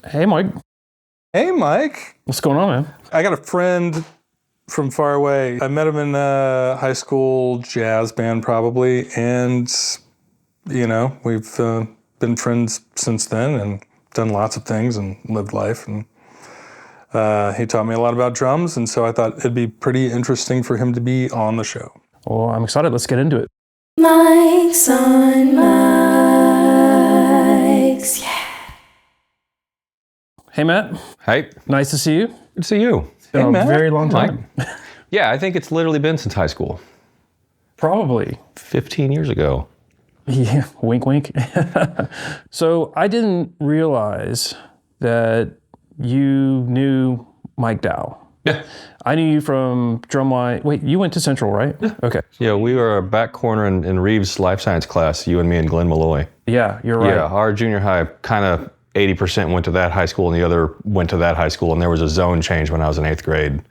Hey, Mike. Hey, Mike. What's going on, man? I got a friend from far away. I met him in a high school jazz band probably, and, we've been friends since then and done lots of things and lived life. And he taught me a lot about drums, and so I thought it'd be pretty interesting for him to be on the show. Well, I'm excited. Let's get into it. Mike's on mics, yeah. Hey, Matt. Hey. Nice to see you. Good to see you. It's been Hey, a Matt. very long time. Yeah, I think it's literally been since high school. Probably. 15 years ago. Yeah, wink, wink. So I didn't realize that you knew Mike Dow. Yeah. I knew you from Drumline. Wait, you went to Central, right? Yeah. Okay. Yeah, we were a back corner in Reeves' life science class, you and me and Glenn Malloy. Yeah, you're right. Yeah, our junior high kind of 80% went to that high school and the other went to that high school. And there was a zone change when I was in 8th grade,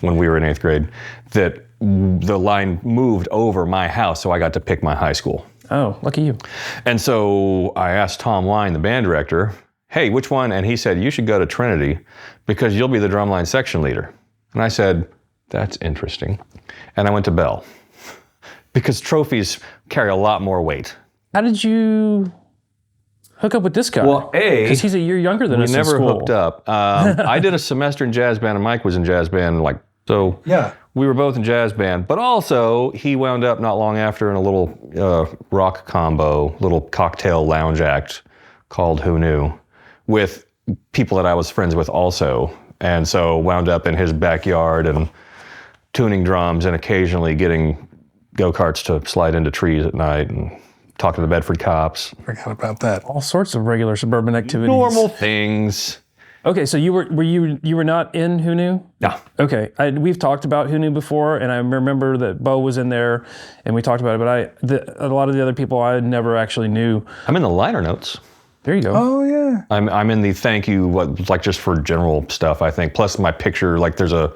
when we were in 8th grade, that the line moved over my house, so I got to pick my high school. Oh, lucky you. And so I asked Tom Wine, the band director, hey, which one? And he said, you should go to Trinity because you'll be the drumline section leader. And I said, that's interesting. And I went to Bell because trophies carry a lot more weight. How did you hook up with this guy? Well, because he's a year younger than us in never school. hooked up. I did a semester in jazz band and Mike was in jazz band. So Yeah. we were both in jazz band, but also he wound up not long after in a little rock combo, little cocktail lounge act called Whu Gnu with people that I was friends with also. And so wound up in his backyard and tuning drums and occasionally getting go-karts to slide into trees at night and talk to the Bedford cops. Forgot about that. All sorts of regular suburban activities. Normal things. Okay, so you were not in Whu Gnu? No. Okay, we've talked about Whu Gnu before, and I remember that Bo was in there, and we talked about it. But a lot of the other people I never actually knew. I'm in the liner notes. There you go. Oh, yeah. I'm in the thank you, just for general stuff, I think. Plus my picture, there's a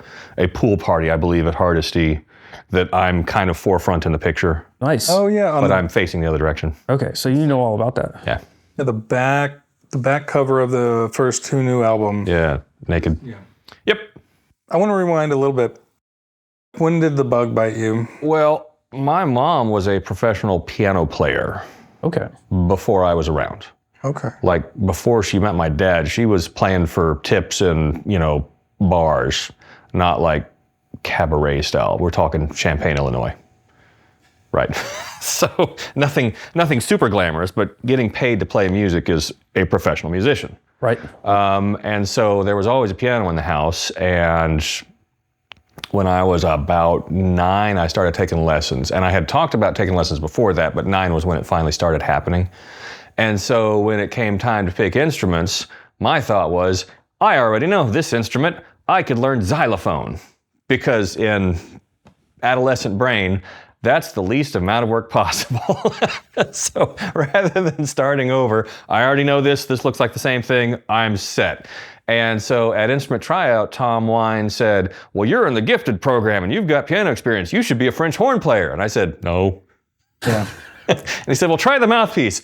pool party, I believe, at Hardesty that I'm kind of forefront in the picture. Nice. Oh, yeah. But I'm facing the other direction. Okay, so you know all about that. Yeah. Yeah, the back cover of the first Whu Gnu album. Yeah, naked. Yeah. Yep. I want to rewind a little bit. When did the bug bite you? Well, my mom was a professional piano player Okay. before I was around. Okay. Before she met my dad, she was playing for tips in, bars, not like cabaret style. We're talking Champaign, Illinois. Right. So nothing super glamorous, but getting paid to play music is a professional musician. Right. And so there was always a piano in the house. And when I was about 9, I started taking lessons. And I had talked about taking lessons before that, but 9 was when it finally started happening. And so when it came time to pick instruments, my thought was, I already know this instrument. I could learn xylophone. Because in adolescent brain, that's the least amount of work possible. So rather than starting over, I already know this looks like the same thing, I'm set. And so at instrument tryout, Tom Wine said, well, you're in the gifted program and you've got piano experience. You should be a French horn player. And I said, no. Yeah. And he said, well, try the mouthpiece.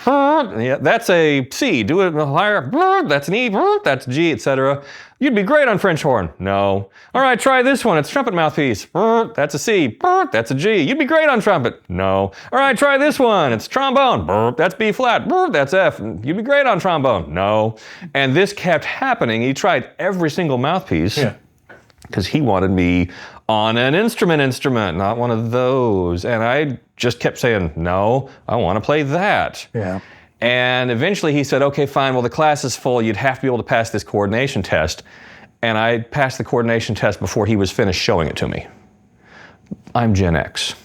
Yeah, that's a C, do it higher, that's an E, that's G, etc. You'd be great on French horn. No. All right, try this one, it's trumpet mouthpiece. That's a C, that's a G. You'd be great on trumpet. No. All right, try this one, it's trombone. That's B flat, that's F. You'd be great on trombone. No. And this kept happening. He tried every single mouthpiece. Yeah. Because he wanted me on an instrument, not one of those. And I just kept saying, no, I want to play that. Yeah. And eventually he said, okay, fine, well, the class is full. You'd have to be able to pass this coordination test. And I passed the coordination test before he was finished showing it to me. I'm Gen X,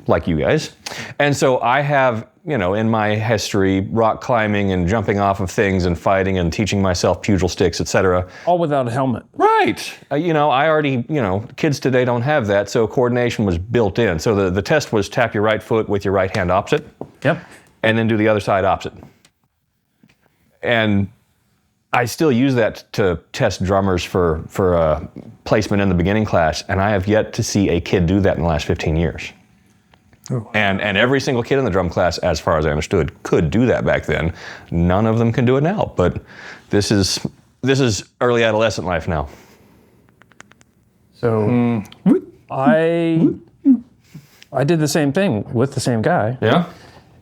like you guys. And so I have, in my history, rock climbing and jumping off of things and fighting and teaching myself pugil sticks, etc. All without a helmet. Right. I already, kids today don't have that, so coordination was built in. So the test was tap your right foot with your right hand opposite. Yep. And then do the other side opposite. And I still use that to test drummers for placement in the beginning class, and I have yet to see a kid do that in the last 15 years. And every single kid in the drum class, as far as I understood, could do that back then. None of them can do it now, but this is early adolescent life now. So I did the same thing with the same guy. Yeah?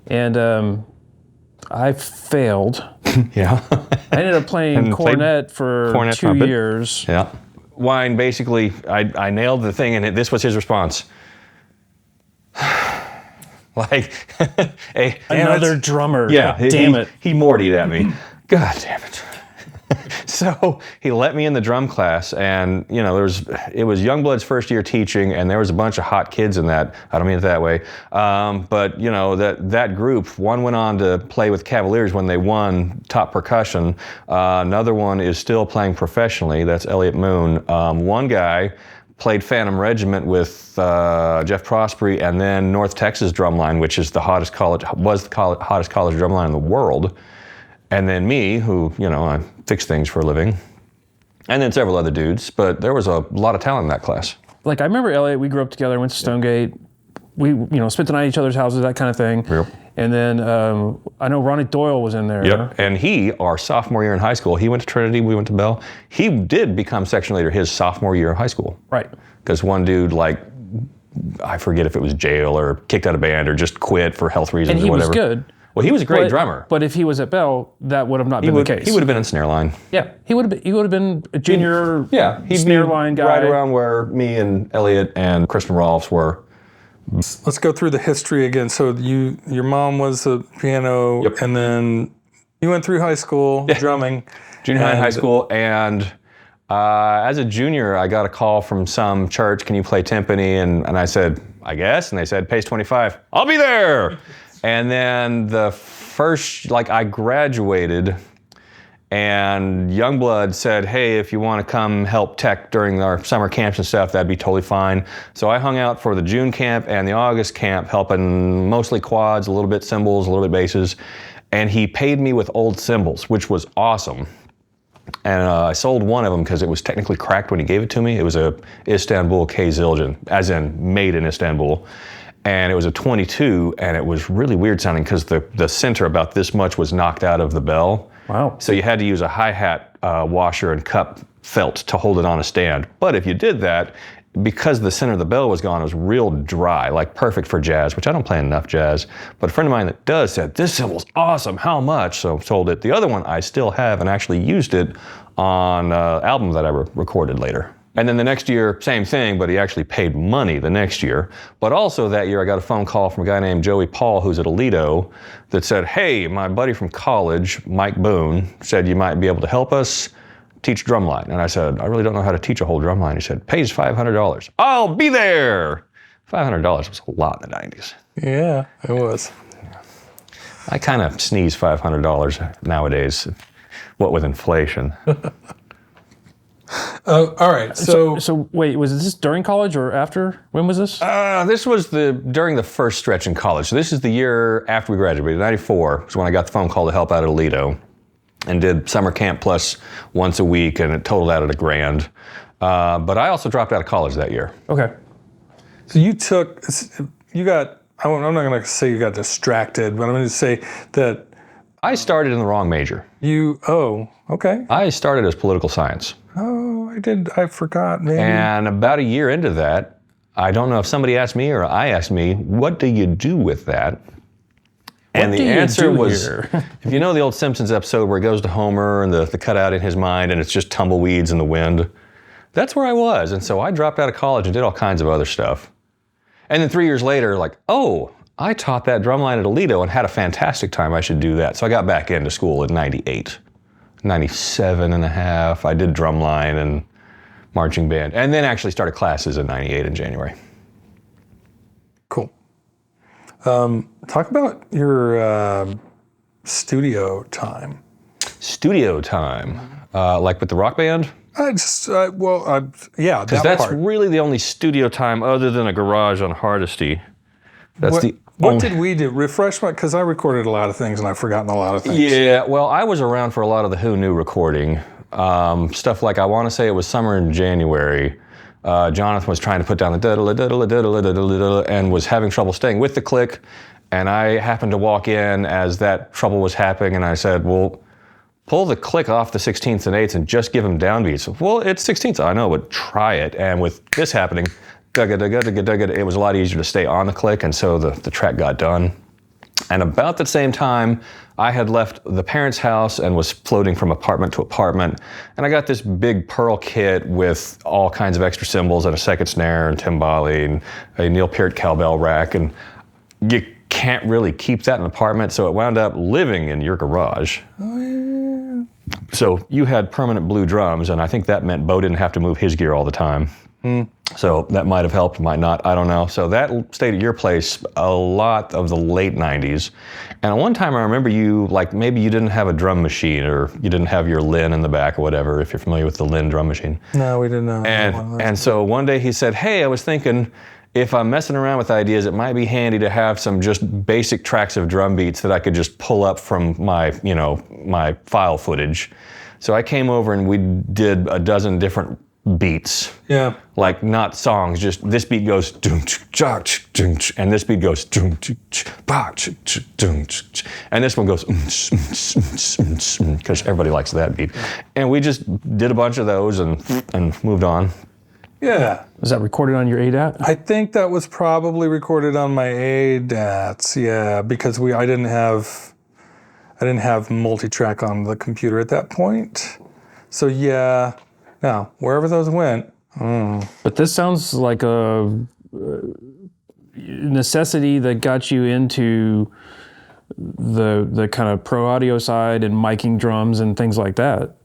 And I failed. Yeah. I ended up playing cornet for cornet 2 trumpet. years. Yeah. Wine, basically, I nailed the thing, and this was his response. Like, hey, Another drummer. yeah, Damn it. He Morty'd at me. God damn it. So he let me in the drum class, and you know, it was Youngblood's first year teaching, and there was a bunch of hot kids in that. I don't mean it that way, but you know, that group. One went on to play with Cavaliers when they won top percussion. Another one is still playing professionally. That's Elliot Moon. One guy played Phantom Regiment with Jeff Prospery, and then North Texas Drumline, which is the hottest college drumline in the world. And then me, who, you know, I fix things for a living. And then several other dudes, but there was a lot of talent in that class. Like, I remember Elliot, we grew up together, went to Stonegate. We, you know, spent the night at each other's houses, that kind of thing. Yep. And then I know Ronnie Doyle was in there. Yep. And he, our sophomore year in high school, he went to Trinity, we went to Bell. He did become section leader his sophomore year of high school. Right. Because one dude, like, I forget if it was jail or kicked out of band or just quit for health reasons And he or whatever. was good. Well, he was a great drummer. But if he was at Bell, that would have not been the case. He would have been in snare line. Yeah, he would have been a junior He'd snare be line guy. right around where me and Elliot and Kristen Rolfs were. Let's go through the history again. So your mom was a piano, Yep. and then you went through high school drumming. Junior high and high school, and as a junior, I got a call from some church, can you play timpani? And I said, I guess, and they said, pays 25. I'll be there! And then the first, like, I graduated, and Youngblood said, hey, if you want to come help tech during our summer camps and stuff, that'd be totally fine. So I hung out for the June camp and the August camp, helping mostly quads, a little bit cymbals, a little bit basses, and he paid me with old cymbals, which was awesome. And I sold one of them because it was technically cracked when he gave it to me. It was a Istanbul K Zildjian, as in made in Istanbul. And it was a 22, and it was really weird sounding because the center about this much was knocked out of the bell. Wow. So you had to use a hi-hat washer and cup felt to hold it on a stand. But if you did that, because the center of the bell was gone, it was real dry, like perfect for jazz, which I don't play enough jazz. But a friend of mine that does said, this cymbal's awesome, how much? So sold it. The other one I still have and actually used it on an album that I recorded later. And then the next year, same thing, but he actually paid money the next year. But also that year, I got a phone call from a guy named Joey Paul, who's at Alito, that said, hey, my buddy from college, Mike Boone, said you might be able to help us teach drumline. And I said, I really don't know how to teach a whole drumline. He said, pays $500. I'll be there. $500 was a lot in the 90s. Yeah, it was. I kind of sneeze $500 nowadays, what with inflation. All right, So wait, was this during college or after? When was this? This was during the first stretch in college. So this is the year after we graduated, 94, was when I got the phone call to help out at Alito and did summer camp plus once a week, and it totaled out at $1,000. But I also dropped out of college that year. Okay. So I'm not going to say you got distracted, but I'm going to say that I started in the wrong major. okay. I started as political science. Oh, I forgot, maybe. And about a year into that, I don't know if somebody asked me or I asked me, what do you do with that? And the answer was, if you know the old Simpsons episode where he goes to Homer and the cutout in his mind and it's just tumbleweeds in the wind, that's where I was. And so I dropped out of college and did all kinds of other stuff. And then 3 years later, like, oh, I taught that drumline at Alito and had a fantastic time. I should do that. So I got back into school in 98, 97 and a half. I did drumline and marching band, and then actually started classes in 98 in January. Cool. Talk about your studio time. Studio time, like with the rock band? Yeah, Because that's really the only studio time other than a garage on Hardesty. What did we do? Refresh my, because I recorded a lot of things and I've forgotten a lot of things. Yeah, well, I was around for a lot of the Whu Gnu recording. Stuff like, I want to say it was summer in January. Jonathan was trying to put down the diddle and was having trouble staying with the click. And I happened to walk in as that trouble was happening, and I said, well, pull the click off the 16ths and 8ths and just give them downbeats. Well, it's 16ths. I know, but try it. And with this happening, it was a lot easier to stay on the click, and so the track got done. And about the same time, I had left the parents' house and was floating from apartment to apartment. And I got this big Pearl kit with all kinds of extra cymbals and a second snare and timbali and a Neil Peart cowbell rack. And you can't really keep that in an apartment, so it wound up living in your garage. Oh, yeah. So you had permanent blue drums, and I think that meant Bo didn't have to move his gear all the time. So that might have helped, might not, I don't know. So that stayed at your place a lot of the late 90s. And at one time I remember you, like maybe you didn't have a drum machine or you didn't have your Lin in the back or whatever, if you're familiar with the Lin drum machine. No, we didn't know. And so one day he said, hey, I was thinking if I'm messing around with ideas, it might be handy to have some just basic tracks of drum beats that I could just pull up from my, my file footage. So I came over and we did a dozen different beats. Yeah. Like not songs, just this beat goes and this beat goes and this one goes because everybody likes that beat. And we just did a bunch of those and moved on. Yeah. Was that recorded on your ADAT? I think that was probably recorded on my ADATs, yeah, because I didn't have multi-track on the computer at that point. So yeah. Now, wherever those went. But this sounds like a necessity that got you into the kind of pro audio side and miking drums and things like that.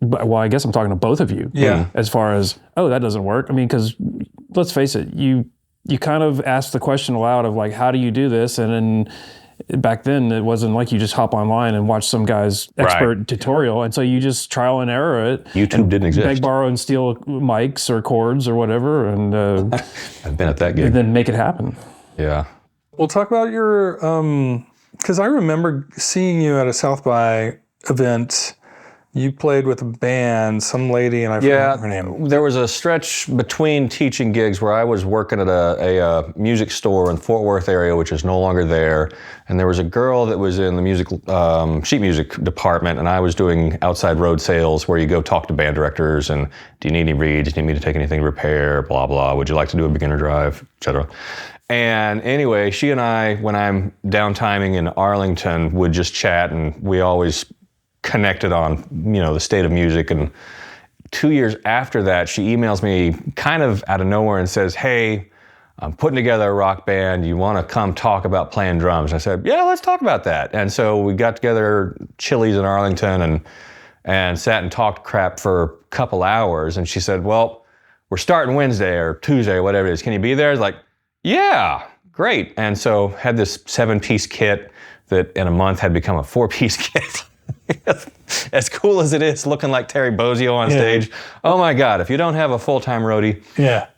Well, I guess I'm talking to both of you. Yeah. As far as, that doesn't work. I mean, because let's face it, you kind of asked the question aloud of like, how do you do this? And then back then, it wasn't like you just hop online and watch some guy's expert tutorial. And so you just trial and error it. YouTube didn't exist. Beg, borrow, and steal mics or cords or whatever. And I've been at that gig. And then make it happen. Yeah. We'll talk about your, because I remember seeing you at a South by event. You played with a band, some lady, and I forgot her name. There was a stretch between teaching gigs where I was working at a music store in Fort Worth area, which is no longer there. And there was a girl that was in the music sheet music department, and I was doing outside road sales where you go talk to band directors and do you need any reads? Do you need me to take anything to repair? Blah, blah. Would you like to do a beginner drive, etc. And anyway, she and I, when I'm downtiming in Arlington, would just chat, and we always connected on, the state of music. And 2 years after that, she emails me kind of out of nowhere and says, hey, I'm putting together a rock band. You want to come talk about playing drums? I said, yeah, let's talk about that. And so we got together Chili's in Arlington and sat and talked crap for a couple hours. And she said, well, we're starting Wednesday or Tuesday or whatever it is. Can you be there? I was like, yeah, great. And so had this 7-piece kit that in a month had become a 4-piece kit. As cool as it is, looking like Terry Bozzio on stage. Oh my God, if you don't have a full-time roadie. Yeah.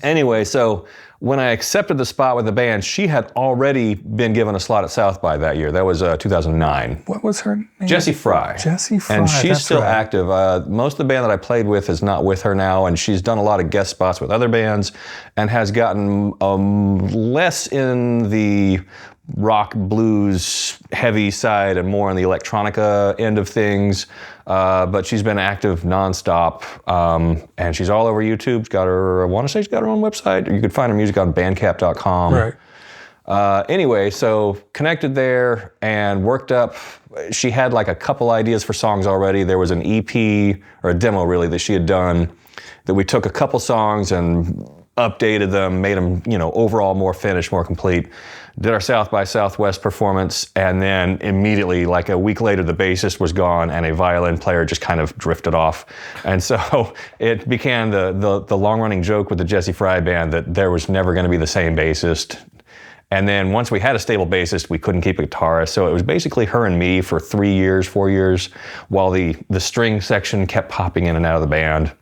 Anyway, so when I accepted the spot with the band, she had already been given a slot at South by that year. That was 2009. What was her name? Jessie Frye. Jessie Frye. And she's still active. Most of the band that I played with is not with her now, and she's done a lot of guest spots with other bands and has gotten less in the rock, blues, heavy side and more on the electronica end of things. But she's been active nonstop. And she's all over YouTube. She's got her, I want to say she's got her own website. You could find her music on bandcamp.com. Right. Anyway, so connected there and worked up. She had like a couple ideas for songs already. There was an EP or a demo really that she had done that we took a couple songs and updated them, made them, overall more finished, more complete. Did our South by Southwest performance, and then immediately, like a week later, the bassist was gone and a violin player just kind of drifted off. And so it became the long-running joke with the Jessie Frye band that there was never going to be the same bassist. And then once we had a stable bassist, we couldn't keep a guitarist. So it was basically her and me for 4 years, while the string section kept popping in and out of the band.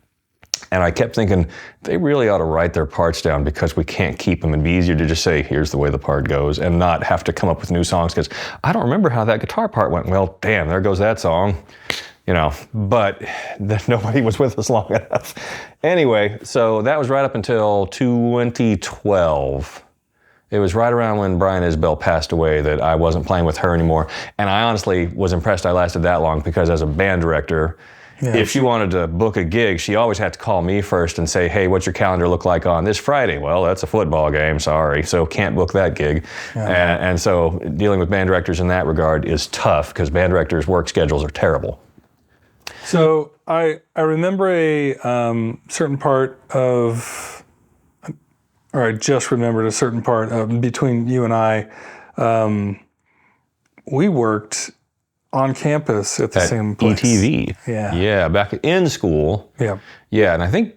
And I kept thinking, they really ought to write their parts down because we can't keep them. It'd be easier to just say, here's the way the part goes, and not have to come up with new songs because I don't remember how that guitar part went. Well, damn, there goes that song. but nobody was with us long enough. Anyway, so that was right up until 2012. It was right around when Brian Isbell passed away that I wasn't playing with her anymore. And I honestly was impressed I lasted that long, because as a band director, if she wanted to book a gig, she always had to call me first and say, hey, what's your calendar look like on this Friday? Well, that's a football game, sorry, so can't book that gig. And so dealing with band directors in that regard is tough, because band directors' work schedules are terrible. So I remember a certain part of, or I just remembered a certain part between you and I. We worked on campus at the same place. ETV. Yeah, back in school. Yeah, and I think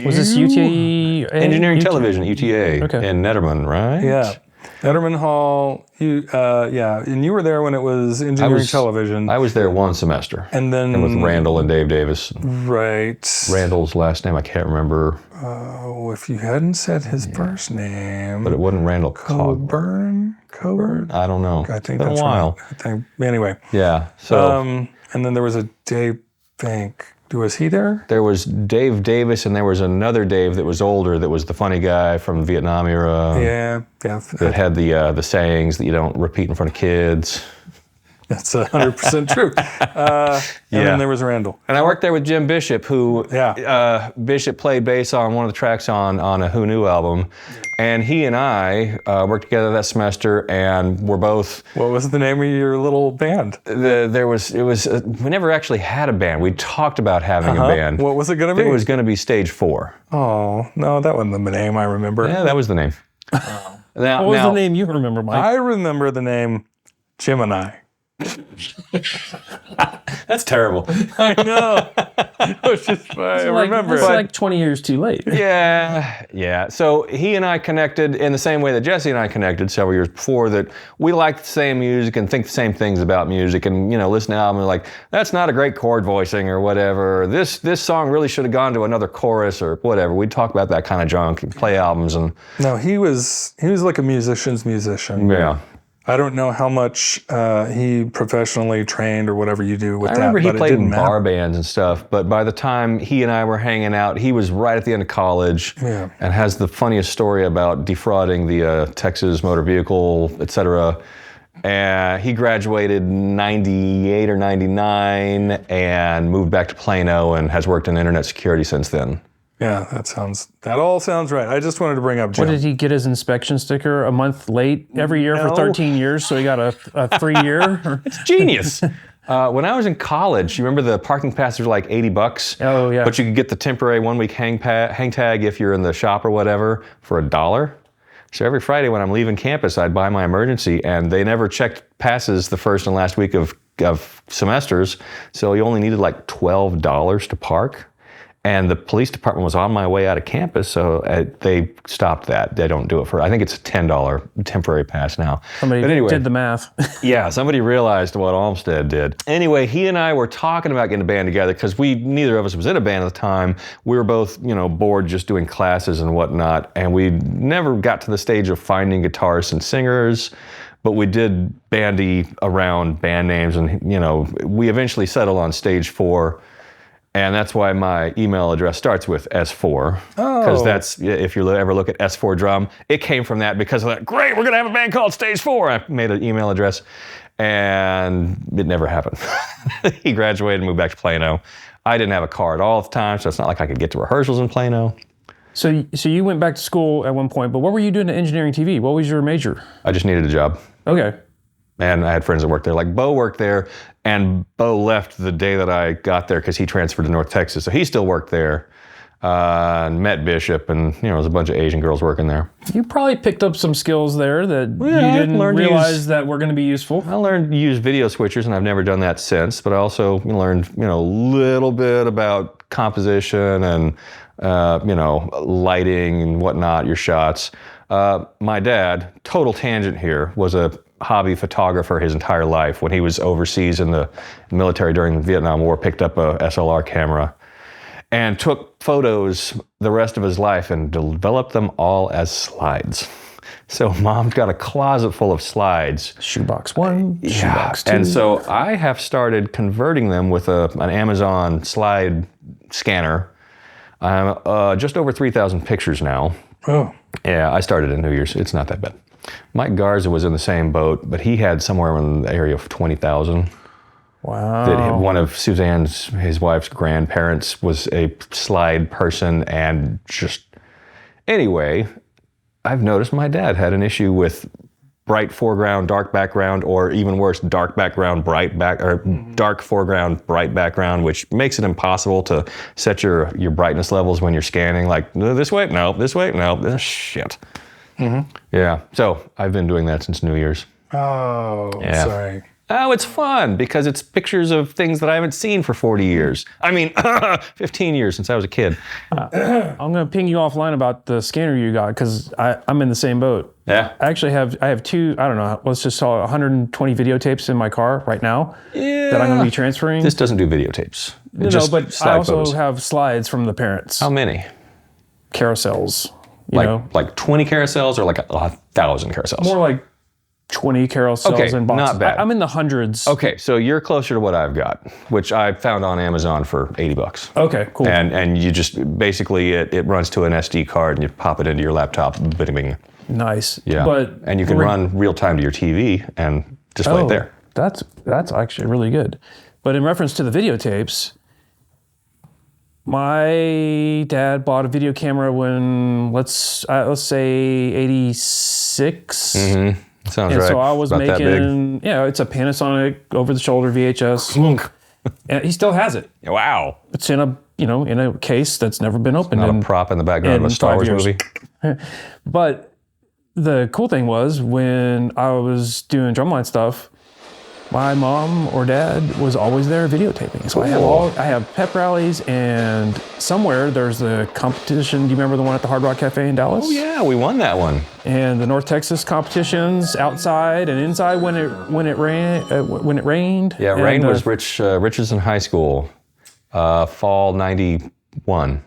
Was this UTA? Engineering Television, UTA, in Netterman, right? Yeah. Letterman Hall, and you were there when it was Engineering Television. I was there one semester. And then with Randall and Dave Davis. Right. Randall's last name, I can't remember. Oh, if you hadn't said his first name. But it wasn't Randall Coburn? I don't know. I think it's been that's a while. Right. I think, anyway. Yeah. So and then there was a Dave Bank. Was he there? There was Dave Davis, and there was another Dave that was older, that was the funny guy from the Vietnam era. Yeah. That had the sayings that you don't repeat in front of kids. That's 100% true. And then there was Randall. And I worked there with Jim Bishop, who Bishop played bass on one of the tracks on a Whu Gnu album. And he and I worked together that semester, and we're both... What was the name of your little band? We never actually had a band. We talked about having a band. What was it going to be? It was going to be Stage 4. Oh, no, that wasn't the name I remember. Yeah, that was the name. What was the name you remember, Mike? I remember the name Gemini. That's terrible. I know. I remember It's like 20 years too late. Yeah. So he and I connected in the same way that Jessie and I connected several years before, that we liked the same music and think the same things about music, and listen to albums like, that's not a great chord voicing or whatever. This song really should have gone to another chorus or whatever. We'd talk about that kind of junk and play albums. And no, he was like a musician's musician. Yeah. I don't know how much he professionally trained or whatever you do with that. I remember he but played it didn't in matter. bar bands and stuff, but by the time he and I were hanging out, he was right at the end of college and has the funniest story about defrauding the Texas Motor Vehicle, et cetera. He graduated 98 or 99 and moved back to Plano and has worked in internet security since then. Yeah, that all sounds right. I just wanted to bring up Jim. What, did he get his inspection sticker a month late every year for 13 years, so he got a 3-year? It's genius. When I was in college, you remember the parking passes were like $80? Oh, yeah. But you could get the temporary 1-week hang tag if you're in the shop or whatever for $1. So every Friday when I'm leaving campus, I'd buy my emergency, and they never checked passes the first and last week of semesters, so you only needed like $12 to park. And the police department was on my way out of campus, so they stopped that. They don't do it for, I think it's a $10 temporary pass now. Somebody did the math. Yeah, somebody realized what Olmstead did. Anyway, he and I were talking about getting a band together because neither of us was in a band at the time. We were both, bored just doing classes and whatnot, and we never got to the stage of finding guitarists and singers. But we did bandy around band names, and we eventually settled on Stage 4. And that's why my email address starts with S4. Because that's, if you ever look at S4 Drum, it came from that because of that, great, we're going to have a band called Stage 4. I made an email address, and it never happened. He graduated and moved back to Plano. I didn't have a car at all at the time, so it's not like I could get to rehearsals in Plano. So you went back to school at one point, but what were you doing at engineering TV? What was your major? I just needed a job. Okay. And I had friends that worked there. Like Bo worked there, and Bo left the day that I got there because he transferred to North Texas. So he still worked there, and met Bishop, and there was a bunch of Asian girls working there. You probably picked up some skills there that you didn't realize that were going to be useful. I learned to use video switchers, and I've never done that since. But I also learned, a little bit about composition and, lighting and whatnot, your shots. My dad, total tangent here, was a hobby photographer his entire life. When he was overseas in the military during the Vietnam War, picked up a SLR camera and took photos the rest of his life and developed them all as slides. So Mom's got a closet full of slides. Shoebox 1, shoebox 2. And so I have started converting them with an Amazon slide scanner. I'm just over 3,000 pictures now. Oh. Yeah, I started at New Year's. It's not that bad. Mike Garza was in the same boat, but he had somewhere in the area of 20,000. Wow. That one of Suzanne's, his wife's grandparents, was a slide person, and just anyway, I've noticed my dad had an issue with bright foreground, dark background, or even worse, dark background, dark foreground, bright background, which makes it impossible to set your brightness levels when you're scanning. Like this way, no, this way, no, shit. Mm-hmm. Yeah, so I've been doing that since New Year's. Oh, yeah. Sorry. Oh, it's fun because it's pictures of things that I haven't seen for 40 years. I mean, 15 years since I was a kid. I'm going to ping you offline about the scanner you got because I'm in the same boat. Yeah. I have two, I don't know, let's just call it 120 videotapes in my car right now that I'm going to be transferring. This doesn't do videotapes. But I also have slides from the parents. How many? Carousels. Like 20 carousels or like 1,000 carousels? More like 20 carousels and boxes. Not bad. I'm in the hundreds. Okay, so you're closer to what I've got, which I found on Amazon for $80. Okay, cool. And you just basically it runs to an SD card and you pop it into your laptop. Bing, bing. Nice. Yeah. And you can run real time to your TV and display it there. That's actually really good. But in reference to the videotapes, my dad bought a video camera when let's say 86. Mm-hmm. Sounds right. So I was making, it's a Panasonic over-the-shoulder VHS. And he still has it. Wow. It's in a case that's never been opened. Not a prop in the background of a Star Wars movie. But the cool thing was when I was doing drumline stuff, my mom or dad was always there videotaping. So I have pep rallies, and somewhere there's the competition. Do you remember the one at the Hard Rock Cafe in Dallas? Oh yeah, we won that one. And the North Texas competitions outside and inside when it rained. Yeah, rain was Richardson High School, fall '91.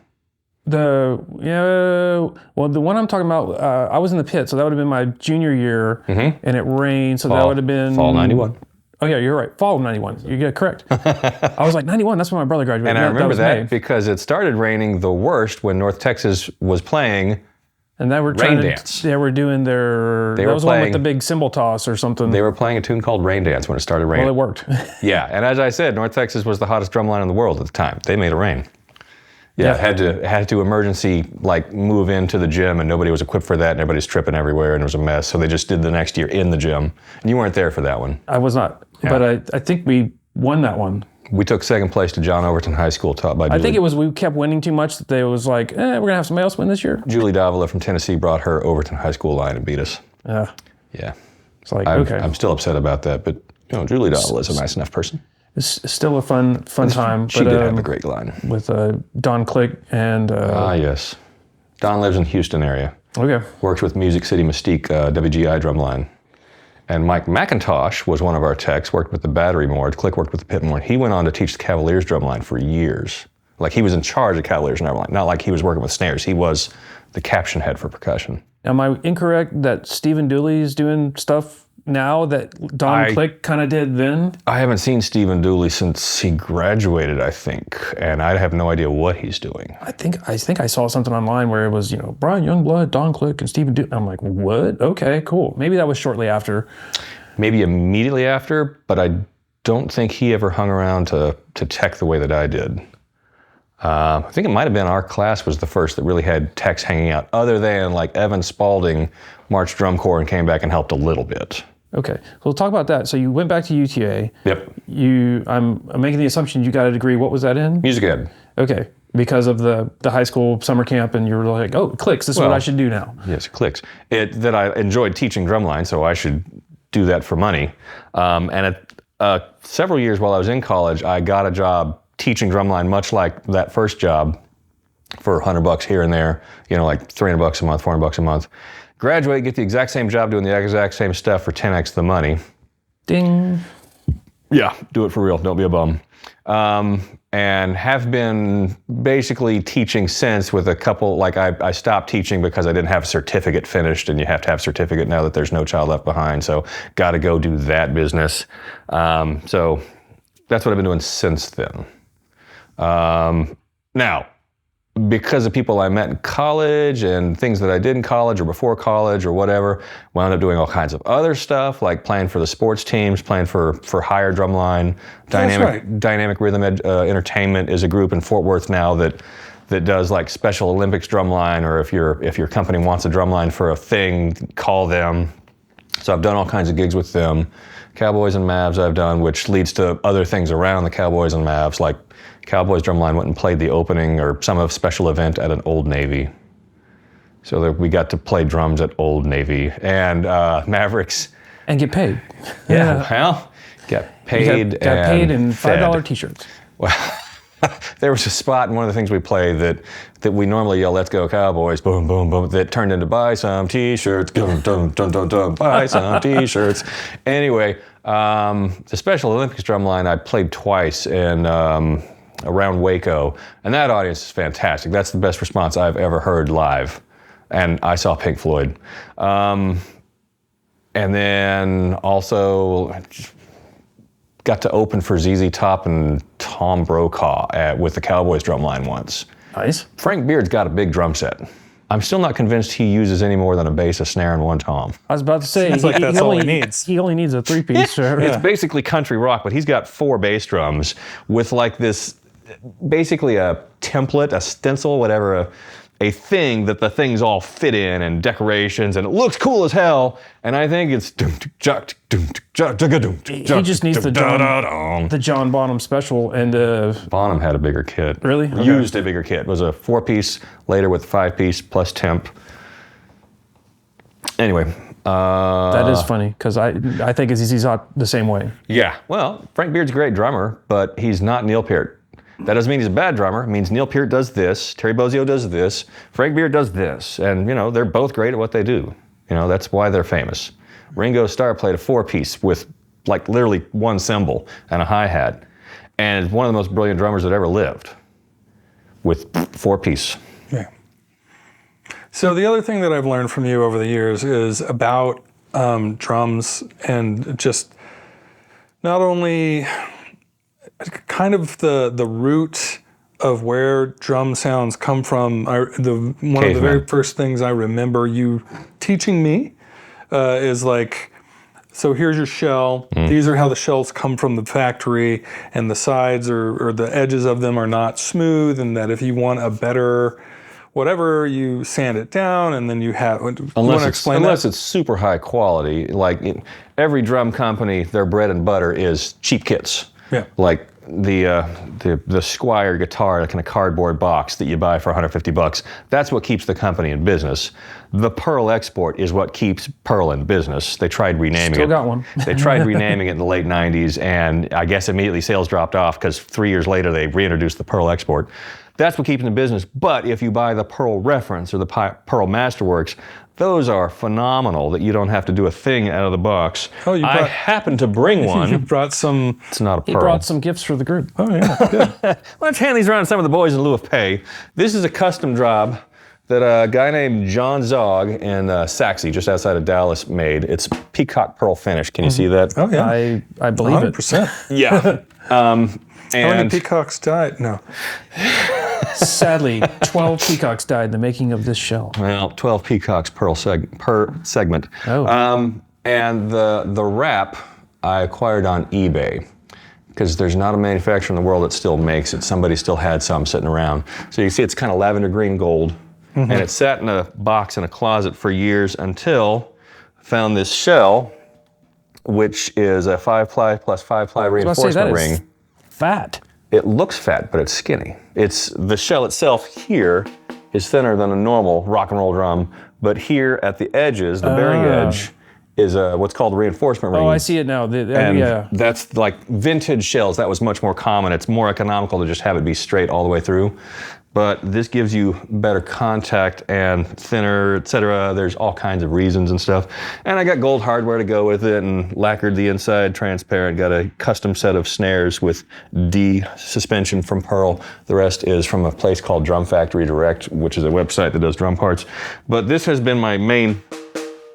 The one I'm talking about, I was in the pit, so that would have been my junior year, and it rained, so that would have been fall '91. Oh yeah, you're right. Fall of '91. You get it correct. I was like 91. That's when my brother graduated. And I remember that because it started raining the worst when North Texas was playing. And they were Rain Dance. They were doing their. That was one with the big cymbal toss or something. They were playing a tune called Rain Dance when it started raining. Well, it worked. Yeah, and as I said, North Texas was the hottest drumline in the world at the time. They made it rain. Yeah, had to emergency move into the gym, and nobody was equipped for that, and everybody's tripping everywhere, and it was a mess. So they just did the next year in the gym, and you weren't there for that one. I was not, but I think we won that one. We took second place to John Overton High School, taught by Julie. I think it was we kept winning too much that they was like, we're gonna have somebody else win this year. Julie Davila from Tennessee brought her Overton High School line and beat us. Yeah. It's like I'm still upset about that, but Julie Davila is a nice enough person. It's still a fun time. She did have a great line. With Don Click and... yes. Don lives in Houston area. Okay. Works with Music City Mystique, WGI drumline. And Mike McIntosh was one of our techs, worked with the battery more. Click worked with the pit more. He went on to teach the Cavaliers drumline for years. Like he was in charge of Cavaliers drumline. Not like he was working with snares. He was the caption head for percussion. Am I incorrect that Stephen Dooley is doing stuff now that Don Click kind of did then? I haven't seen Stephen Dooley since he graduated, I think, and I have no idea what he's doing. I think I saw something online where it was, Brian Youngblood, Don Click, and Stephen Dooley. I'm like, what? Okay, cool. Maybe that was shortly after. Maybe immediately after, but I don't think he ever hung around to tech the way that I did. I think it might have been our class was the first that really had techs hanging out, other than Evan Spalding marched drum corps and came back and helped a little bit. Okay, so we'll talk about that. So you went back to UTA. Yep. I'm making the assumption you got a degree. What was that in? Music ed. Okay, because of the high school summer camp, and you were like, oh, clicks, this is what I should do now. Yes, clicks. That I enjoyed teaching drumline, so I should do that for money. And several years while I was in college, I got a job teaching drumline, much like that first job, for $100 here and there, $300 a month, $400 a month. Graduate, get the exact same job doing the exact same stuff for 10x the money. Ding. Yeah, do it for real. Don't be a bum. And have been basically teaching since with a couple, like I stopped teaching because I didn't have a certificate finished, and you have to have a certificate now that there's no child left behind. So got to go do that business. So that's what I've been doing since then. Now, because of people I met in college and things that I did in college or before college or whatever, wound up doing all kinds of other stuff, like playing for the sports teams, playing for Higher Drumline. Dynamic Rhythm Entertainment is a group in Fort Worth now that does like Special Olympics drumline, or if your company wants a drumline for a thing, call them. So I've done all kinds of gigs with them. Cowboys and Mavs I've done, which leads to other things around the Cowboys and Mavs, like Cowboys drumline went and played the opening or some of special event at an Old Navy. So that we got to play drums at Old Navy. And Mavericks. And get paid. Yeah, well, got paid. Got paid in $5 fed. t-shirts. Well, there was a spot in one of the things we play that we normally yell, "Let's go Cowboys," boom, boom, boom, that turned into "buy some t-shirts," dum, dum, dum, dum, dum, buy some t-shirts. Anyway, the Special Olympics drumline I played twice in around Waco, and that audience is fantastic. That's the best response I've ever heard live. And I saw Pink Floyd. And then also got to open for ZZ Top and Tom Brokaw with the Cowboys drumline once. Nice. Frank Beard's got a big drum set. I'm still not convinced he uses any more than a bass, a snare, and one tom. I was about to say, Sounds like that's all he needs. He only needs a three-piece. It's basically country rock, but he's got 4 bass drums with like this, basically a template, a stencil, whatever, a thing that the things all fit in, and decorations, and it looks cool as hell. And I think it's he just needs the John Bonham special, and Bonham had a bigger kit. Really? Okay. Used a bigger kit. It was a 4-piece, later with 5-piece plus temp. Anyway. That is funny, because I think he's not the same way. Yeah. Well, Frank Beard's a great drummer, but he's not Neil Peart. That doesn't mean he's a bad drummer. It means Neil Peart does this, Terry Bozzio does this, Frank Beard does this. And, they're both great at what they do. That's why they're famous. Ringo Starr played a 4-piece with, like, literally one cymbal and a hi-hat. And is one of the most brilliant drummers that ever lived with 4-piece. Yeah. So the other thing that I've learned from you over the years is about drums, and just not only kind of the root of where drum sounds come from. One of the very first things I remember you teaching me is like, so here's your shell. These are how the shells come from the factory, and the sides or the edges of them are not smooth, and that if you want a better whatever, you sand it down, and then you have. Unless it's super high quality, like every drum company, their bread and butter is cheap kits. Yeah. Like the Squier guitar, like in a cardboard box that you buy for $150. That's what keeps the company in business. The Pearl Export is what keeps Pearl in business. They tried renaming it. Still got one. They tried renaming it in the late 90s, and I guess immediately sales dropped off because 3 years later they reintroduced the Pearl Export. That's what keeps them in business. But if you buy the Pearl Reference or the Pearl Masterworks, those are phenomenal that you don't have to do a thing out of the box. Oh, I happen to bring one. You brought some. It's not a Pearl. He brought some gifts for the group. Oh, yeah, good. Let's hand these around to some of the boys in lieu of pay. This is a custom job that a guy named John Zog in Saxe, just outside of Dallas, made. It's peacock pearl finish. Can you see that? Oh, yeah. I believe 100%. it. Yeah. How many peacocks died? No. Sadly, 12 peacocks died in the making of this shell. Well, 12 peacocks per segment. Oh. And the wrap I acquired on eBay, because there's not a manufacturer in the world that still makes it. Somebody still had some sitting around. So you can see it's kind of lavender green gold. And it sat in a box in a closet for years until I found this shell, which is a 5-ply plus 5-ply reinforcement ring. Fat. It looks fat, but it's skinny. The shell itself here is thinner than a normal rock and roll drum, but here at the edges, the bearing edge, is what's called a reinforcement ring. Oh, I see it now. And Yeah. that's like vintage shells. That was much more common. It's more economical to just have it be straight all the way through. But this gives you better contact and thinner, etc. There's all kinds of reasons and stuff. And I got gold hardware to go with it and lacquered the inside transparent. Got a custom set of snares with D suspension from Pearl. The rest is from a place called Drum Factory Direct, which is a website that does drum parts. But this has been my main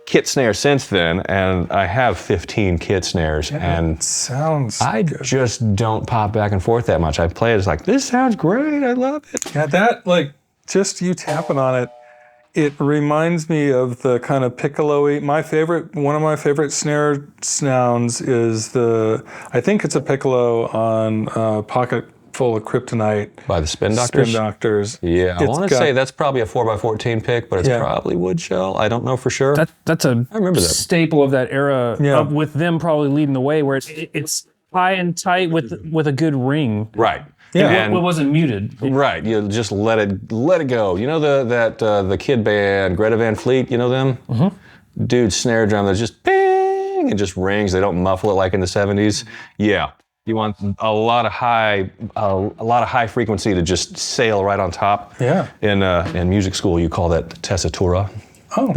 kit snare since then, and I have 15 kit snares, and Sounds I good. just don't pop back and forth that much. I play it, it's like, this sounds great, I love it. Yeah, that, like, just you tapping on it, it reminds me of the kind of piccolo-y. One of my favorite snare sounds is I think it's a piccolo on Pocket Full of Kryptonite. By the Spin Doctors? Spin Doctors. Yeah, I It's want to got- say that's probably a 4x14 pick, but it's Yeah. probably wood shell. I don't know for sure. That's a remember that. staple of that era, Yeah. with them probably leading the way, where it's high and tight with a good ring. Right. Yeah. It And, wasn't muted. right, you just let it go. You know the kid band, Greta Van Fleet, you know them? Mm-hmm. Dude, snare drum that's just bing, it just rings. They don't muffle it like in the 70s. Yeah. You want a lot of high frequency to just sail right on top. Yeah. In music school, you call that tessitura. Oh.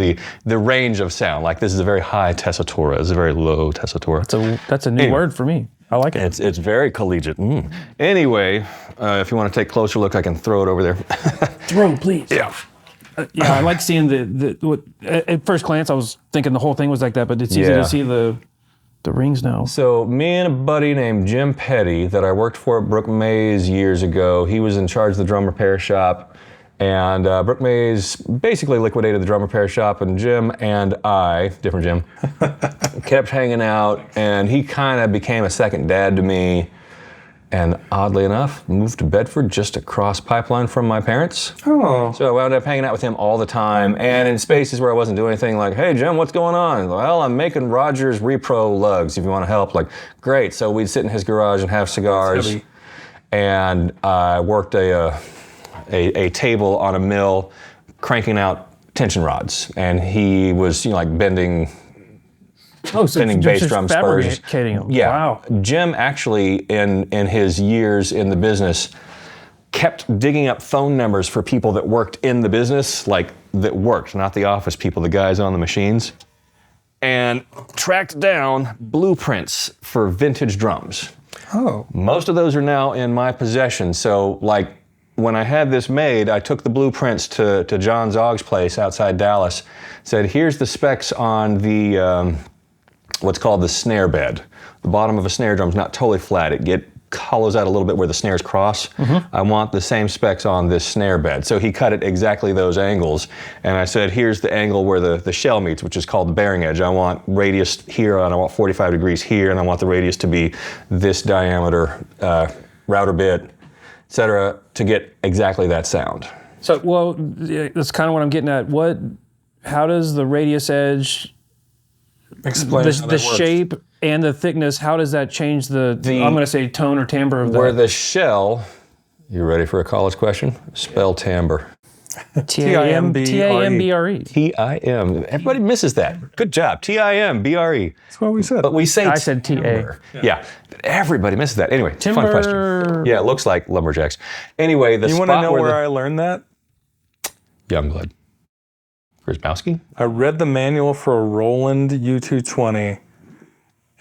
The range of sound. Like this is a very high tessitura. It's a very low tessitura. That's a new word for me. I like it. It's very collegiate. Anyway, if you want to take a closer look, I can throw it over there. Throw, please. Yeah. Yeah, I like seeing at first glance, I was thinking the whole thing was like that, but it's easy Yeah. to see the rings now. So me and a buddy named Jim Petty that I worked for at Brooke Mays years ago, he was in charge of the drum repair shop. And Brooke Mays basically liquidated the drum repair shop, and Jim and I, different Jim, kept hanging out, and he kind of became a second dad to me. And oddly enough, moved to Bedford just across pipeline from my parents. Oh. So I wound up hanging out with him all the time, and in spaces where I wasn't doing anything, like, hey Jim, what's going on? Well, I'm making Rogers repro lugs if you want to help. Like, great. So we'd sit in his garage and have cigars. heavy. And I worked a table on a mill cranking out tension rods. And he was, like bending Oh, so bending bass drum spurs. fabricating them. Yeah. Wow. Jim actually, in his years in the business, kept digging up phone numbers for people that worked in the business, like that worked, not the office people, the guys on the machines, and tracked down blueprints for vintage drums. Oh. Most of those are now in my possession. So, like, when I had this made, I took the blueprints to John Zogg's place outside Dallas, said, here's the specs on the what's called the snare bed. The bottom of a snare drum is not totally flat. It hollows out a little bit where the snares cross. Mm-hmm. I want the same specs on this snare bed. So he cut it exactly those angles. And I said, here's the angle where the shell meets, which is called the bearing edge. I want radius here, and I want 45 degrees here, and I want the radius to be this diameter, router bit, et cetera, to get exactly that sound. So, well, that's kind of what I'm getting at. How does the radius edge, Explain the how that works. shape and the thickness, how does that change the I'm going to say tone or timbre of Where the the shell, you ready for a college question? Spell timbre. T-A-M-B-R-E. T-I-M. Everybody misses that. Good job. T-I-M-B-R-E. That's what we said. But we say I said T-A. timbre. Yeah. Everybody misses that. Anyway, it's a fun Timber. question. Yeah, it looks like lumberjacks. Anyway, the You spot want to know where where the I learned that? Youngblood. Grzybowski? I read the manual for a Roland U220,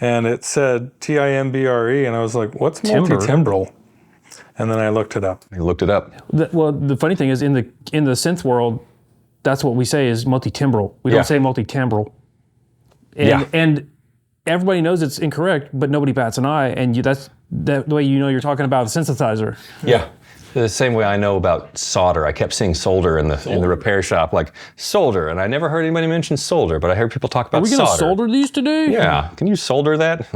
and it said Timbre, and I was like, what's Timbre? multi-timbral? And then I looked it up. I looked it up. Well, the funny thing is, in the synth world, that's what we say is multi-timbral. We Yeah. don't say multi-timbral. And, Yeah. and everybody knows it's incorrect, but nobody bats an eye, and that's the way you know you're talking about a synthesizer. Yeah. The same way I know about solder. I kept seeing solder in the repair shop, like solder, and I never heard anybody mention solder, but I heard people talk about Are we going to solder. solder these today? Yeah. Can you solder that?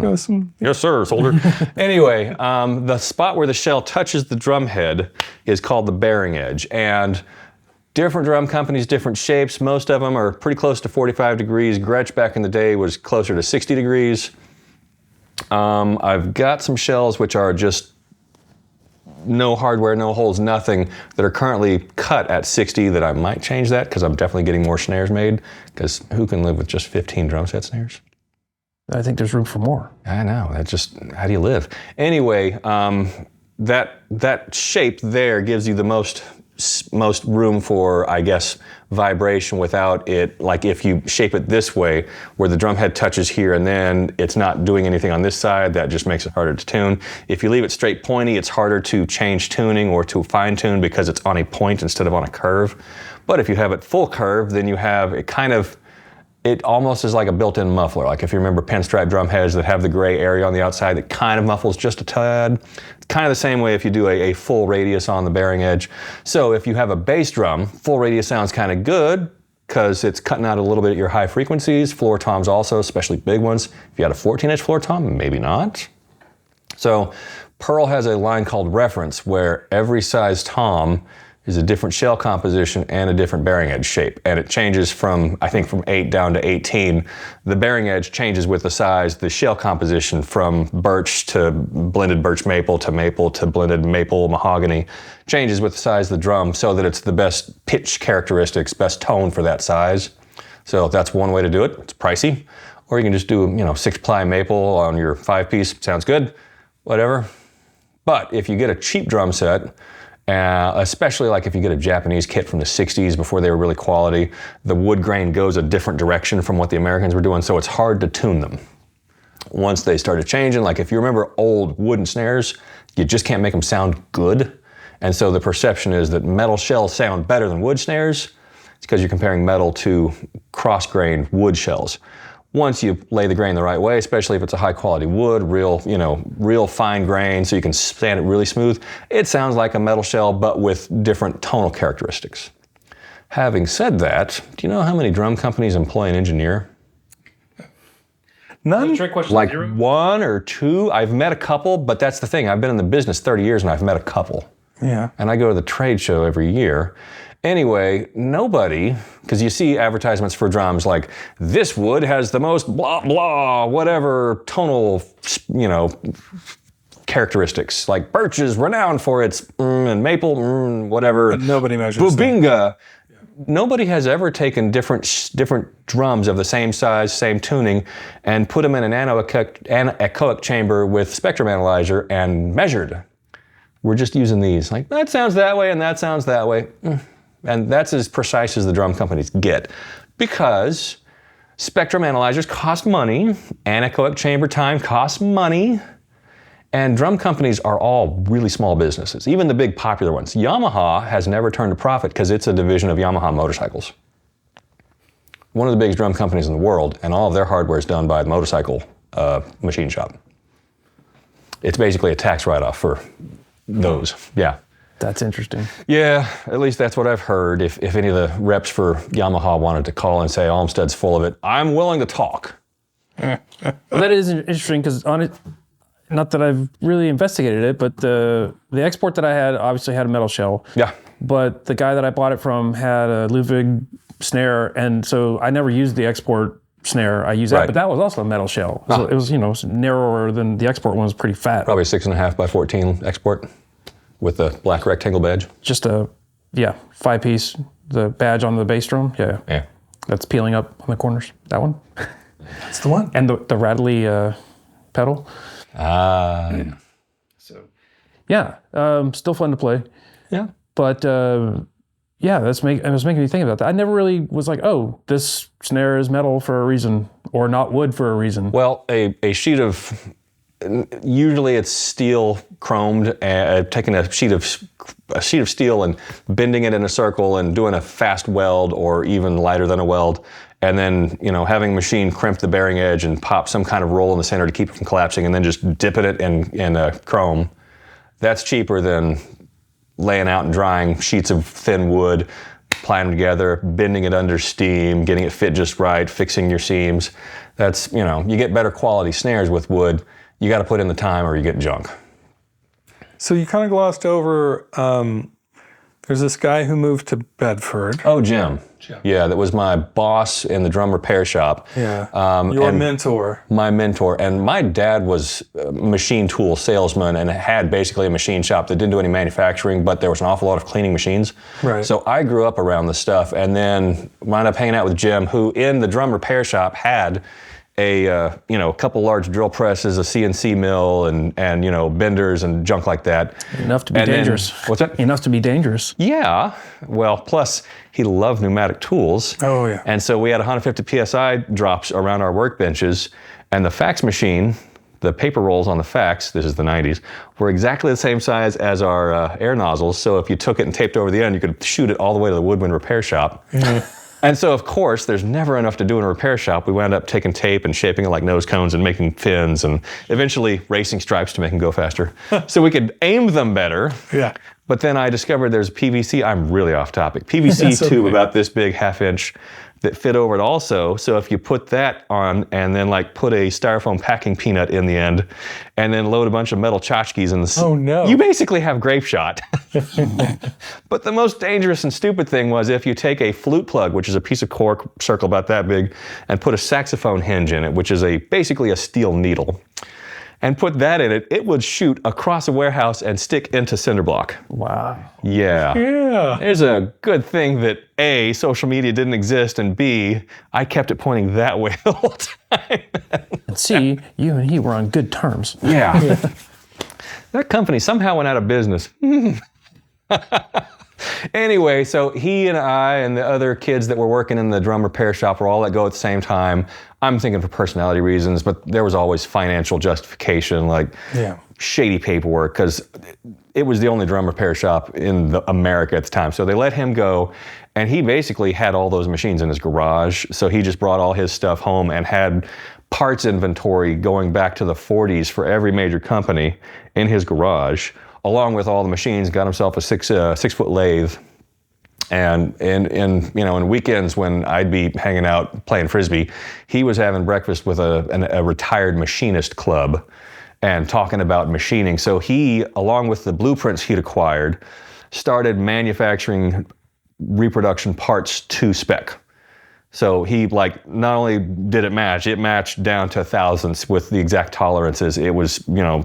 Yes, sir, solder. Anyway, the spot where the shell touches the drum head is called the bearing edge, and different drum companies, different shapes. Most of them are pretty close to 45 degrees. Gretsch back in the day was closer to 60 degrees. I've got some shells which are just no hardware, no holes, nothing, that are currently cut at 60 that I might change that because I'm definitely getting more snares made, because who can live with just 15 drum set snares? I think there's room for more. I know, that's just, how do you live? Anyway, that shape there gives you the most room for, I guess, vibration without it, like if you shape it this way, where the drum head touches here and then it's not doing anything on this side, that just makes it harder to tune. If you leave it straight pointy, it's harder to change tuning or to fine tune because it's on a point instead of on a curve. But if you have it full curve, then you have it kind of, it almost is like a built-in muffler. Like if you remember pinstripe drum heads that have the gray area on the outside that kind of muffles just a tad. It's kind of the same way if you do a full radius on the bearing edge. So if you have a bass drum, full radius sounds kind of good because it's cutting out a little bit at your high frequencies. Floor toms also, especially big ones. If you had a 14-inch floor tom, maybe not. So Pearl has a line called reference where every size tom is a different shell composition and a different bearing edge shape. And it changes from, I think, from 8 down to 18. The bearing edge changes with the size, the shell composition from birch to blended birch maple to blended maple mahogany changes with the size of the drum so that it's the best pitch characteristics, best tone for that size. So that's one way to do it. It's pricey. Or you can just do, 6-ply maple on your 5-piece. Sounds good, whatever. But if you get a cheap drum set, especially like if you get a Japanese kit from the 60s before they were really quality, the wood grain goes a different direction from what the Americans were doing, so it's hard to tune them. Once they started changing, like if you remember old wooden snares, you just can't make them sound good. And so the perception is that metal shells sound better than wood snares. It's because you're comparing metal to cross-grained wood shells. Once you lay the grain the right way, especially if it's a high quality wood, real fine grain, so you can sand it really smooth, it sounds like a metal shell, but with different tonal characteristics. Having said that, do you know how many drum companies employ an engineer? None? Trick question. Like 0? 1 or 2. I've met a couple, but that's the thing. I've been in the business 30 years and I've met a couple. Yeah. And I go to the trade show every year. Anyway, nobody, because you see advertisements for drums like, this wood has the most blah, blah, whatever tonal, characteristics. Like birch is renowned for its and maple, whatever. But nobody measures Bubinga. Nobody has ever taken different drums of the same size, same tuning, and put them in an anechoic chamber with spectrum analyzer and measured. We're just using these. Like, that sounds that way and that sounds that way. And that's as precise as the drum companies get, because spectrum analyzers cost money, anechoic chamber time costs money, and drum companies are all really small businesses, even the big popular ones. Yamaha has never turned a profit because it's a division of Yamaha motorcycles. One of the biggest drum companies in the world, and all of their hardware is done by the motorcycle machine shop. It's basically a tax write-off for those, yeah. That's interesting. Yeah, at least that's what I've heard. If any of the reps for Yamaha wanted to call and say Olmstead's full of it, I'm willing to talk. Well, that is interesting because on it, not that I've really investigated it, but the export that I had obviously had a metal shell. Yeah. But the guy that I bought it from had a Ludwig snare, and so I never used the export snare. I used that, but that was also a metal shell. So it was, narrower than the export one, was pretty fat. Probably 6.5 by 14 export with the black rectangle badge. Just a 5-piece, the badge on the bass drum. Yeah. That's peeling up on the corners. That one. That's the one. And the rattly pedal. Yeah. So, still fun to play. Yeah. But it was making me think about that. I never really was like, oh, this snare is metal for a reason, or not wood for a reason. Well, a sheet of, usually it's steel chromed, taking a sheet of steel and bending it in a circle and doing a fast weld or even lighter than a weld, and then having a machine crimp the bearing edge and pop some kind of roll in the center to keep it from collapsing, and then just dipping it in chrome. That's cheaper than laying out and drying sheets of thin wood, applying them together, bending it under steam, getting it fit just right, fixing your seams. That's, you get better quality snares with wood. You got to put in the time or you get junk. So you kind of glossed over There's this guy who moved to Bedford. Oh, Jim. Yeah, that was my boss in the drum repair shop. Yeah. Your mentor. My mentor. And my dad was a machine tool salesman and had basically a machine shop that didn't do any manufacturing, but there was an awful lot of cleaning machines. Right. So I grew up around this stuff and then wound up hanging out with Jim, who in the drum repair shop had a couple large drill presses, a CNC mill, and benders and junk like that. Enough to be dangerous. What's that? Enough to be dangerous. Yeah. Well, plus he loved pneumatic tools. Oh, yeah. And so we had 150 PSI drops around our workbenches, and the fax machine, the paper rolls on the fax, this is the 90s, were exactly the same size as our air nozzles. So if you took it and taped over the end, you could shoot it all the way to the woodwind repair shop. Mm-hmm. And so, of course, there's never enough to do in a repair shop. We wound up taking tape and shaping it like nose cones and making fins and eventually racing stripes to make them go faster. So we could aim them better. Yeah. But then I discovered there's PVC, I'm really off topic, PVC tube about this big, half-inch, that fit over it also. So if you put that on and then like put a styrofoam packing peanut in the end and then load a bunch of metal tchotchkes in the... Oh no. You basically have grape shot. But the most dangerous and stupid thing was if you take a flute plug, which is a piece of cork circle about that big, and put a saxophone hinge in it, which is basically a steel needle, and put that in it, it would shoot across a warehouse and stick into cinder block. Wow. Yeah. Yeah. There's a good thing that A, social media didn't exist, and B, I kept it pointing that way the whole time. And C, you and he were on good terms. Yeah. That company somehow went out of business. Anyway, so he and I and the other kids that were working in the drum repair shop were all let go at the same time. I'm thinking for personality reasons, but there was always financial justification, like shady paperwork, because it was the only drum repair shop in America at the time. So they let him go, and he basically had all those machines in his garage. So he just brought all his stuff home and had parts inventory going back to the 40s for every major company in his garage, along with all the machines. Got himself a 6-foot lathe. And in weekends when I'd be hanging out playing Frisbee, he was having breakfast with a retired machinist club and talking about machining. So he, along with the blueprints he'd acquired, started manufacturing reproduction parts to spec. So he not only did it matched down to thousandths with the exact tolerances. It was,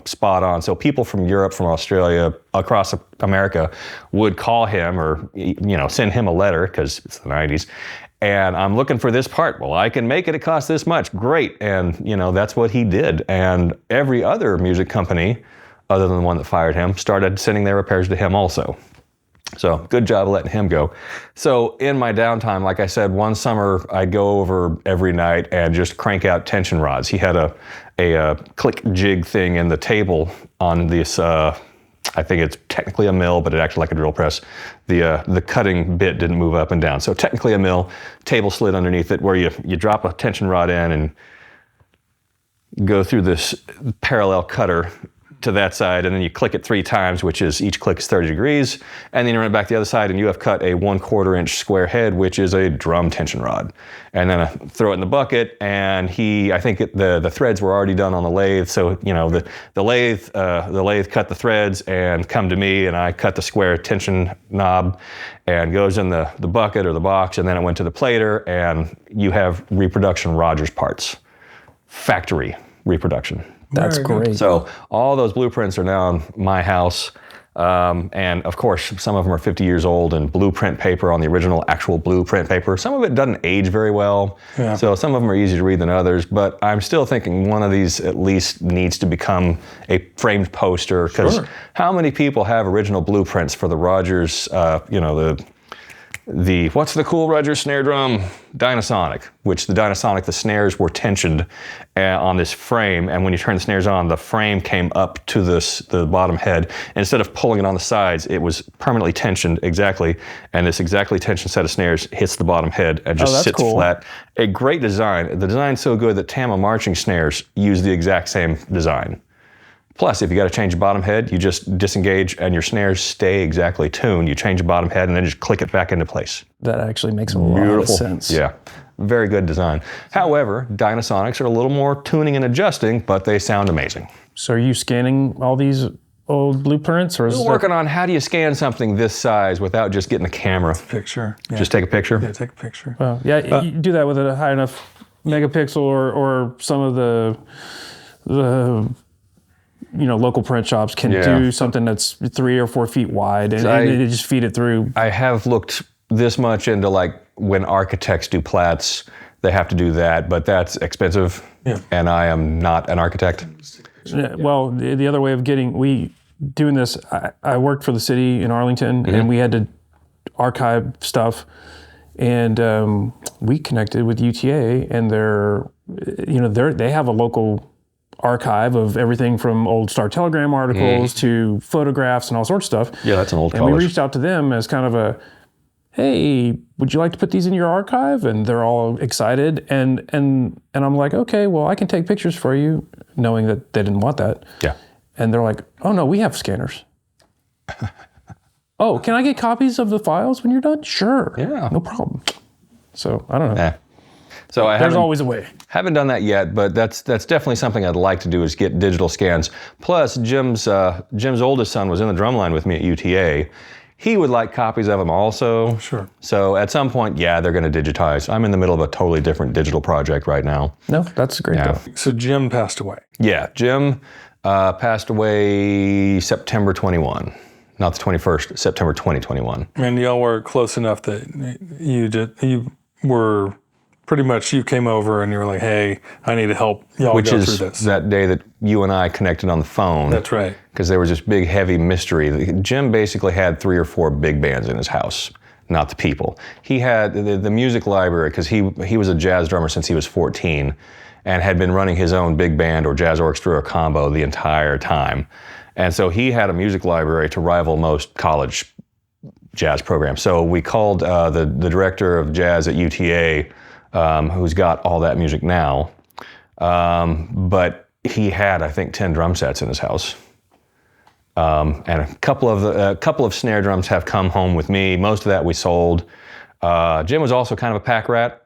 spot on. So people from Europe, from Australia, across America would call him or, send him a letter because it's the 90s. And I'm looking for this part. Well, I can make it. It costs this much. Great. And, that's what he did. And every other music company, other than the one that fired him, started sending their repairs to him also. So good job of letting him go. So in my downtime, like I said, one summer I'd go over every night and just crank out tension rods. He had a click jig thing in the table on this, I think it's technically a mill, but it acted like a drill press. The cutting bit didn't move up and down. So technically a mill, table slid underneath it where you drop a tension rod in and go through this parallel cutter to that side, and then you click it 3 times, which is each click is 30 degrees, and then you run it back to the other side, and you have cut a 1/4 inch square head, which is a drum tension rod. And then I throw it in the bucket, and I think the threads were already done on the lathe, so the lathe cut the threads and come to me, and I cut the square tension knob, and goes in the bucket or the box, and then it went to the plater, and you have reproduction Rogers parts, factory reproduction. That's great. So all those blueprints are now in my house. And of course, some of them are 50 years old and blueprint paper on the original actual blueprint paper. Some of it doesn't age very well. Yeah. So some of them are easier to read than others, but I'm still thinking one of these at least needs to become a framed poster, because how many people have original blueprints for the Rogers, what's the cool Rogers snare drum? Dynasonic, which the snares were tensioned on this frame, and when you turn the snares on, the frame came up to the bottom head. And instead of pulling it on the sides, it was permanently tensioned exactly, and this exactly tensioned set of snares hits the bottom head and just sits flat. A great design. The design's so good that Tama Maarching snares use the exact same design. Plus, if you got to change the bottom head, you just disengage and your snares stay exactly tuned. You change the bottom head and then just click it back into place. That actually makes a lot of sense. Yeah, very good design. However, Dynasonics are a little more tuning and adjusting, but they sound amazing. So are you scanning all these old blueprints, or is We're working on how do you scan something this size without just getting a camera. Picture. Yeah. Just take a picture. Yeah, take a picture. Well, yeah, you do that with a high enough megapixel, or some of the local print shops can do something that's 3 or 4 feet wide, and they just feed it through. I have looked this much into like when architects do plats, they have to do that, but that's expensive. Yeah. And I am not an architect. Yeah. Well, the other way of doing this, I worked for the city in Arlington, and we had to archive stuff, and we connected with UTA, and they have a local archive of everything from old Star Telegram articles to photographs and all sorts of stuff. Yeah, that's an old And college. we reached out to them as kind of a, hey, would you like to put these in your archive? And they're all excited. And I'm like, okay, well, I can take pictures for you, knowing that they didn't want that. Yeah. And they're like, oh no, we have scanners. Oh, can I get copies of the files when you're done? Sure. Yeah. No problem. So I don't know. Yeah. So There's always a way. Haven't done that yet, but that's definitely something I'd like to do, is get digital scans. Plus, Jim's oldest son was in the drumline with me at UTA. He would like copies of them also. Sure. So at some point, yeah, they're going to digitize. I'm in the middle of a totally different digital project right now. No, that's great though. So Jim passed away. Yeah, Jim passed away September 21. Not the 21st, September 2021. And y'all were close enough that you were pretty much, you came over and you were like, hey, I need to help y'all Which go is through this. that day that you and I connected on the phone. That's right. Because there was this big, heavy mystery. Jim basically had 3 or 4 big bands in his house, not the people. He had the music library, because he was a jazz drummer since he was 14 and had been running his own big band or jazz orchestra or combo the entire time. And so he had a music library to rival most college jazz programs. So we called the director of jazz at UTA, who's got all that music now. But he had, I think, 10 drum sets in his house. And a couple of snare drums have come home with me. Most of that we sold. Jim was also kind of a pack rat.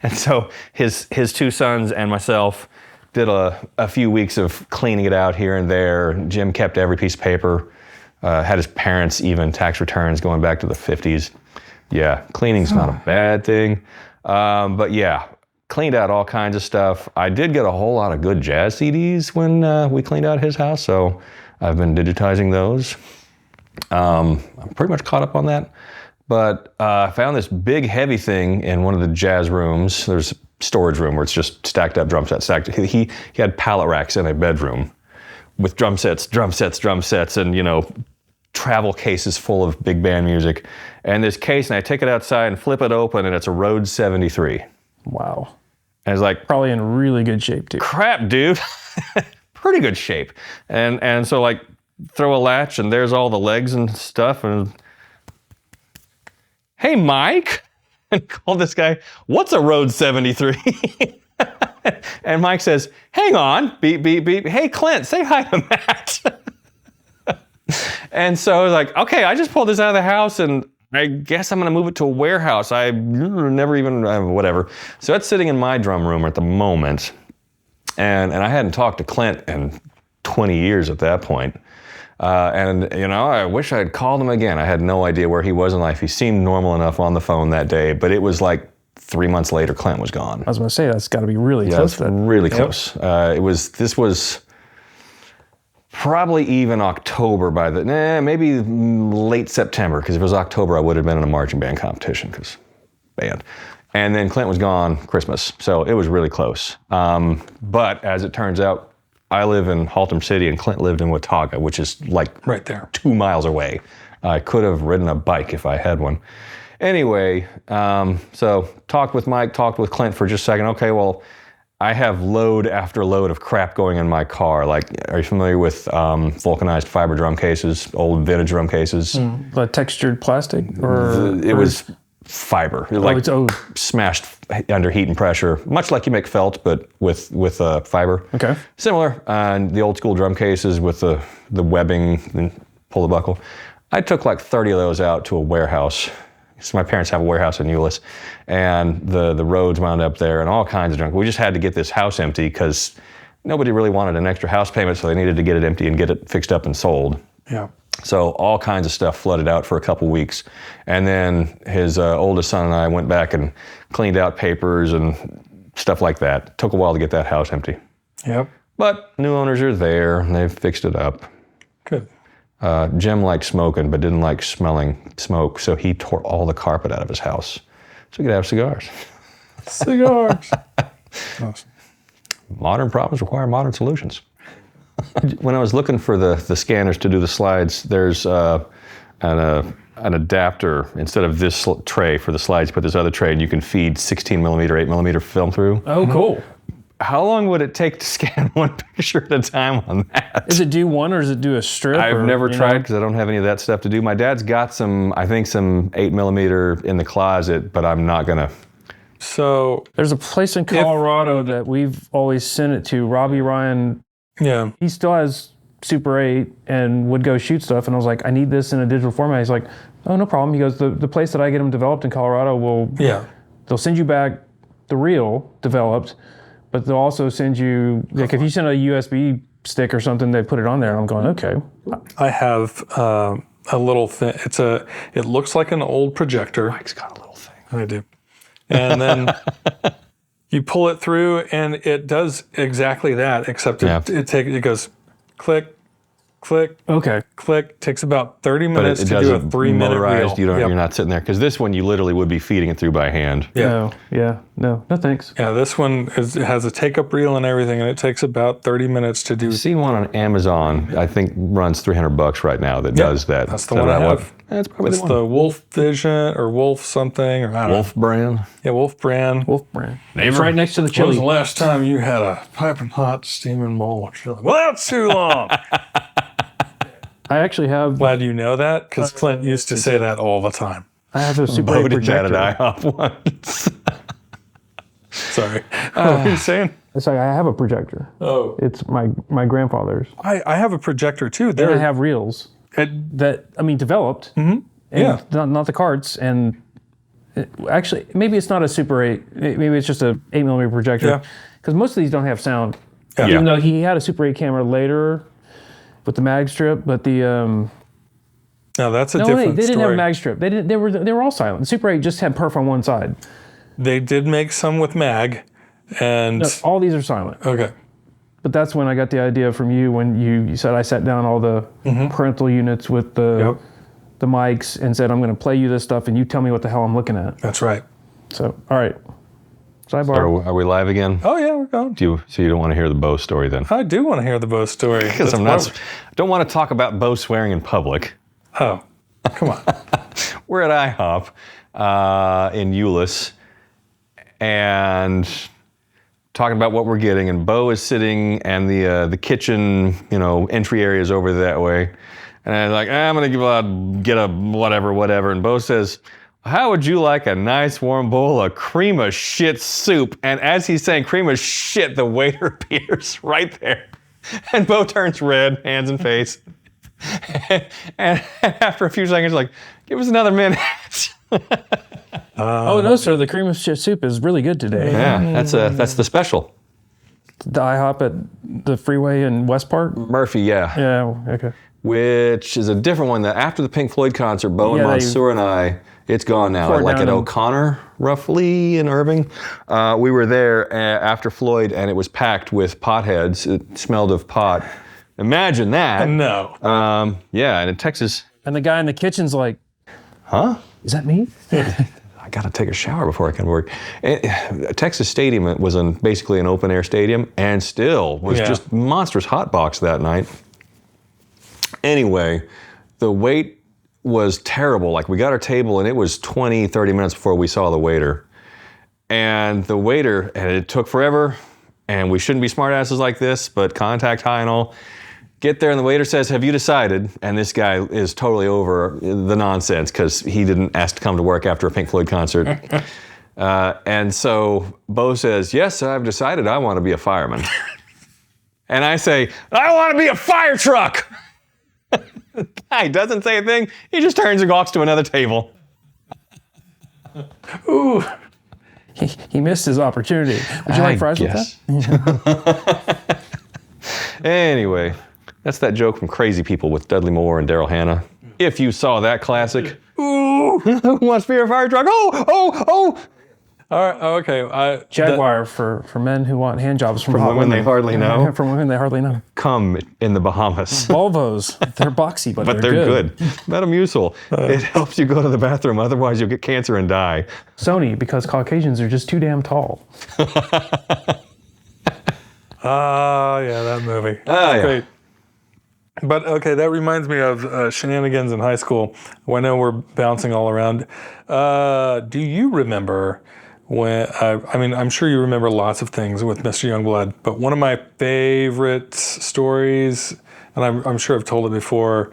And so his 2 sons and myself did a few weeks of cleaning it out here and there. Jim kept every piece of paper, had his parents' even tax returns going back to the 50s. Yeah, cleaning's not a bad thing. But yeah, cleaned out all kinds of stuff. I did get a whole lot of good jazz CDs when we cleaned out his house, so I've been digitizing those. I'm pretty much caught up on that. But I found this big, heavy thing in one of the jazz rooms. There's a storage room where it's just stacked up drum sets. He had pallet racks in a bedroom with drum sets, and travel cases full of big band music. And this case, and I take it outside and flip it open, and it's a Rhode 73. Wow. And it's like, Probably in really good shape too. crap, dude. Pretty good shape. And so like throw a latch, and there's all the legs and stuff, and hey, Mike, and called this guy, what's a Rhode 73? And Mike says, hang on, beep, beep, beep. Hey, Clint, say hi to Matt. And so I was like, okay, I just pulled this out of the house, and I guess I'm going to move it to a warehouse. I never even, whatever. So that's sitting in my drum room at the moment. And I hadn't talked to Clint in 20 years at that point. I wish I'd called him again. I had no idea where he was in life. He seemed normal enough on the phone that day, but it was like 3 months later, Clint was gone. I was going to say, that's got to be really close then. Really close. This was probably even October maybe late September, because if it was October, I would have been in a marching band competition, because band. And then Clint was gone Christmas, so it was really close. But as it turns out, I live in Haltom City and Clint lived in Watauga, which is like right there, 2 miles away. I could have ridden a bike if I had one. Anyway, so talked with Mike, talked with Clint for just a second. Okay, well, I have load after load of crap going in my car. Like, are you familiar with vulcanized fiber drum cases, old vintage drum cases? The textured plastic? It was fiber. Smashed under heat and pressure, much like you make felt, but with fiber. Okay. Similar. The old school drum cases with the webbing and pull the buckle. I took like 30 of those out to a warehouse. So my parents have a warehouse in Euless, and the Rhodes wound up there and all kinds of junk. We just had to get this house empty because nobody really wanted an extra house payment, so they needed to get it empty and get it fixed up and sold. Yeah. So all kinds of stuff flooded out for a couple weeks. And then his oldest son and I went back and cleaned out papers and stuff like that. It took a while to get that house empty. Yep. But new owners are there, and they've fixed it up. Good. Jim liked smoking, but didn't like smelling smoke, so he tore all the carpet out of his house so he could have cigars. Cigars. Awesome. Modern problems require modern solutions. When I was looking for the scanners to do the slides, there's an adapter. Instead of this tray for the slides, you put this other tray, and you can feed 16 millimeter, 8 millimeter film through. Oh, cool. How long would it take to scan one picture at a time on that? Is it do one or does it do a strip? I've never tried because I don't have any of that stuff to do. My dad's got some 8 millimeter in the closet, but I'm not gonna. So There's a place in Colorado that we've always sent it to. Robbie Ryan, yeah. he still has Super 8 and would go shoot stuff. And I was like, I need this in a digital format. He's like, oh, no problem. He goes, the place that I get them developed in Colorado they'll send you back the reel developed, but they'll also send you, like if you send a USB stick or something, they put it on there. And I'm going, okay. I have a little thing. It looks like an old projector. Mike's got a little thing. I do. And then you pull it through, and it does exactly that, except it goes click, click, Okay. click. Takes about 30 But minutes it to do a doesn't 3-minute reel. motorized. You're not sitting there because this one you literally would be feeding it through by hand. Yeah. No, thanks. Yeah, this one has a take-up reel and everything, and it takes about 30 minutes to do. I've seen one on Amazon. I think runs $300 right now that does that. That's the one I have. That's probably It's the one. the Wolf Vision or Wolf something, or I don't Wolf brand. know. Yeah, Wolf brand. Wolf brand. It's right next to the When was chili. the last time you had a piping hot steaming bowl of chili? Well, that's too long. I actually have Glad you know that, because Clint used to say that all the time. a Super Bo 8 did that projector. at IHOP once. Sorry. What were you saying? It's like I have a projector. Oh. It's my grandfather's. I have a projector too. And I have reels developed. Mm-hmm. Yeah. Not the carts. And actually, maybe it's not a Super 8. Maybe it's just a 8 millimeter projector. Yeah. Because most of these don't have sound. Yeah. Even though he had a Super 8 camera later with the mag strip, but the Now that's a different they didn't story. have a mag strip. They were all silent. The Super 8 just had perf on one side. They did make some with mag, and All these are silent. okay. But that's when I got the idea from you when you said I sat down all the parental units with the mics and said I'm going to play you this stuff and you tell me what the hell I'm looking at. That's right. So all right, sidebar. Are we live again? Oh yeah, we're going. So you don't want to hear the Bo story then? I do want to hear the Bo story. Because That's I don't want to talk about Bo swearing in public. Oh, come on. We're at IHOP in Euless and talking about what we're getting, and Bo is sitting, and the kitchen, entry area is over that way, and I'm like, I'm gonna get a whatever, and Bo says, how would you like a nice warm bowl of cream of shit soup? And as he's saying cream of shit, the waiter appears right there, and Bo turns red, hands and face, and after a few seconds, like, give us another minute. Oh no, sir, the cream of shit soup is really good today. Yeah, that's the special. The IHOP at the freeway in West Park. Murphy, yeah. Yeah, okay. Which is a different one. That after the Pink Floyd concert, Bo and Mansour and I, it's gone now. Tore Like down at in- O'Connor, roughly in Irving. We were there after Floyd, and it was packed with potheads. It smelled of pot. Imagine that. No. Yeah, and in Texas. And the guy in the kitchen's like, Huh? is that me? I got to take a shower before I come to work. Texas Stadium was basically an open air stadium, and still was just monstrous hot box that night. Anyway, the wait was terrible. Like, we got our table, and it was 20, 30 minutes before we saw the waiter. And the waiter, and it took forever, and we shouldn't be smartasses like this, but contact high and all. Get there, and the waiter says, have you decided? And this guy is totally over the nonsense because he didn't ask to come to work after a Pink Floyd concert. And so Bo says, yes, I've decided I want to be a fireman. And I say, I want to be a fire truck. The guy doesn't say a thing. He just turns and walks to another table. Ooh. He missed his opportunity. Would you like fries with that? Anyway, that's that joke from Crazy People with Dudley Moore and Daryl Hannah. If you saw that classic, ooh, who wants to be a fire truck? Oh. All right, okay. Jaguar for men who want hand jobs from hot women they hardly know. From women they hardly know. Come in the Bahamas. Volvos, they're boxy, but they're good. Metamucil. It helps you go to the bathroom, otherwise you'll get cancer and die. Sony, because Caucasians are just too damn tall. Yeah, that movie. That's great. But okay, that reminds me of shenanigans in high school. I know we're bouncing all around. Do you remember when, I'm sure you remember lots of things with Mr. Youngblood, but one of my favorite stories, and I'm sure I've told it before,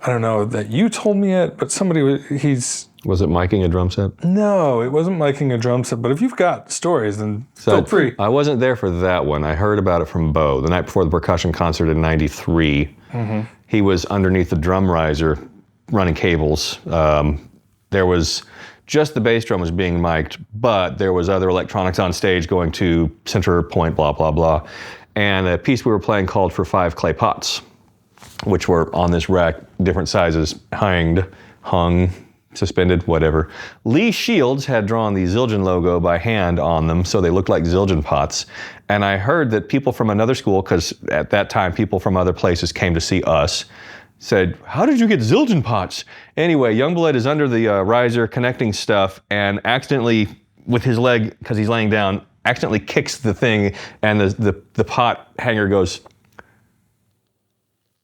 I don't know that you told me it, but somebody, Was it miking a drum set? No, it wasn't miking a drum set, but if you've got stories, then feel free. I wasn't there for that one. I heard about it from Bo the night before the percussion concert in '93. Mm-hmm. He was underneath the drum riser running cables. There was just the bass drum was being mic'd, but there was other electronics on stage going to center point, blah, blah, blah. And a piece we were playing called for 5 clay pots, which were on this rack, different sizes, hung, suspended, whatever. Lee Shields had drawn the Zildjian logo by hand on them, so they looked like Zildjian pots. And I heard that people from another school, because at that time people from other places came to see us, said, how did you get Zildjian pots? Anyway, Youngblood is under the riser connecting stuff and accidentally, with his leg, because he's laying down, accidentally kicks the thing and the pot hanger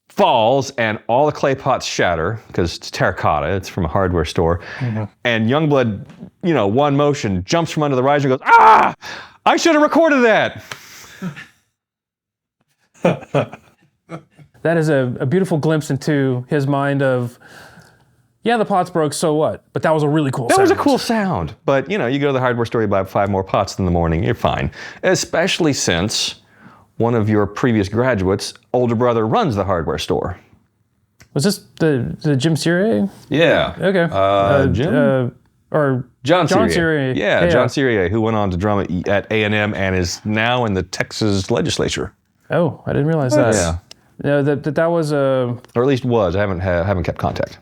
falls and all the clay pots shatter because it's terracotta, it's from a hardware store. Mm-hmm. And Youngblood, one motion, jumps from under the riser and goes, ah, I should have recorded that. That is a beautiful glimpse into his mind of, yeah, the pots broke, so what? But that was a really cool sound. That was a cool sound. But, you go to the hardware store, you buy 5 more pots in the morning, you're fine. Especially since one of your previous graduates' older brother runs the hardware store. Was this the Jim Cyrier? Yeah. Okay. Jim? Or John Cyrier. Cyrier. Yeah, John Cyrier, who went on to drum at A&M and is now in the Texas legislature. Oh, I didn't realize that. Yeah. No, that was a... Or at least was. I haven't kept contact.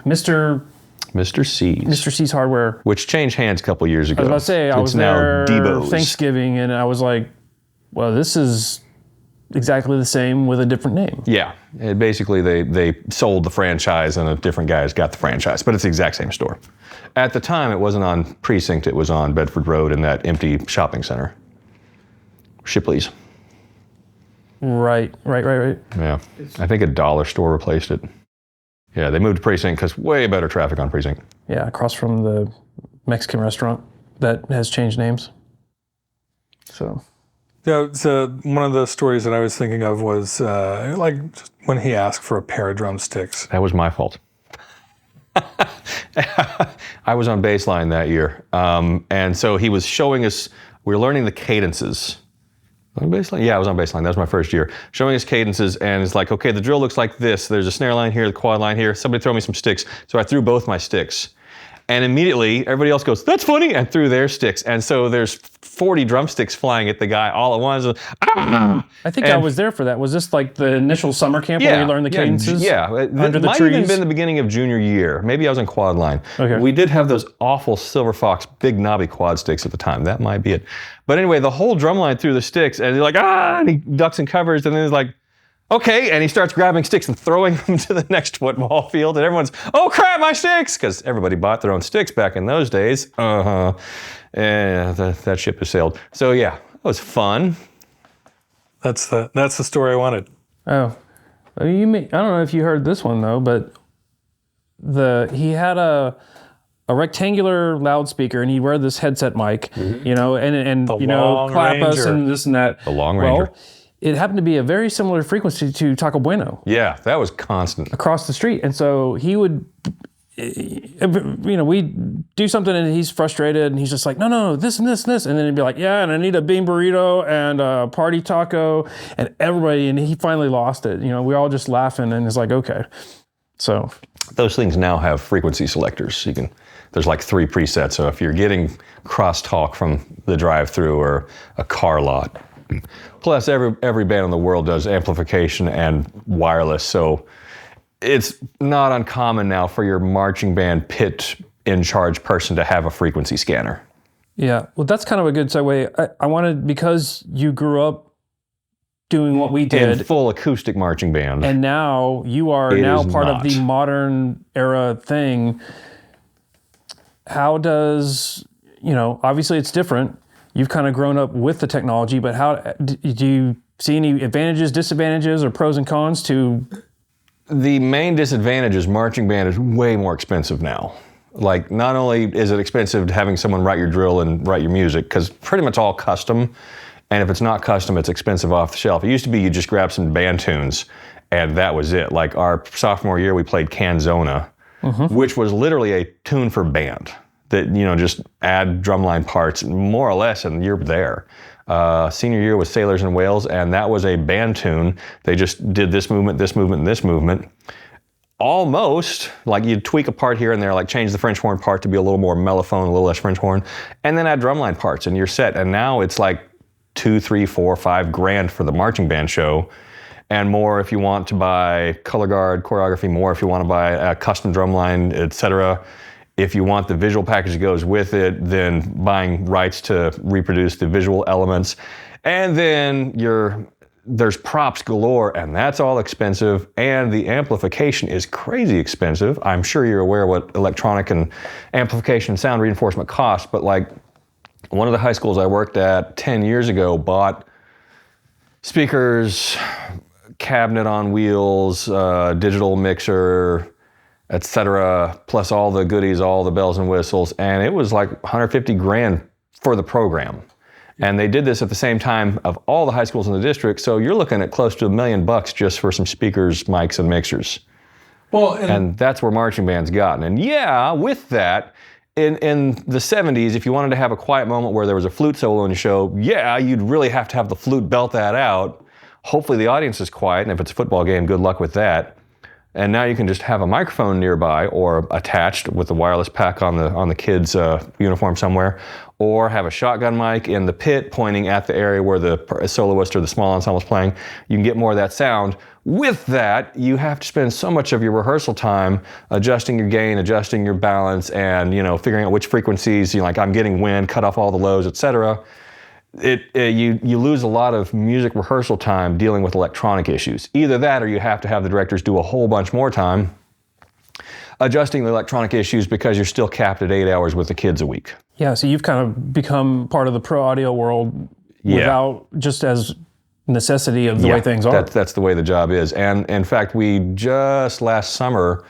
Mr. C's. Mr. C's Hardware. Which changed hands a couple years ago. I was about to say, I was there Debo's. Thanksgiving, and I was like, well, this is exactly the same with a different name. Yeah. Basically, they sold the franchise, and a different guys got the franchise, but it's the exact same store. At the time, it wasn't on Precinct. It was on Bedford Road in that empty shopping center. Shipley's. Right. Yeah. I think a dollar store replaced it. Yeah, they moved to Precinct because way better traffic on Precinct. Yeah, across from the Mexican restaurant that has changed names. So. Yeah, so one of the stories that I was thinking of was just when he asked for a pair of drumsticks. That was my fault. I was on bass line that year. And so he was showing us, we were learning the cadences. On baseline? Yeah, I was on baseline. That was my first year. Showing us cadences, and it's like, okay, the drill looks like this. There's a snare line here, the quad line here. Somebody throw me some sticks. So I threw both my sticks. And immediately, everybody else goes, that's funny, and threw their sticks. And so there's 40 drumsticks flying at the guy all at once. I think I was there for that. Was this like the initial summer camp where we learned the cadences? Yeah, under the might trees? even been the beginning of junior year. Maybe I was in quad line. Okay. We did have those awful Silver Fox big knobby quad sticks at the time. That might be it. But anyway, the whole drum line threw the sticks, and he's like, and he ducks and covers, and then he's like, okay, and he starts grabbing sticks and throwing them to the next football field, and everyone's, oh crap, my sticks! Because everybody bought their own sticks back in those days. And that ship has sailed. So yeah, that was fun. That's the story I wanted. Oh, I don't know if you heard this one though, but he had a rectangular loudspeaker, and he'd wear this headset mic, and clap us and this and that. The Long Ranger. Well, it happened to be a very similar frequency to Taco Bueno. Yeah, that was constant. Across the street. And so he would, we'd do something and he's frustrated and he's just like, no, this and this and this. And then he'd be like, yeah, and I need a bean burrito and a party taco and everybody. And he finally lost it. We all just laughing and it's like, okay. So. Those things now have frequency selectors. There's like 3 presets. So if you're getting crosstalk from the drive-through or a car lot, Plus, every band in the world does amplification and wireless, so it's not uncommon now for your marching band pit in charge person to have a frequency scanner. Yeah, well, that's kind of a good segue. I wanted, because you grew up doing what we did. In full acoustic marching band. And now you are part of the modern era thing. How does, obviously it's different. You've kind of grown up with the technology, but how do you see any advantages, disadvantages, or pros and cons to? The main disadvantage is marching band is way more expensive now. Like, not only is it expensive having someone write your drill and write your music, because pretty much all custom, and if it's not custom, it's expensive off the shelf. It used to be you just grab some band tunes, and that was it. Like our sophomore year, we played Canzona, which was literally a tune for band. That, just add drumline parts, more or less, and you're there. Senior year was Sailors and Whales, and that was a band tune. They just did this movement, and this movement. Almost, like you'd tweak a part here and there, like change the French horn part to be a little more mellophone, a little less French horn, and then add drumline parts, and you're set. And now it's like $2, $3, $4, $5 for the marching band show, and more if you want to buy color guard, choreography, more if you want to buy a custom drumline, etc. If you want the visual package that goes with it, then buying rights to reproduce the visual elements. And then there's props galore, and that's all expensive. And the amplification is crazy expensive. I'm sure you're aware what electronic and amplification and sound reinforcement costs, but like one of the high schools I worked at 10 years ago bought speakers, cabinet on wheels, digital mixer, etc., plus all the goodies, all the bells and whistles, and it was like $150,000 for the program. And they did this at the same time of all the high schools in the district, so you're looking at close to $1 million just for some speakers, mics, and mixers. Well, and that's where marching band's gotten. And yeah, with that, in the 70s, if you wanted to have a quiet moment where there was a flute solo in your show, yeah, you'd really have to have the flute belt that out. Hopefully the audience is quiet, and if it's a football game, good luck with that. And now you can just have a microphone nearby or attached with the wireless pack on the kid's uniform somewhere, or have a shotgun mic in the pit pointing at the area where the soloist or the small ensemble is playing. You can get more of that sound. With that, you have to spend so much of your rehearsal time adjusting your gain, adjusting your balance, and figuring out which frequencies, like I'm getting wind, cut off all the lows, etc. You lose a lot of music rehearsal time dealing with electronic issues. Either that, or you have to have the directors do a whole bunch more time adjusting the electronic issues because you're still capped at 8 hours with the kids a week. Yeah, so you've kind of become part of the pro audio world without just as necessity of the way things are. That's the way the job is. And in fact, we just last summer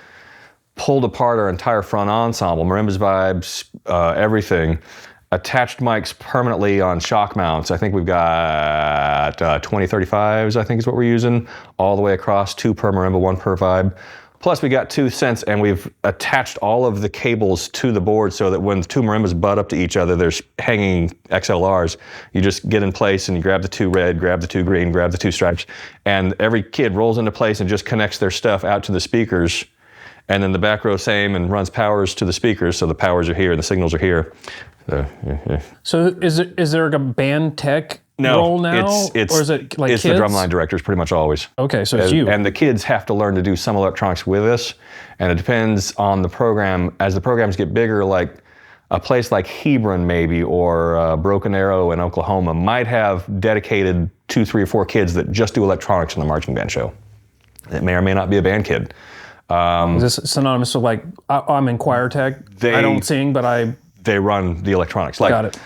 pulled apart our entire front ensemble, marimbas, vibes, everything, attached mics permanently on shock mounts. I think we've got 2035s, I think is what we're using, all the way across, 2 per marimba, 1 per vibe. Plus we got 2 synths, and we've attached all of the cables to the board so that when the 2 marimbas butt up to each other, there's hanging XLRs. You just get in place and you grab the 2 red, grab the 2 green, grab the 2 stripes, and every kid rolls into place and just connects their stuff out to the speakers. And then the back row same, and runs powers to the speakers, so the powers are here and the signals are here. So is there a band tech role now? It's or is it like it's kids? the drumline directors pretty much always. Okay, so it's you. And the kids have to learn to do some electronics with us, and it depends on the program. As the programs get bigger, like a place like Hebron maybe, or Broken Arrow in Oklahoma might have dedicated 2, 3, or 4 kids that just do electronics in the marching band show. It may or may not be a band kid. Is this synonymous with like, I'm in choir tech, I don't sing, but they run the electronics. Like, got it.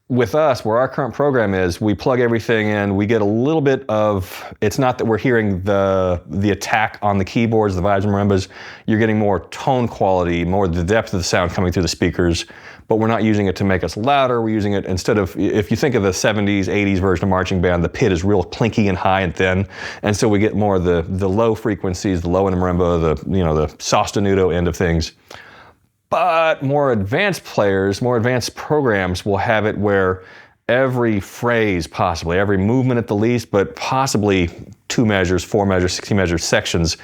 With us, where our current program is, we plug everything in. We get a little bit of, it's not that we're hearing the attack on the keyboards, the vibes and marimbas. You're getting more tone quality, more the depth of the sound coming through the speakers, but we're not using it to make us louder. We're using it instead of, if you think of the 70s, 80s version of marching band, the pit is real clinky and high and thin. And so we get more of the low frequencies, the low end of marimba, the sostenuto end of things. But more advanced players, more advanced programs will have it where every phrase, possibly every movement at the least, but possibly 2 measures, 4 measures, 16 measures sections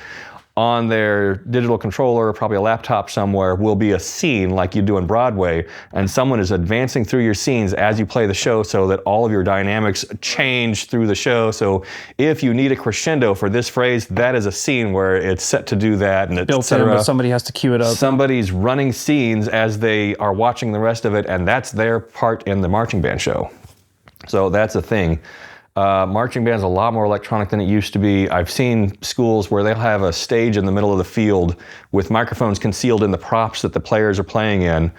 on their digital controller, probably a laptop somewhere, will be a scene like you do in Broadway, and someone is advancing through your scenes as you play the show so that all of your dynamics change through the show. So if you need a crescendo for this phrase, that is a scene where it's set to do that, and Built in, but somebody has to cue it up. Somebody's running scenes as they are watching the rest of it, and that's their part in the marching band show. So that's a thing. Marching band's a lot more electronic than it used to be. I've seen schools where they'll have a stage in the middle of the field with microphones concealed in the props that the players are playing in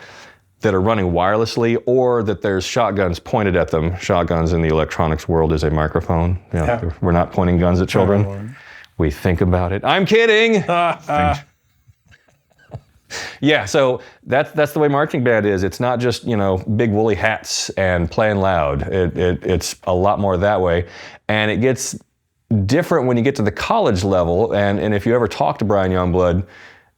that are running wirelessly, or that there's shotguns pointed at them. Shotguns in the electronics world is a microphone. You know, we're not pointing guns at children. We think about it. I'm kidding! Yeah, so that's the way marching band is. It's not just, you know, big woolly hats and playing loud. It's a lot more that way. And it gets different when you get to the college level. And if you ever talk to Brian Youngblood,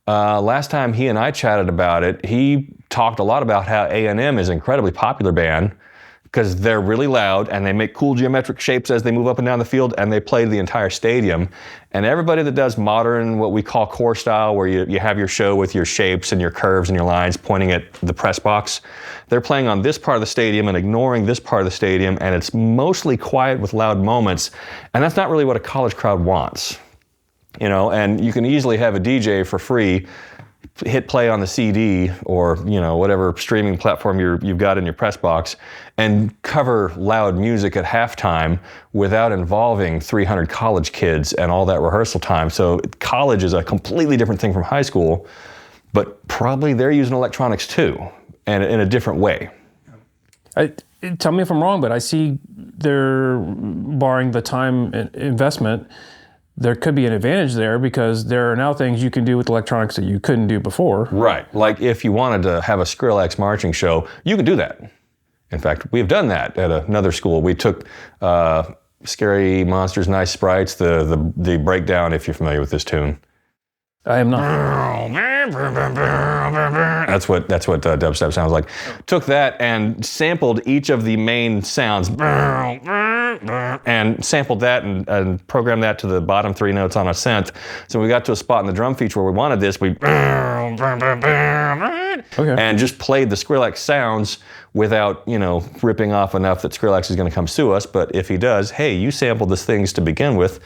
last time he and I chatted about it, he talked a lot about how A&M is an incredibly popular band because they're really loud and they make cool geometric shapes as they move up and down the field, and they play the entire stadium. And everybody that does modern, what we call core style, where you have your show with your shapes and your curves and your lines pointing at the press box, they're playing on this part of the stadium and ignoring this part of the stadium, and it's mostly quiet with loud moments. And that's not really what a college crowd wants. You know, and you can easily have a DJ for free hit play on the CD or, you know, whatever streaming platform you've got in your press box and cover loud music at halftime without involving 300 college kids and all that rehearsal time. So college is a completely different thing from high school, but probably they're using electronics too, and in a different way. Tell me if I'm wrong, but I see they're barring the time investment. There could be an advantage there because there are now things you can do with electronics that you couldn't do before. Right. Like if you wanted to have a Skrillex marching show, you could do that. In fact, we've done that at another school. We took Scary Monsters, Nice Sprites, the breakdown, if you're familiar with this tune. I am not. That's what dubstep sounds like. Took that and sampled each of the main sounds and sampled that and programmed that to the bottom three notes on a synth. So when we got to a spot in the drum feature where we wanted this, we and just played the Skrillex sounds without, you know, ripping off enough that Skrillex is going to come sue us. But if he does, hey, you sampled this things to begin with.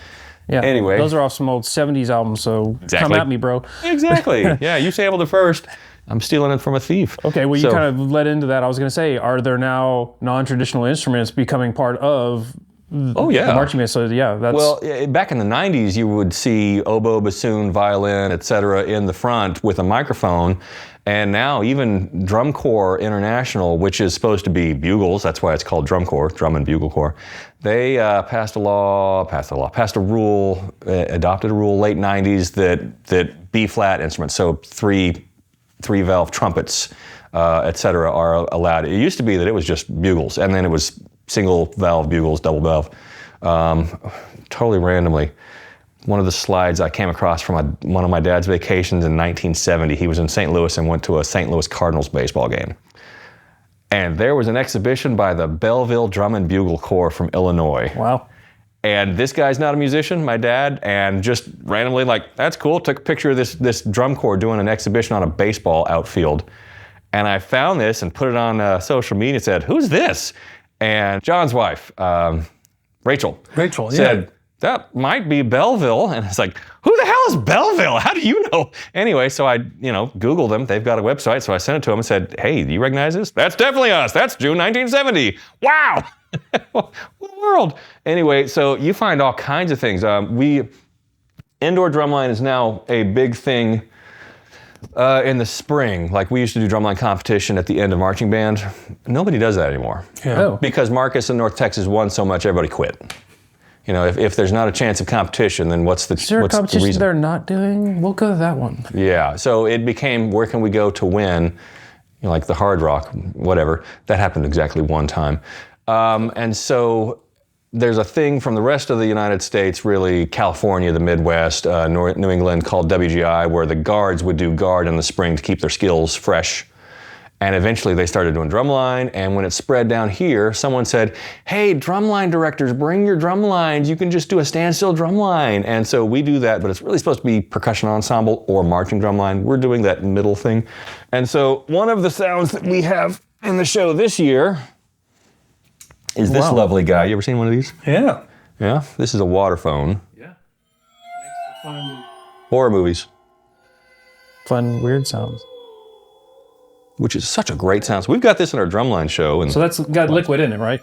Yeah. Anyway, those are off some old 70s albums, so come at me, bro. Exactly. Yeah, you sampled it first. I'm stealing it from a thief. Okay, well, you kind of led into that. I was going to say, are there now non-traditional instruments becoming part of the marching band? So yeah, that's... Well, back in the 90s, you would see oboe, bassoon, violin, etc. in the front with a microphone. And now even Drum Corps International, which is supposed to be bugles, that's why it's called Drum Corps, Drum and Bugle Corps, they adopted a rule late 90s that B-flat instruments, so three valve trumpets, etc., are allowed. It used to be that it was just bugles, and then it was single valve bugles, double valve. Totally randomly, one of the slides I came across from one of my dad's vacations in 1970, he was in St. Louis and went to a St. Louis Cardinals baseball game. And there was an exhibition by the Bellville Drum and Bugle Corps from Illinois. Wow. And this guy's not a musician, my dad, and just randomly like, that's cool, took a picture of this drum corps doing an exhibition on a baseball outfield. And I found this and put it on social media and said, who's this? And John's wife, Rachel, said, that might be Bellville. And it's like, who the hell is Bellville? How do you know? Anyway, so I, Googled them. They've got a website. So I sent it to them and said, hey, do you recognize this? That's definitely us. That's June 1970. Wow. What a world. Anyway, so you find all kinds of things. Indoor drumline is now a big thing in the spring. Like we used to do drumline competition at the end of marching band. Nobody does that anymore. Yeah. Oh. Because Marcus in North Texas won so much, everybody quit. If there's not a chance of competition, then what's the reason? Is there a competition they're not doing? We'll go to that one. Yeah, so it became, where can we go to win? Like the Hard Rock, whatever. That happened exactly one time. And so there's a thing from the rest of the United States, really California, the Midwest, New England, called WGI, where the guards would do guard in the spring to keep their skills fresh. And eventually they started doing drumline, and when it spread down here, someone said, hey, drumline directors, bring your drum lines. You can just do a standstill drumline. And so we do that, but it's really supposed to be percussion ensemble or marching drumline. We're doing that middle thing. And so one of the sounds that we have in the show this year is this lovely guy. You ever seen one of these? Yeah. Yeah? This is a Waterphone. Yeah. Horror movies. Fun, weird sounds. Which is such a great sound. So we've got this in our drumline show. And So that's got liquid in it, right?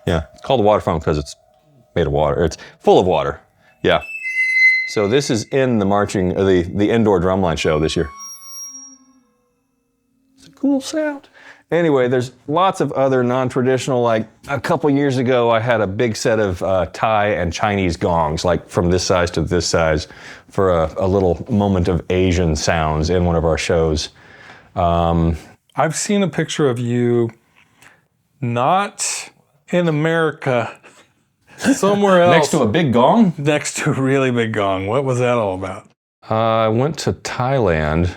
yeah, it's called a Waterphone because it's made of water. It's full of water. Yeah. So this is in the marching, the indoor drumline show this year. It's a cool sound. Anyway, there's lots of other non-traditional, like a couple years ago, I had a big set of Thai and Chinese gongs, like from this size to this size, for a little moment of Asian sounds in one of our shows. I've seen a picture of you not in America, somewhere else. Next to a big gong? Next to a really big gong. What was that all about? I went to Thailand.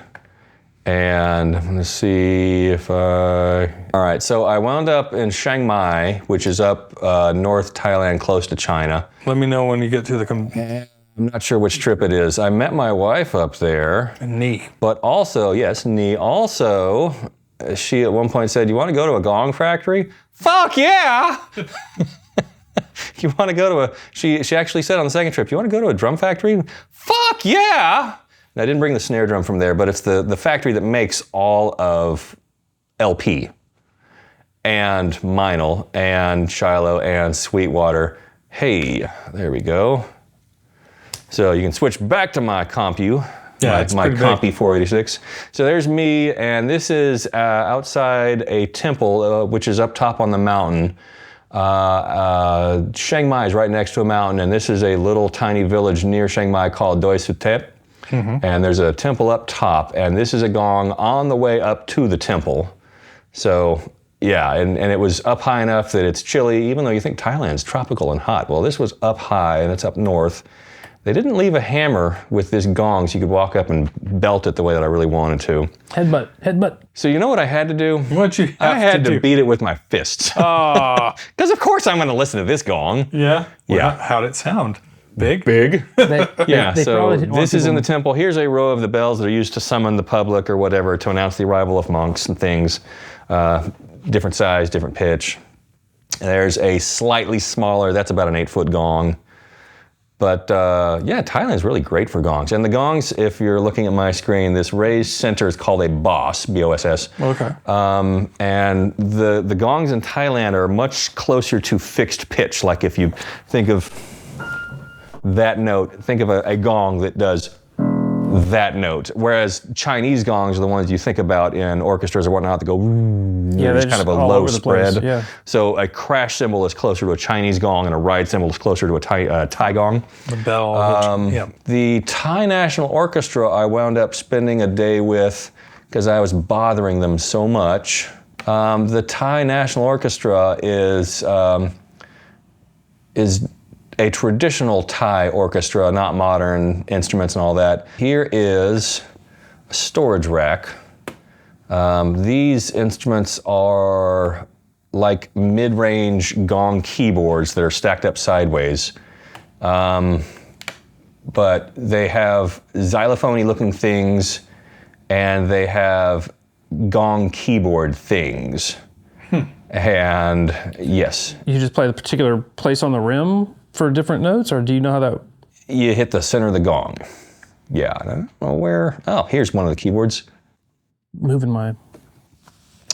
And I'm gonna see if all right, so I wound up in Chiang Mai, which is up North Thailand, close to China. Let me know when you get to the I'm not sure which trip it is. I met my wife up there. knee. But also, yes, Ni, also, she at one point said, you wanna go to a gong factory? Fuck yeah! You wanna go to she actually said on the second trip, you wanna go to a drum factory? Fuck yeah! And I didn't bring the snare drum from there, but it's the factory that makes all of LP and Meinl and Shiloh and Sweetwater. Hey, there we go. So you can switch back to my Compu, my Compu 486. So there's me, and this is outside a temple, which is up top on the mountain. Chiang Mai is right next to a mountain, and this is a little tiny village near Chiang Mai called Doi Suthep. And there's a temple up top, and this is a gong on the way up to the temple. So yeah, and it was up high enough that it's chilly, even though you think Thailand's tropical and hot. Well, this was up high, and it's up north. They didn't leave a hammer with this gong so you could walk up and belt it the way that I really wanted to. Headbutt. So you know what I had to do? What'd you have I had to do? beat it with my fists. Because of course I'm gonna listen to this gong. Yeah? Yeah. How'd it sound? Big? Big. Yeah, they so probably didn't want this is in people- the temple. Here's a row of the bells that are used to summon the public or whatever to announce the arrival of monks and things. Different size, different pitch. There's a slightly smaller, that's about an 8-foot gong. But yeah, Thailand's really great for gongs. And the gongs, if you're looking at my screen, this raised center is called a boss, B-O-S-S. Okay. And the gongs in Thailand are much closer to fixed pitch. Like if you think of that note, think of a gong that does that note. Whereas Chinese gongs are the ones you think about in orchestras or whatnot that go, Yeah, there's they're kind of just a all low over the place, spread. yeah. So a crash cymbal is closer to a Chinese gong and a ride cymbal is closer to a Thai gong. The bell. Yeah. The Thai National Orchestra I wound up spending a day with because I was bothering them so much. The Thai National Orchestra is a traditional Thai orchestra, not modern instruments and all that. Here is a storage rack. These instruments are like mid-range gong keyboards that are stacked up sideways. But they have xylophone-y looking things, and they have gong keyboard things. And yes. You just play the particular place on the rim for different notes, or do you know how that? You hit the center of the gong. Yeah, I don't know where. Oh, here's one of the keyboards. Moving my.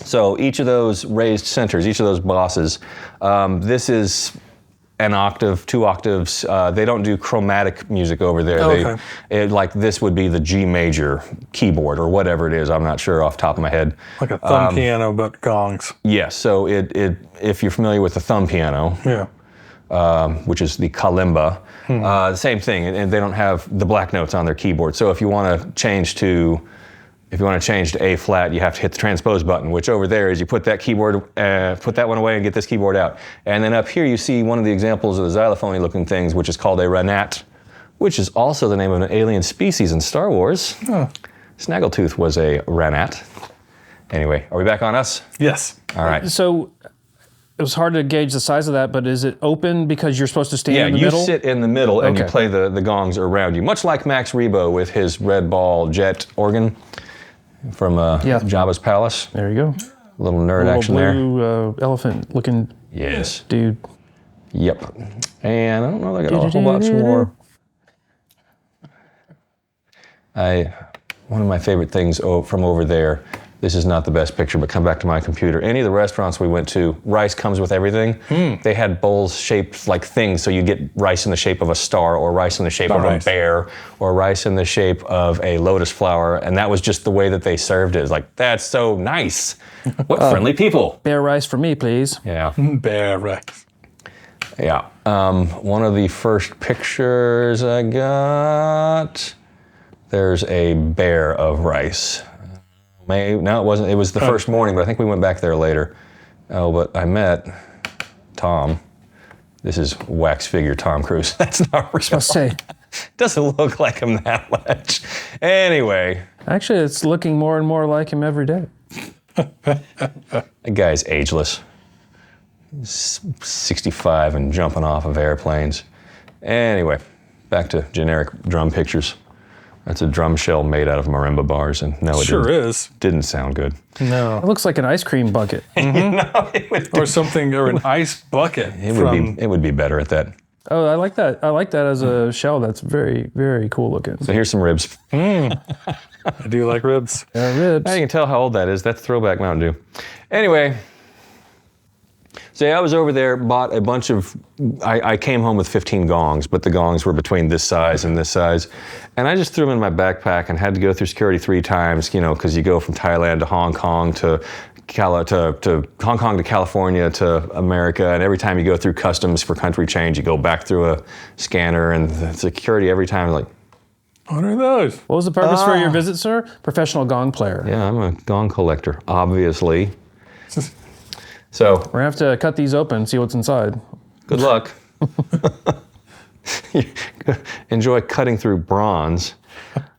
So each of those raised centers, each of those bosses, this is an octave, 2 octaves. They don't do chromatic music over there. Okay. Like this would be the G major keyboard or whatever it is. I'm not sure off the top of my head. Like a thumb piano, but gongs. Yes. So if you're familiar with the thumb piano, Yeah. which is the kalimba, the same thing, and they don't have the black notes on their keyboard. So if you want to change to A flat, you have to hit the transpose button, which over there is you put that keyboard, put that one away and get this keyboard out. And then up here you see one of the examples of the xylophone looking things, which is called a ranat, which is also the name of an alien species in Star Wars. Snaggletooth was a Ranat. Anyway, are we back on us? Yes. All right. So it was hard to gauge the size of that, but is it open because you're supposed to stand in the middle? Yeah, you sit in the middle and you Okay. play the gongs around you, much like Max Rebo with his Red Ball Jet organ from Jabba's Palace. There you go. A little nerd Little action there. blue elephant looking Yes. dude. Yep. And I don't know if I got a whole bunch more. One of my favorite things from over there, this is not the best picture, but come back to my computer. Any of the restaurants we went to, rice comes with everything. They had bowls shaped like things, so you get rice in the shape of a star, or rice in the shape of a bear, or rice in the shape of a lotus flower, and that was just the way that they served it. It's like, that's so nice. What friendly people. Bear rice for me, please. Yeah. Bear rice. Yeah. One of the first pictures I got, there's a bear of rice. No, it wasn't. It was the first morning, but I think we went back there later. Oh, but I met Tom. This is wax figure Tom Cruise. That's not real. Let's say. Doesn't look like him that much. Anyway. Actually, it's looking more and more like him every day. That guy's ageless. He's 65 and jumping off of airplanes. Anyway, back to generic drum pictures. That's a drum shell made out of marimba bars, and no, it Sure is. didn't sound good. No. It looks like an ice cream bucket. No, it would, Or something, or an ice bucket. it would be better at that. Oh, I like that. I like that as a shell. That's very, very cool looking. So here's some ribs. I do like ribs. Ribs. Now you can tell how old that is. That's throwback Mountain Dew. Anyway, so I was over there, bought a bunch of, I came home with 15 gongs, but the gongs were between this size and this size. And I just threw them in my backpack and had to go through security 3 times, because you go from Thailand to Hong Kong to Hong Kong to California to America, and every time you go through customs for country change, you go back through a scanner, and the security every time, like, What are those? What was the purpose for your visit, sir? Professional gong player. yeah, I'm a gong collector, obviously. So, We're gonna have to cut these open, see what's inside. good luck. Enjoy cutting through bronze.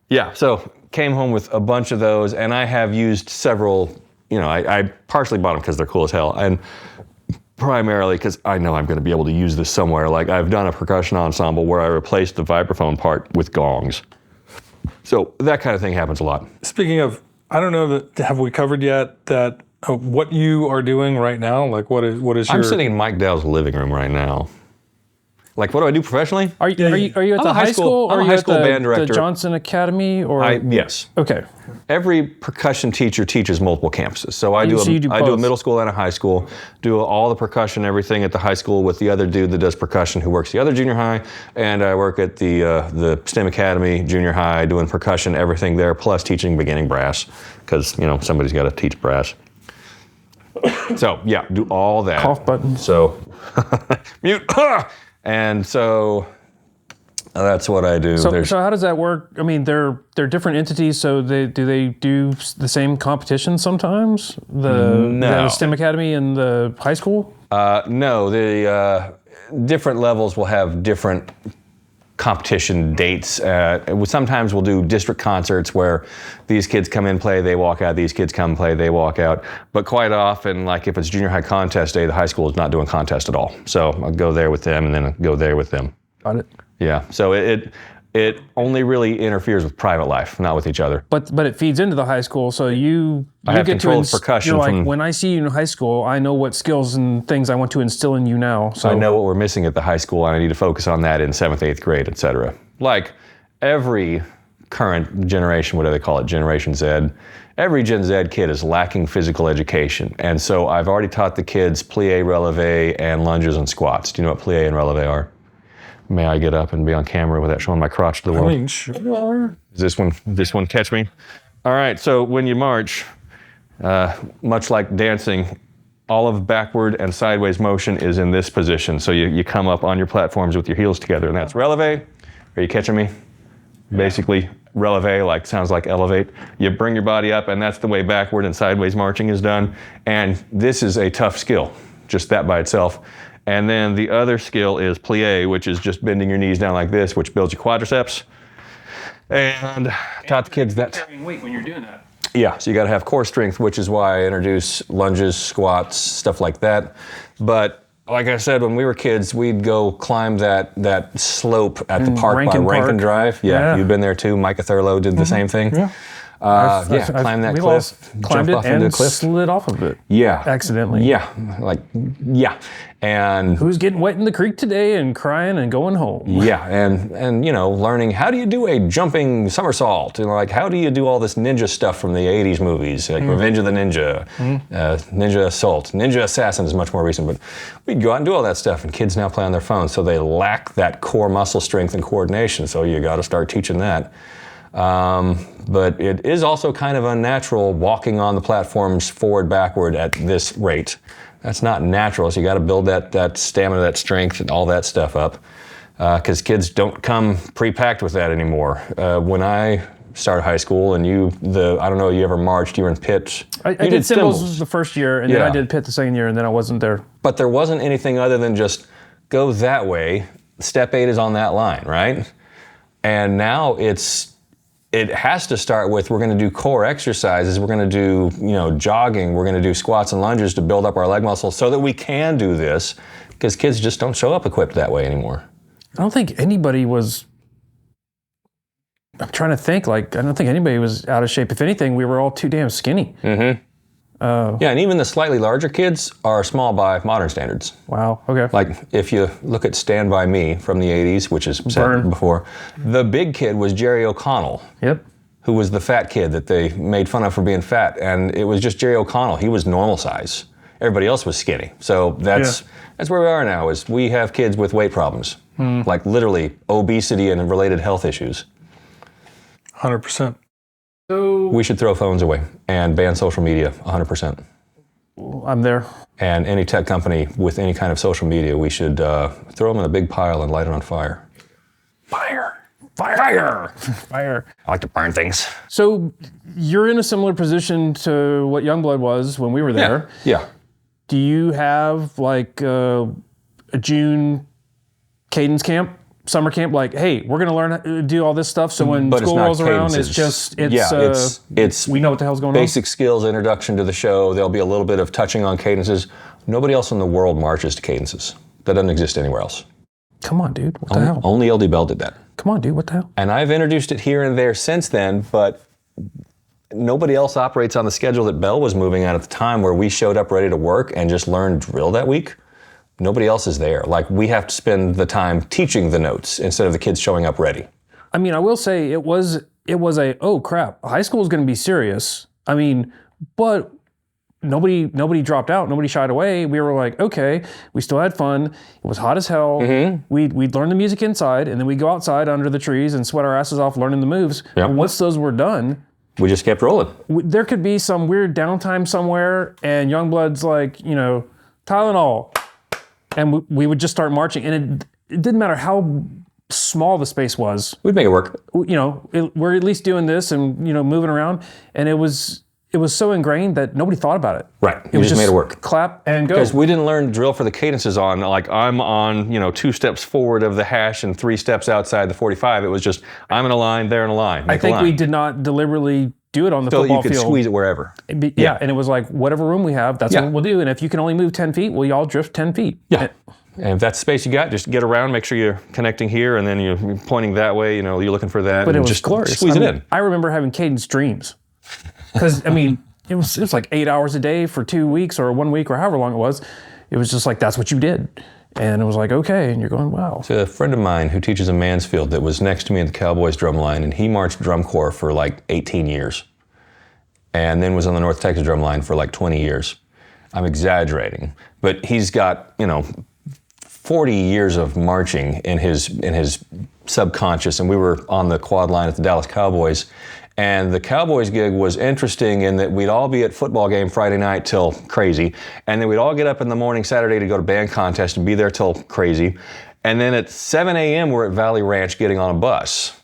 Yeah, so came home with a bunch of those, and I have used several, I partially bought them because they're cool as hell, and primarily because I know I'm going to be able to use this somewhere. Like, I've done a percussion ensemble where I replaced the vibraphone part with gongs. So that kind of thing happens a lot. Speaking of, I don't know that, have we covered yet that what you are doing right now? Like, what is your... I'm sitting in Mike Dow's living room right now. Like, what do I do professionally? Are you at I'm the a high school? I'm or a are you high at school band the director. Johnson Academy? Or Yes. Okay. Every percussion teacher teaches multiple campuses. So I do So you do I do a both. middle school and a high school, do all the percussion, everything at the high school with the other dude that does percussion who works the other junior high, and I work at the STEM Academy junior high doing percussion, everything there, plus teaching beginning brass, because somebody's got to teach brass. So yeah, do all that. Cough button. So mute. And so that's what I do. So how does that work? I mean, they're different entities. So do they do the same competition sometimes? The STEM Academy and the high school? No, the different levels will have different competition dates. Sometimes we'll do district concerts where these kids come in, play, they walk out, these kids come play, they walk out. But quite often, like if it's junior high contest day, the high school is not doing contest at all. So I'll go there with them and then I'll go there with them. Got it. Yeah, so it only really interferes with private life, not with each other. But it feeds into the high school, so you have get control to of percussion You're like, from- when I see you in high school, I know what skills and things I want to instill in you now. So I know what we're missing at the high school, and I need to focus on that in 7th, 8th grade, et cetera. Like every current generation, whatever they call it, Generation Z, every Gen Z kid is lacking physical education. And so I've already taught the kids plie, releve, and lunges and squats. Do you know what plie and releve are? May I get up and be on camera without showing my crotch to the world? I mean, sure. Does this one catch me? All right, so when you march, much like dancing, all of backward and sideways motion is in this position. So you come up on your platforms with your heels together, and that's releve. Are you catching me? Basically, releve sounds like elevate. You bring your body up, and that's the way backward and sideways marching is done. And this is a tough skill, just that by itself. And then the other skill is plie, which is just bending your knees down like this, which builds your quadriceps. and taught the kids that. Carrying weight when you're doing that. Yeah, so you got to have core strength, which is why I introduce lunges, squats, stuff like that. But like I said, when we were kids, we'd go climb that slope at the park Rankin by Rankin Park. Drive. Yeah, you've been there too. Micah Thurlow did the same thing. Yeah. Climb that we've cliff, all climbed jump it off into and the cliff. slid off of it. Yeah. Accidentally. Yeah. And Who's getting wet in the creek today and crying and going home? yeah, and learning how do you do a jumping somersault? Like how do you do all this ninja stuff from the 80s movies, like Revenge of the Ninja, Ninja Assault. Ninja Assassin is much more recent, but we'd go out and do all that stuff, and kids now play on their phones, so they lack that core muscle strength and coordination, so you got to start teaching that. But it is also kind of unnatural walking on the platforms forward, backward at this rate. That's not natural, so you got to build that stamina, that strength, and all that stuff up. Because kids don't come pre-packed with that anymore. When I started high school, and I don't know, you ever marched, you were in pit. I did cymbals the first year, and then I did pit the second year, and then I wasn't there. But there wasn't anything other than just go that way. Step 8 is on that line, right? And now it has to start with, we're going to do core exercises, we're going to do, jogging, we're going to do squats and lunges to build up our leg muscles so that we can do this, because kids just don't show up equipped that way anymore. I don't think anybody was, I'm trying to think, I don't think anybody was out of shape. If anything, we were all too damn skinny. Mm-hmm. Yeah, and even the slightly larger kids are small by modern standards. Wow, okay. Like if you look at Stand By Me from the 80s, which is said before, the big kid was Jerry O'Connell. Yep. Who was the fat kid that they made fun of for being fat. And it was just Jerry O'Connell. He was normal size. Everybody else was skinny. So that's where we are now, is we have kids with weight problems. Like literally obesity and related health issues. 100%. So we should throw phones away and ban social media 100%. I'm there. And any tech company with any kind of social media, we should throw them in a big pile and light it on fire. Fire. I like to burn things. So you're in a similar position to what Youngblood was when we were there. Yeah. Do you have like a June cadence camp, summer camp? Like, hey, we're going to learn how to do all this stuff. So when school rolls around, it's we know what the hell's going on. Basic skills, introduction to the show. There'll be a little bit of touching on cadences. Nobody else in the world marches to cadences. That doesn't exist anywhere else. Come on, dude. What the hell? Only LD Bell did that. Come on, dude. What the hell? And I've introduced it here and there since then, but nobody else operates on the schedule that Bell was moving at the time, where we showed up ready to work and just learned drill that week. Nobody else is there. Like, we have to spend the time teaching the notes instead of the kids showing up ready. I mean, I will say it was oh crap, high school is going to be serious. I mean, but nobody dropped out, nobody shied away. We were like, okay, we still had fun. It was hot as hell. We'd learn the music inside, and then we'd go outside under the trees and sweat our asses off learning the moves. Yep. And once those were done, we just kept rolling. There could be some weird downtime somewhere, and Youngblood's like, Tylenol. And we would just start marching, and it didn't matter how small the space was. We'd make it work. We're at least doing this and, moving around, and it was so ingrained that nobody thought about it. Right. We just made it work. Clap and go. Because we didn't learn drill for the cadences on, like, I'm on, 2 steps forward of the hash and 3 steps outside the 45. It was just, I'm in a line, they're in a line. I think we did not deliberately do it on the football field. So you could squeeze it wherever. Yeah, and it was like, whatever room we have, that's what we'll do. And if you can only move 10 feet, well, y'all drift 10 feet. Yeah. And if that's the space you got, just get around, make sure you're connecting here, and then you're pointing that way, you're looking for that. But it was just glorious. Squeeze it in. I remember having cadence dreams. Because, it was like 8 hours a day for 2 weeks or 1 week or however long it was. It was just like, that's what you did. And it was like, okay. And you're going, wow. So a friend of mine who teaches in Mansfield that was next to me at the Cowboys drum line, and he marched drum corps for like 18 years. And then was on the North Texas drum line for like 20 years. I'm exaggerating. But he's got, 40 years of marching in his subconscious. And we were on the quad line at the Dallas Cowboys. And the Cowboys gig was interesting in that we'd all be at football game Friday night till crazy. And then we'd all get up in the morning Saturday to go to band contest and be there till crazy. And then at 7 a.m. we're at Valley Ranch getting on a bus.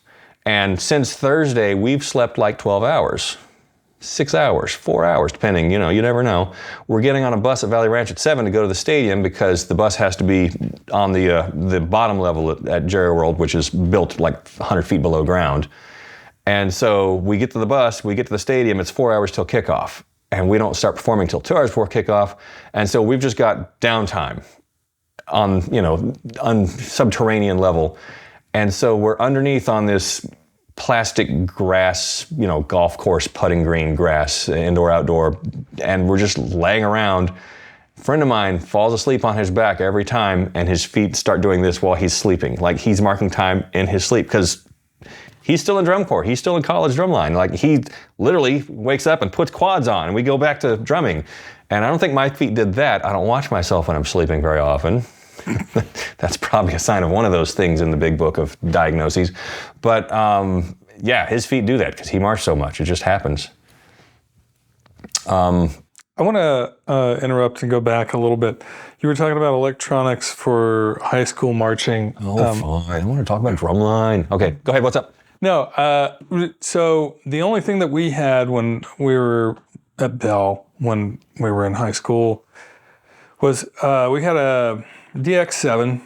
And since Thursday, we've slept like 12 hours. 6 hours, 4 hours, depending, you never know. We're getting on a bus at Valley Ranch at 7 to go to the stadium because the bus has to be on the bottom level at Jerry World, which is built like 100 feet below ground. And so we get to the bus, we get to the stadium, it's 4 hours till kickoff. And we don't start performing till 2 hours before kickoff. And so we've just got downtime on, on subterranean level. And so we're underneath on this plastic grass, golf course, putting green grass, indoor, outdoor, and we're just laying around. A friend of mine falls asleep on his back every time, and his feet start doing this while he's sleeping. Like he's marking time in his sleep, because he's still in drum corps. He's still in college drumline. Like he literally wakes up and puts quads on, and we go back to drumming. And I don't think my feet did that. I don't watch myself when I'm sleeping very often. That's probably a sign of one of those things in the big book of diagnoses. But yeah, his feet do that because he marched so much. It just happens. I want to interrupt and go back a little bit. You were talking about electronics for high school marching. Oh, fine. I want to talk about drumline. Okay, go ahead. What's up? No, so the only thing that we had when we were at Bell, when we were in high school, was we had a DX7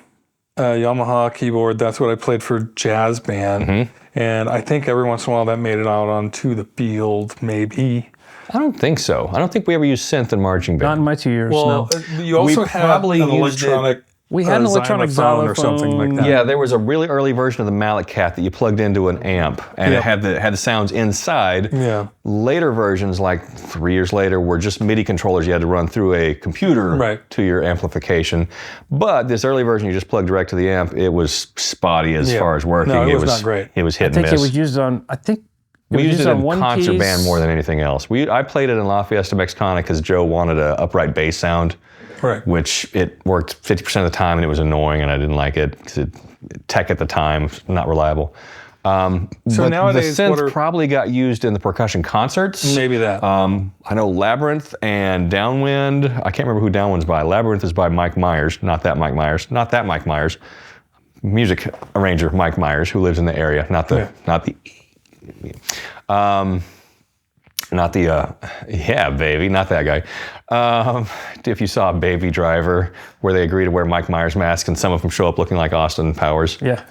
Yamaha keyboard. That's what I played for jazz band. Mm-hmm. And I think every once in a while that made it out onto the field, maybe. I don't think so. I don't think we ever used synth in marching band. Not in my 2 years, well, no. You also had an electronic... We had an electronic xylophone or something like that. Yeah, there was a really early version of the mallet cat that you plugged into an amp, and it had the sounds inside. Yeah. Later versions, like 3 years later, were just MIDI controllers you had to run through a computer to your amplification. But this early version, you just plugged direct to the amp. It was spotty as far as working. No, it was not great. It was hit and miss. I think it was used on. We used it in concert band more than anything else. I played it in La Fiesta Mexicana because Joe wanted an upright bass sound. Right. Which it worked 50% of the time, and it was annoying, and I didn't like it because tech at the time was not reliable. So but nowadays, the synth probably got used in the percussion concerts. Maybe that. I know Labyrinth and Downwind. I can't remember who Downwind's by. Labyrinth is by Mike Myers, not that Mike Myers, not that Mike Myers. Music arranger Mike Myers, who lives in the area, not the. Yeah, baby, not that guy. If you saw Baby Driver, where they agree to wear Mike Myers masks and some of them show up looking like Austin Powers. Yeah.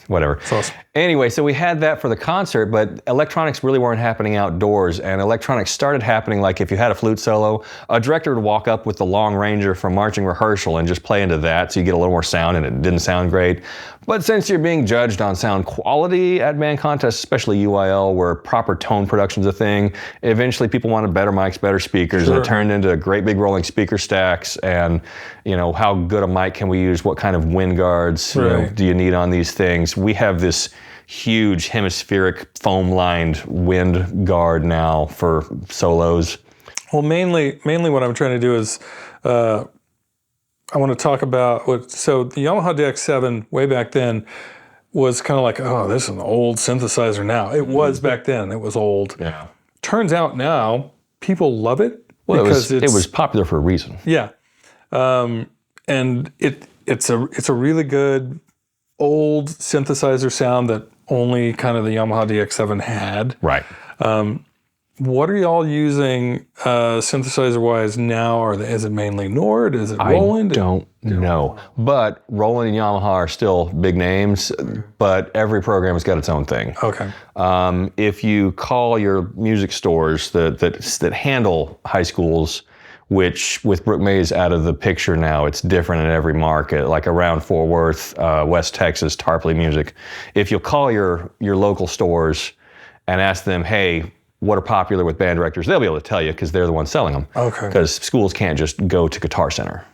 Whatever. That's awesome. Anyway, so we had that for the concert, but electronics really weren't happening outdoors, and electronics started happening like if you had a flute solo, a director would walk up with the long ranger from marching rehearsal and just play into that so you get a little more sound, and it didn't sound great. But since you're being judged on sound quality at band contests, especially UIL, where proper tone production's a thing, eventually people wanted better mics, better speakers, and it turned into great big rolling speaker stacks, and how good a mic can we use, what kind of wind guards do you need on these things. We have this huge hemispheric foam-lined wind guard now for solos. Well, mainly what I'm trying to do is I want to talk about so the Yamaha DX7 way back then was kind of like, oh, this is an old synthesizer now. It was back then. It was old. Yeah. Turns out now people love it. Well, because it was popular for a reason. Yeah. And it's a really good old synthesizer sound that only kind of the Yamaha DX7 had. Right. What are y'all using synthesizer-wise now? Is it mainly Nord? Is it Roland? I don't know. But Roland and Yamaha are still big names, but every program has got its own thing. Okay. If you call your music stores that handle high schools, which with Brooke Mays out of the picture now, it's different in every market, like around Fort Worth, West Texas, Tarpley Music. If you'll call your local stores and ask them, hey, what are popular with band directors, they'll be able to tell you because they're the ones selling them. Okay. Because schools can't just go to Guitar Center.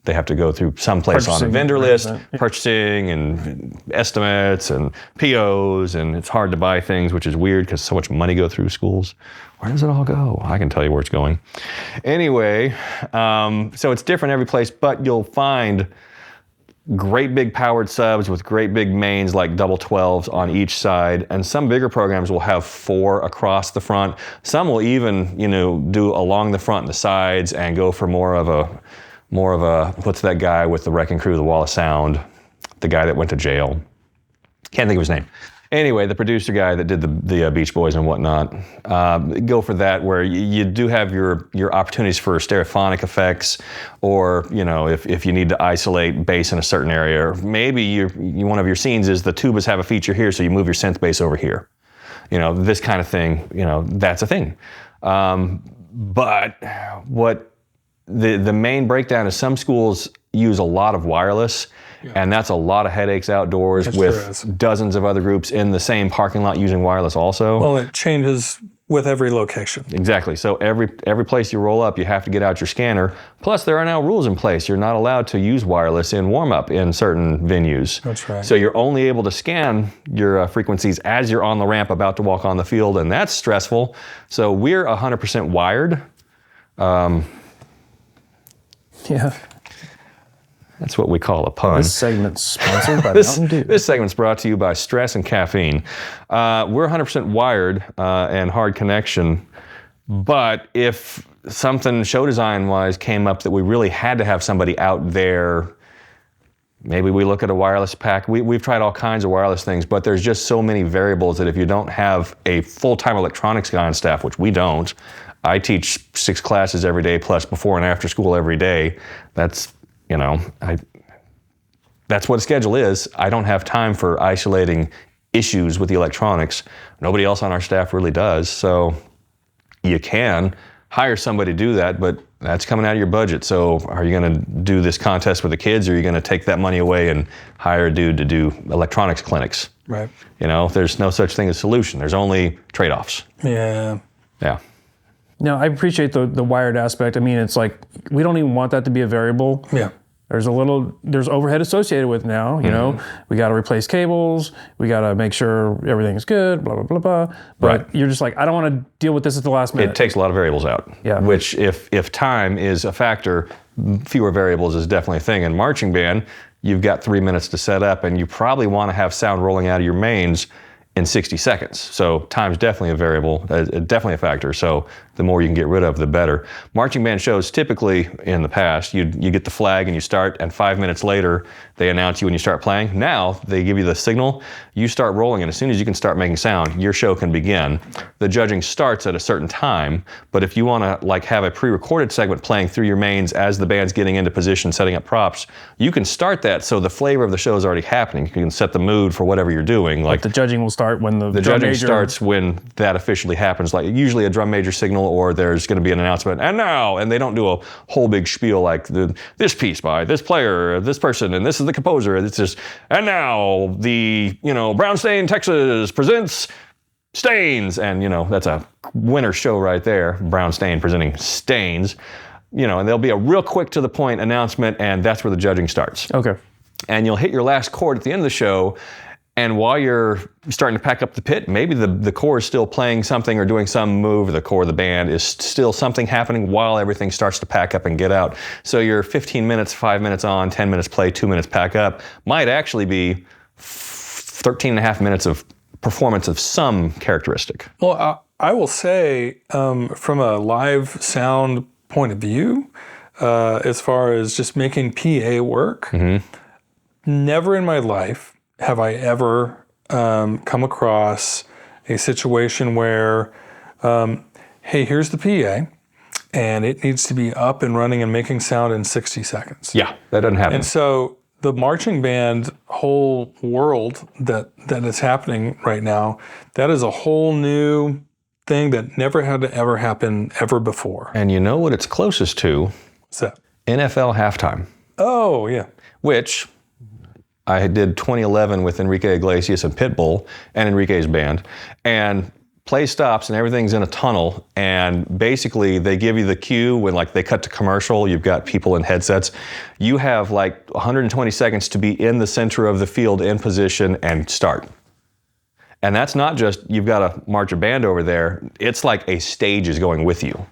They have to go through someplace on a vendor list, purchasing and estimates and POs, and it's hard to buy things, which is weird because so much money go through schools. Where does it all go? I can tell you where it's going. Anyway, so it's different every place, but you'll find great big powered subs with great big mains like double 12s on each side, and some bigger programs will have 4 across the front. Some will even, do along the front and the sides and go for more of a what's that guy with the Wrecking Crew, the Wall of Sound, the guy that went to jail. Can't think of his name. Anyway, the producer guy that did the Beach Boys and whatnot, go for that where you do have your opportunities for stereophonic effects, or if you need to isolate bass in a certain area, or maybe one of your scenes is the tubas have a feature here, so you move your synth bass over here. this kind of thing, that's a thing. But what the main breakdown is some schools use a lot of wireless, and that's a lot of headaches outdoors with dozens of other groups in the same parking lot using wireless also. Well, it changes with every location. Exactly. So every place you roll up, you have to get out your scanner. Plus, there are now rules in place. You're not allowed to use wireless in warm-up in certain venues. That's right. So you're only able to scan your frequencies as you're on the ramp about to walk on the field, and that's stressful. So we're 100% wired. Yeah. That's what we call a pun. This segment's sponsored by Mountain Dew. This segment's brought to you by stress and caffeine. We're 100% wired and hard connection, but if something show design-wise came up that we really had to have somebody out there, maybe we look at a wireless pack. We've tried all kinds of wireless things, but there's just so many variables that if you don't have a full-time electronics guy on staff, which we don't, I teach 6 classes every day plus before and after school every day. That's that's what a schedule is. I don't have time for isolating issues with the electronics. Nobody else on our staff really does. So you can hire somebody to do that, but that's coming out of your budget. So are you going to do this contest with the kids, or are you going to take that money away and hire a dude to do electronics clinics? Right. There's no such thing as solution. There's only trade-offs. Yeah. Yeah. No, I appreciate the wired aspect. I mean, it's like, we don't even want that to be a variable. Yeah. There's overhead associated with now, we got to replace cables, we got to make sure everything's good, blah, blah, blah, blah. But you're just like, I don't want to deal with this at the last minute. It takes a lot of variables out. Yeah. Which if time is a factor, fewer variables is definitely a thing. In marching band, you've got 3 minutes to set up, and you probably want to have sound rolling out of your mains in 60 seconds. So time's definitely a variable, definitely a factor. So the more you can get rid of, the better. Marching band shows, typically in the past, you get the flag and you start, and 5 minutes later, they announce you when you start playing. Now, they give you the signal, you start rolling, and as soon as you can start making sound, your show can begin. The judging starts at a certain time, but if you want to have a pre-recorded segment playing through your mains as the band's getting into position, setting up props, you can start that so the flavor of the show is already happening. You can set the mood for whatever you're doing. Like the judging will start when the drum judging major starts when that officially happens, like usually a drum major signal, or there's going to be an announcement, and now, and they don't do a whole big spiel like this piece by this player, this person, and this is the composer. It's just, and now the Brownstain, Texas presents Stains, and that's a winner show right there. Brownstain presenting Stains, and there'll be a real quick to the point announcement, and that's where the judging starts. Okay. And you'll hit your last chord at the end of the show. And while you're starting to pack up the pit, maybe the core is still playing something or doing some move. The core of the band is still something happening while everything starts to pack up and get out. So your 15 minutes, 5 minutes on, 10 minutes play, 2 minutes pack up might actually be 13 and a half minutes of performance of some characteristic. Well, I will say, from a live sound point of view, as far as just making PA work, never in my life have I ever come across a situation where, hey, here's the PA, and it needs to be up and running and making sound in 60 seconds. Yeah, that doesn't happen. And so the marching band whole world that is happening right now, that is a whole new thing that never had to ever happen ever before. And you know what it's closest to? What's that? NFL halftime. Oh, yeah. Which I did 2011 with Enrique Iglesias and Pitbull and Enrique's band, and play stops and everything's in a tunnel, and basically they give you the cue when they cut to commercial, you've got people in headsets. You have 120 seconds to be in the center of the field in position and start. And that's not just, you've got to march a band over there, it's like a stage is going with you.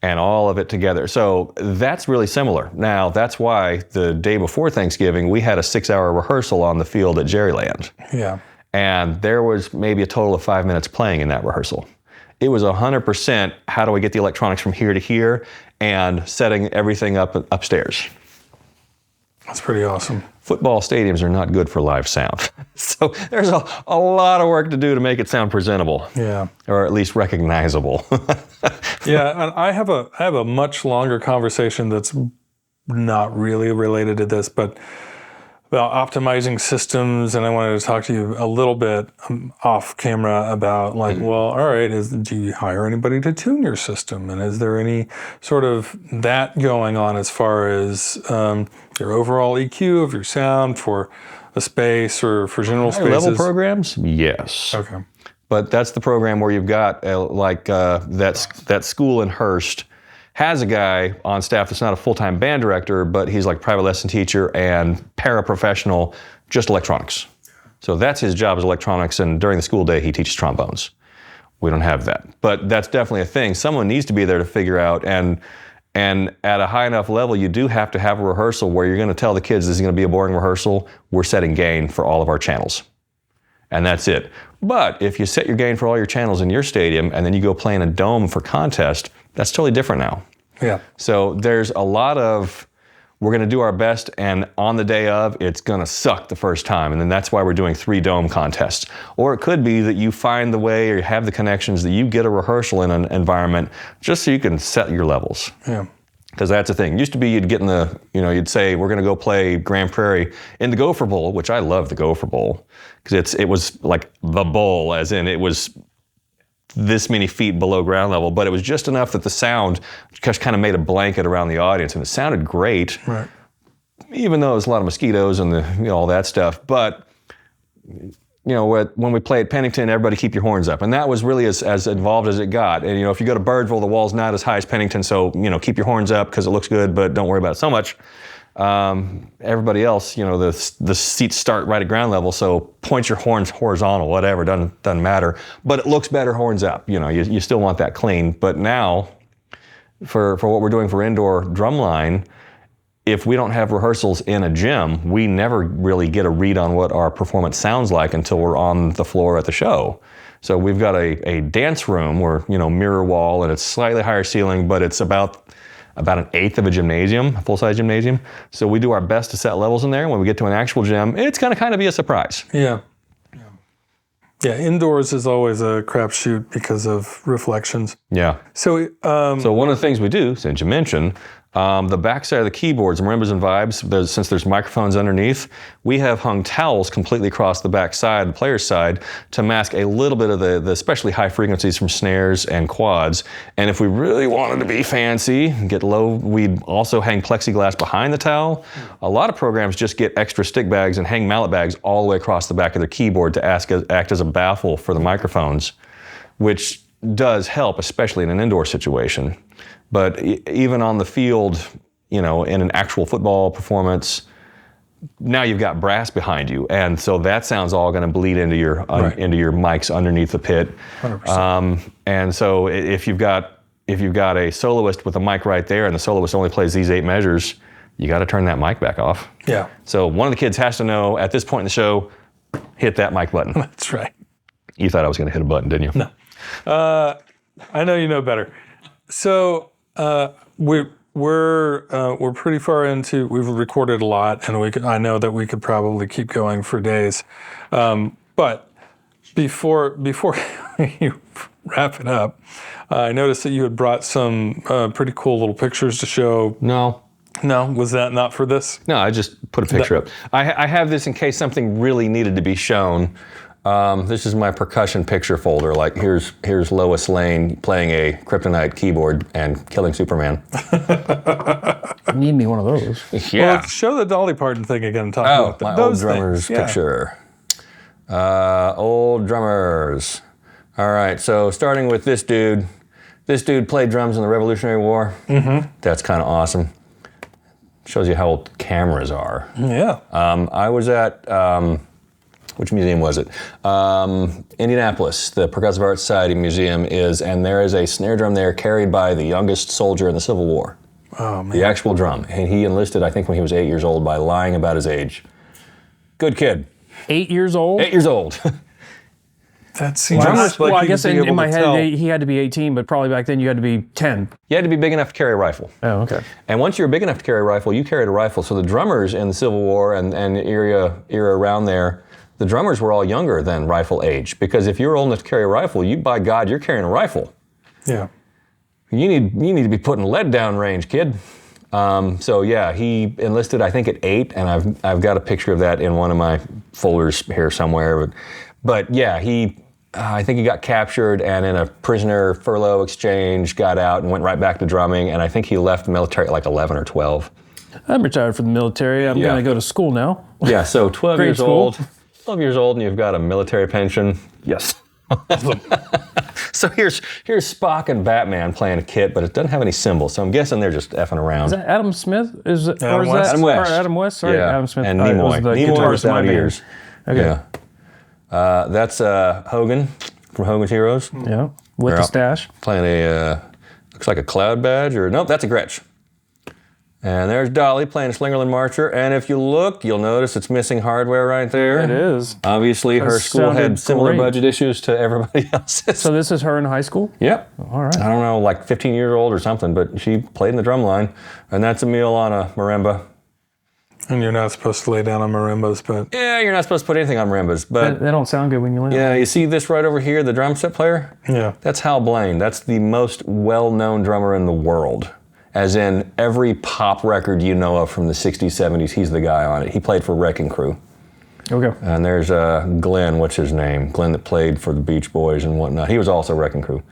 And all of it together. So that's really similar. Now, that's why the day before Thanksgiving, we had a 6-hour rehearsal on the field at Jerryland. Yeah. And there was maybe a total of 5 minutes playing in that rehearsal. It was 100%, how do I get the electronics from here to here, and setting everything up upstairs. That's pretty awesome. Football stadiums are not good for live sound. So there's a lot of work to do to make it sound presentable. Yeah. Or at least recognizable. Yeah, and I have a much longer conversation that's not really related to this, but about optimizing systems, and I wanted to talk to you a little bit off camera about like, well, all right, do you hire anybody to tune your system, and is there any sort of that going on as far as your overall EQ of your sound for a space or for general spaces? Level programs, yes. Okay. But that's the program where you've got that school in Hearst has a guy on staff that's not a full-time band director, but he's like private lesson teacher and paraprofessional, just electronics. So that's his job is electronics, and during the school day he teaches trombones. We don't have that, but that's definitely a thing. Someone needs to be there to figure out, and at a high enough level, you do have to have a rehearsal where you're going to tell the kids this is going to be a boring rehearsal. We're setting gain for all of our channels, and that's it. But if you set your gain for all your channels in your stadium and then you go play in a dome for contest, that's totally different now. Yeah. So there's a lot of, we're going to do our best, and on the day of, it's going to suck the first time. And then that's why we're doing 3 dome contests. Or it could be that you find the way or you have the connections that you get a rehearsal in an environment just so you can set your levels. Yeah. Because that's the thing. Used to be you'd get in the, you'd say, we're going to go play Grand Prairie in the Gopher Bowl, which I love the Gopher Bowl, because it was like the bowl, as in it was this many feet below ground level, but it was just enough that the sound just kind of made a blanket around the audience, and it sounded great, right? Even though there's a lot of mosquitoes and all that stuff. But when we play at Pennington, everybody keep your horns up, and that was really as involved as it got. And if you go to Birdville, the wall's not as high as Pennington, so keep your horns up because it looks good, but don't worry about it so much. Everybody else, the seats start right at ground level, so point your horns horizontal, whatever, doesn't matter. But it looks better horns up. You still want that clean. But now, for what we're doing for indoor drumline, if we don't have rehearsals in a gym, we never really get a read on what our performance sounds like until we're on the floor at the show. So we've got a dance room where, mirror wall, and it's slightly higher ceiling, but it's about an eighth of a gymnasium, a full-size gymnasium. So we do our best to set levels in there. When we get to an actual gym, it's going to kind of be a surprise. Yeah. Yeah, indoors is always a crapshoot because of reflections. Yeah. So one of the things we do, since you mentioned, the backside of the keyboards, marimbas and vibes, since there's microphones underneath, we have hung towels completely across the backside, the player's side, to mask a little bit of the especially high frequencies from snares and quads. And if we really wanted to be fancy, get low, we'd also hang plexiglass behind the towel. A lot of programs just get extra stick bags and hang mallet bags all the way across the back of their keyboard to act as a baffle for the microphones, which does help, especially in an indoor situation. But even on the field, in an actual football performance, now you've got brass behind you, and so that sound's all going to bleed into your mics underneath the pit. 100%. And so if you've got a soloist with a mic right there, and the soloist only plays these 8 measures, you got to turn that mic back off. Yeah. So one of the kids has to know at this point in the show, hit that mic button. That's right. You thought I was going to hit a button, didn't you? No. I know you know better. So. We're pretty far into. We've recorded a lot, and I know that we could probably keep going for days. But before you wrap it up, I noticed that you had brought some pretty cool little pictures to show. No, was that not for this? No, I just put a picture up. I have this in case something really needed to be shown. This is my percussion picture folder. Like here's Lois Lane playing a Kryptonite keyboard and killing Superman. Need me one of those. Yeah. Well, show the Dolly Parton thing again and talk about my those old drummers things. picture. Old drummers. All right, so starting with this dude. This dude played drums in the Revolutionary War. Mm-hmm. That's kind of awesome. Shows you how old cameras are. Yeah. I was at... which museum was it? Indianapolis, the Progressive Arts Society Museum and there is a snare drum there carried by the youngest soldier in the Civil War. Oh, man. The actual drum. And he enlisted, I think, when he was 8 years old by lying about his age. Good kid. 8 years old? 8 years old. That seems Well, I guess in my tell. head he had to be 18, but probably back then you had to be 10. You had to be big enough to carry a rifle. Oh, okay. And once you were big enough to carry a rifle, you carried a rifle. So the drummers in the Civil War and era around there, the drummers were all younger than rifle age, because if you're old enough to carry a rifle, by God, you're carrying a rifle. Yeah. You need to be putting lead down range, kid. So yeah, he enlisted I think at 8, and I've got a picture of that in one of my folders here somewhere. But yeah, I think he got captured and in a prisoner furlough exchange got out and went right back to drumming. And I think he left the military at like 11 or 12. I'm retired from the military. I'm going to go to school now. Yeah, so 12 Grade years school. old. 12 years old and you've got a military pension. Yes. So here's Spock and Batman playing a kit, but it doesn't have any cymbals. So I'm guessing they're just effing around. Is that Adam Smith? Adam West. Adam West. Or Adam West. Sorry, Yeah. Adam Smith. And was Nimoy. the Nimoy guitarist was in my down band. years. Okay. Yeah. That's Hogan from Hogan's Heroes. Yeah. With They're the out stash. Playing a, looks like a cloud badge, or nope, that's a Gretsch. And there's Dolly playing a Slingerland Marcher. And if you look, you'll notice it's missing hardware right there. It is. Obviously, her school sounded had similar great. budget issues to everybody else's. So this is her in high school? Yep. All right. I don't know, like 15 years old or something, but she played in the drum line. And that's Emil on a marimba. And you're not supposed to lay down on marimbas, but Yeah, you're not supposed to put anything on marimbas, but They don't sound good when you land. yeah, you see this right over here, the drum set player? yeah. That's Hal Blaine. That's the most well-known drummer in the world. As in every pop record you know of from the 60s, 70s, he's the guy on it. He played for Wrecking Crew. Okay. And there's Glenn, what's his name? Glenn that played for the Beach Boys and whatnot. He was also Wrecking Crew.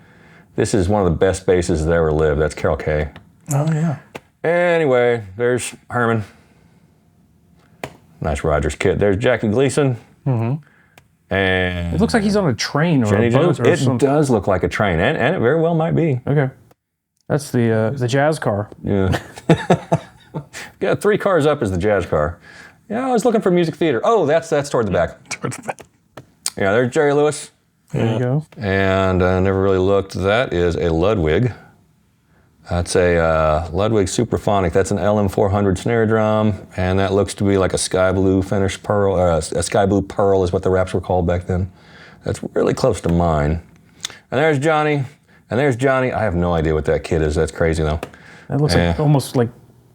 This is one of the best basses that ever lived. That's Carol Kay. Oh, yeah. Anyway, there's Herman. Nice Rogers kit. There's Jackie Gleason. Mm-hmm. And It looks like he's on a train or Jenny a boat Jones. or It something. does look like a train, and it very well might be. Okay. That's the jazz car. Yeah. Yeah, 3 cars up is the jazz car. Yeah, I was looking for music theater. Oh, that's toward the back. Yeah, there's Jerry Lewis. There you go. And I never really looked. That is a Ludwig. That's a Ludwig Superphonic. That's an LM400 snare drum, and that looks to be like a sky blue finished pearl. A sky blue pearl is what the wraps were called back then. That's really close to mine. And there's Johnny. And there's Johnny. I have no idea what that kid is. That's crazy though. That looks like almost like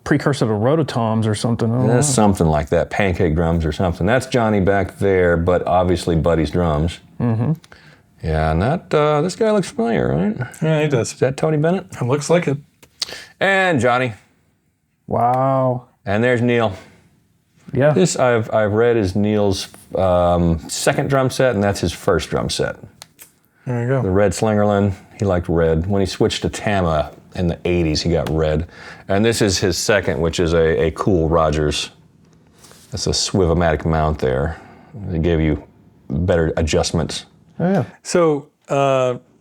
precursor to rototoms or something. I don't know. That's something like that. Pancake drums or something. That's Johnny back there, but obviously Buddy's drums. Mm-hmm. Yeah, and that this guy looks familiar, right? Yeah, he does. Is that Tony Bennett? It looks like it. And Johnny. Wow. And there's Neil. Yeah. This I've read is Neil's second drum set, and that's his first drum set. There you The go. red Slingerland. He liked red. When he switched to Tama in the 80s, he got red. And this is his second, which is a cool Rogers. That's a Swivomatic mount there. They gave you better adjustments. Oh, yeah. So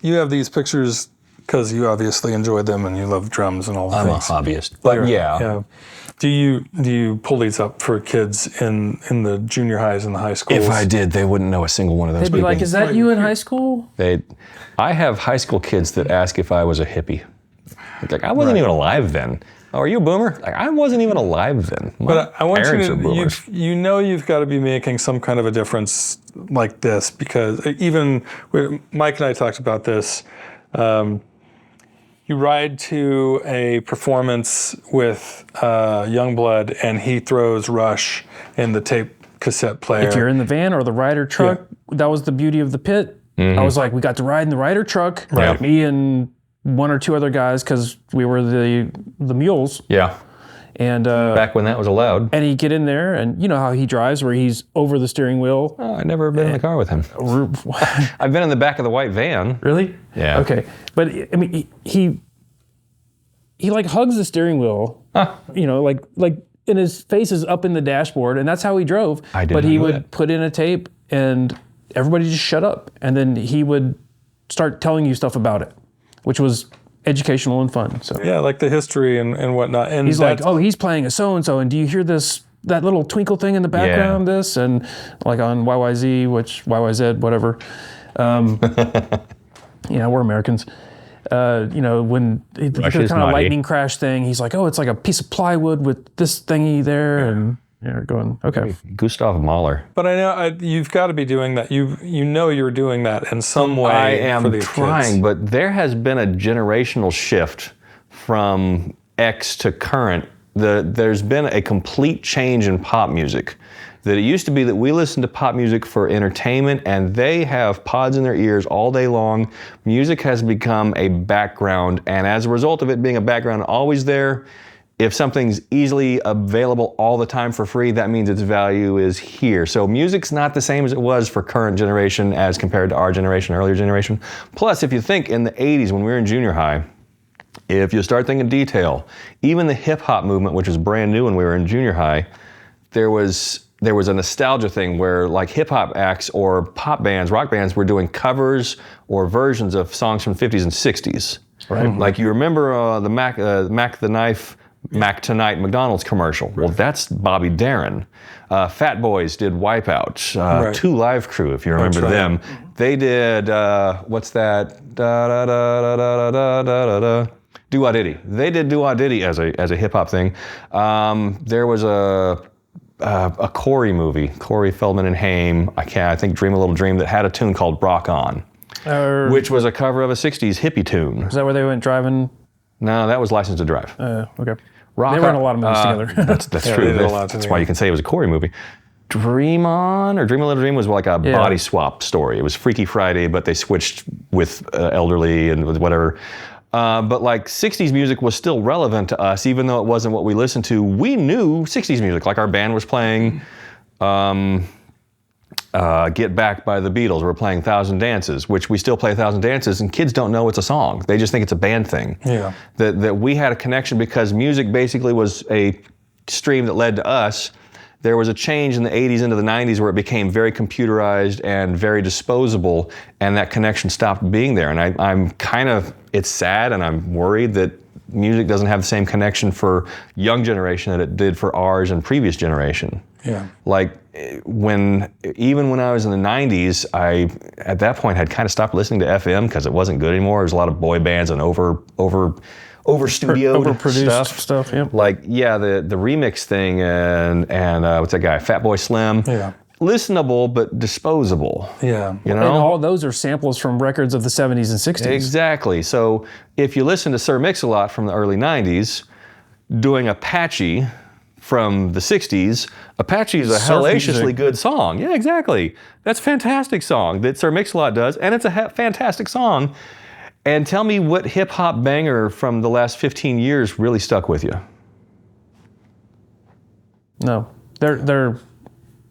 you have these pictures because you obviously enjoyed them and you love drums and all the I'm a things. hobbyist, but yeah. Do you pull these up for kids in the junior highs and the high schools? If I did, they wouldn't know a single one of those They'd be people. like, is that you in high school? I have high school kids that ask if I was a hippie. Like, I wasn't even alive then. Oh, are you a boomer? Like, I wasn't even alive then. But I want you parents are to, boomers. you've got to be making some kind of a difference like this, because even Mike and I talked about this. You ride to a performance with Youngblood and he throws Rush in the tape cassette player. If you're in the van or the Ryder truck, that was the beauty of the pit. I was like, we got to ride in the Ryder truck. Right. Me and 1 or 2 other guys, because we were the mules. Yeah, And back when that was allowed. and he'd get in there, and you know how he drives, where he's over the steering wheel. Oh, I've never been in the car with him. I've been in the back of the white van. Really? Yeah. Okay, but I mean, he like hugs the steering wheel. You know, like and his face is up in the dashboard, and that's how he drove. I didn't But he know would that. put in a tape, and everybody just shut up, and then he would start telling you stuff about it, which was educational and fun. So Yeah, like the history and whatnot. And he's like, oh, he's playing a so-and-so, and do you hear that little twinkle thing in the background, this? And like on YYZ, which YYZ, whatever. You know, we're Americans. You know, when the kind of naughty. lightning crash thing, he's like, oh, it's like a piece of plywood with this thingy there. And you're going, okay. Gustav Mahler. But I know you've got to be doing that. You know you're doing that in some way. I for am these trying, kids. but there has been a generational shift from X to current. There's been a complete change in pop music. That it used to be that we listened to pop music for entertainment, and they have pods in their ears all day long. Music has become a background, and as a result of it being a background always there, if something's easily available all the time for free, that means its value is here. So music's not the same as it was for current generation as compared to our generation, earlier generation. Plus, if you think in the 80s when we were in junior high, if you start thinking detail, even the hip hop movement, which was brand new when we were in junior high, there was a nostalgia thing where like hip hop acts or pop bands, rock bands were doing covers or versions of songs from the 50s and 60s. Right. Like you remember the Mac the Knife, Mac Tonight McDonald's commercial. Right. Well, that's Bobby Darin. Fat Boys did Wipeout. Two Live Crew, if you remember them. They did, what's that? Do-Wah-Diddy. They did Do-Wah-Diddy as a hip hop thing. There was a Corey movie, Corey Feldman and Haim, I think Dream a Little Dream, that had a tune called Rock On, which was a cover of a 60s hippie tune. Is that where they went driving? No, that was License to Drive. Okay. Rock they were in a lot of movies together. That's true. That's why you can say it was a Corey movie. Dream On or Dream a Little Dream was like a body swap story. It was Freaky Friday, but they switched with elderly and with whatever. But like 60s music was still relevant to us, even though it wasn't what we listened to. We knew 60s music, like our band was playing Get Back by the Beatles. We're playing Thousand Dances, which we still play Thousand Dances, and kids don't know it's a song. They just think it's a band thing. Yeah. That we had a connection because music basically was a stream that led to us. There was a change in the 80s into the 90s where it became very computerized and very disposable, and that connection stopped being there. And I'm kind of, it's sad, and I'm worried that music doesn't have the same connection for young generation that it did for ours and previous generation. Yeah. Like even when I was in the 90s, I at that point had kind of stopped listening to FM because it wasn't good anymore. There was a lot of boy bands and overstudioed overproduced stuff. Yeah. Like the remix thing and what's that guy? Fatboy Slim. Yeah. Listenable but disposable. Yeah. You know? And all those are samples from records of the 70s and 60s. Exactly. So if you listen to Sir Mix-a-Lot from the early 90s doing Apache from the 60s, Apache is a hellaciously good song. Yeah, exactly. That's a fantastic song that Sir Mix-a-Lot does, and it's a fantastic song. And tell me what hip-hop banger from the last 15 years really stuck with you? No. They're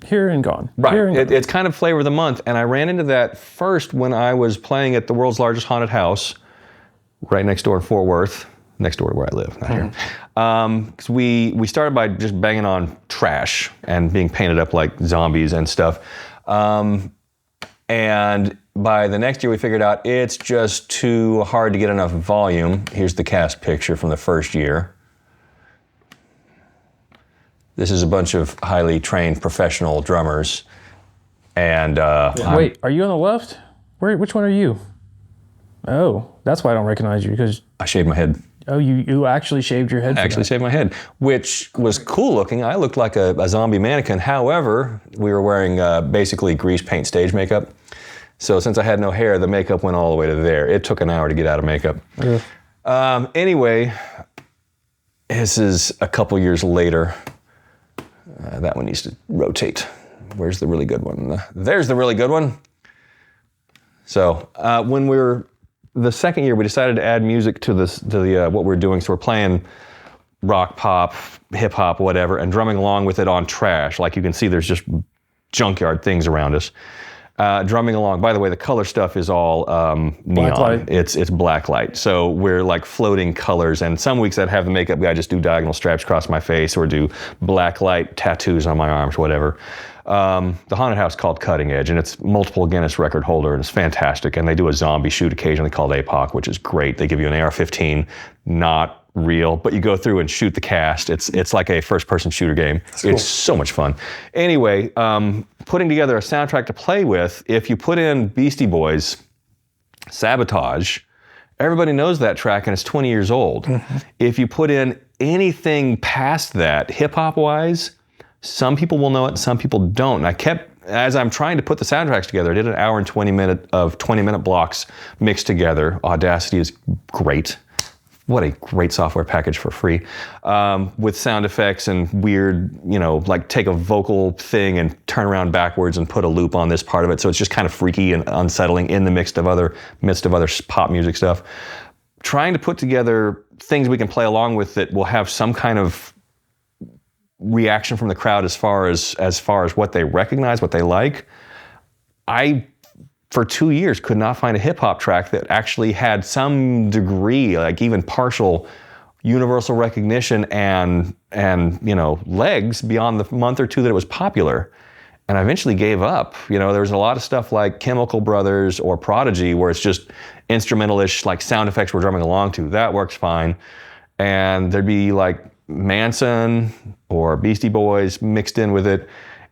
here and gone. Right. It's kind of flavor of the month, and I ran into that first when I was playing at the world's largest haunted house right next door in Fort Worth, next door to where I live, not here. 'Cause we started by just banging on trash and being painted up like zombies and stuff. And by the next year, we figured out it's just too hard to get enough volume. Here's the cast picture from the first year. This is a bunch of highly trained professional drummers. And wait, are you on the left? Which one are you? Oh, that's why I don't recognize you, because I shaved my head. Oh, you actually shaved your head? Actually shaved my head, which was cool looking. I looked like a zombie mannequin. However, we were wearing basically grease paint stage makeup. So since I had no hair, the makeup went all the way to there. It took an hour to get out of makeup. Yeah. Anyway, this is a couple years later. That one needs to rotate. Where's the really good one? There's the really good one. So when we were the second year, we decided to add music to the what we're doing. So we're playing rock, pop, hip hop, whatever, and drumming along with it on trash. Like you can see, there's just junkyard things around us. Drumming along. By the way, the color stuff is all neon. Black light. It's black light. So we're like floating colors. And some weeks I'd have the makeup guy just do diagonal straps across my face or do black light tattoos on my arms, whatever. The haunted house called Cutting Edge, and it's multiple Guinness record holder, and it's fantastic. And they do a zombie shoot occasionally called APOC, which is great. They give you an AR-15, not real, but you go through and shoot the cast. It's like a first-person shooter game. Cool. It's so much fun. Anyway, putting together a soundtrack to play with, if you put in Beastie Boys, Sabotage, everybody knows that track, and it's 20 years old. Mm-hmm. If you put in anything past that, hip-hop-wise, some people will know it, and some people don't. And as I'm trying to put the soundtracks together, I did an hour and 20-minute blocks mixed together. Audacity is great. What a great software package for free. With sound effects and weird, like take a vocal thing and turn around backwards and put a loop on this part of it. So it's just kind of freaky and unsettling in the midst of other pop music stuff. trying to put together things we can play along with that will have some kind of reaction from the crowd as far as what they recognize, what they like. I, for 2 years, could not find a hip hop track that actually had some degree, like even partial, universal recognition and legs beyond the month or two that it was popular. And I eventually gave up. There was a lot of stuff like Chemical Brothers or Prodigy where it's just instrumental-ish, like sound effects we're drumming along to. That works fine. And there'd be like Manson or Beastie Boys mixed in with it.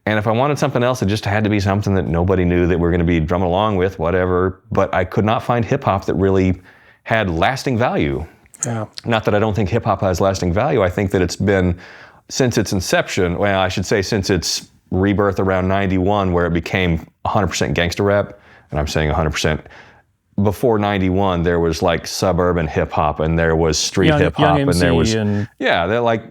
And if I wanted something else, it just had to be something that nobody knew that we're going to be drumming along with, whatever. But I could not find hip-hop that really had lasting value. Yeah. Not that I don't think hip-hop has lasting value. I think that it's been, since its inception, well, I should say since its rebirth around 91, where it became 100% gangster rap, and I'm saying 100%. Before 91, there was like suburban hip hop, and there was street hip hop, and there was they're like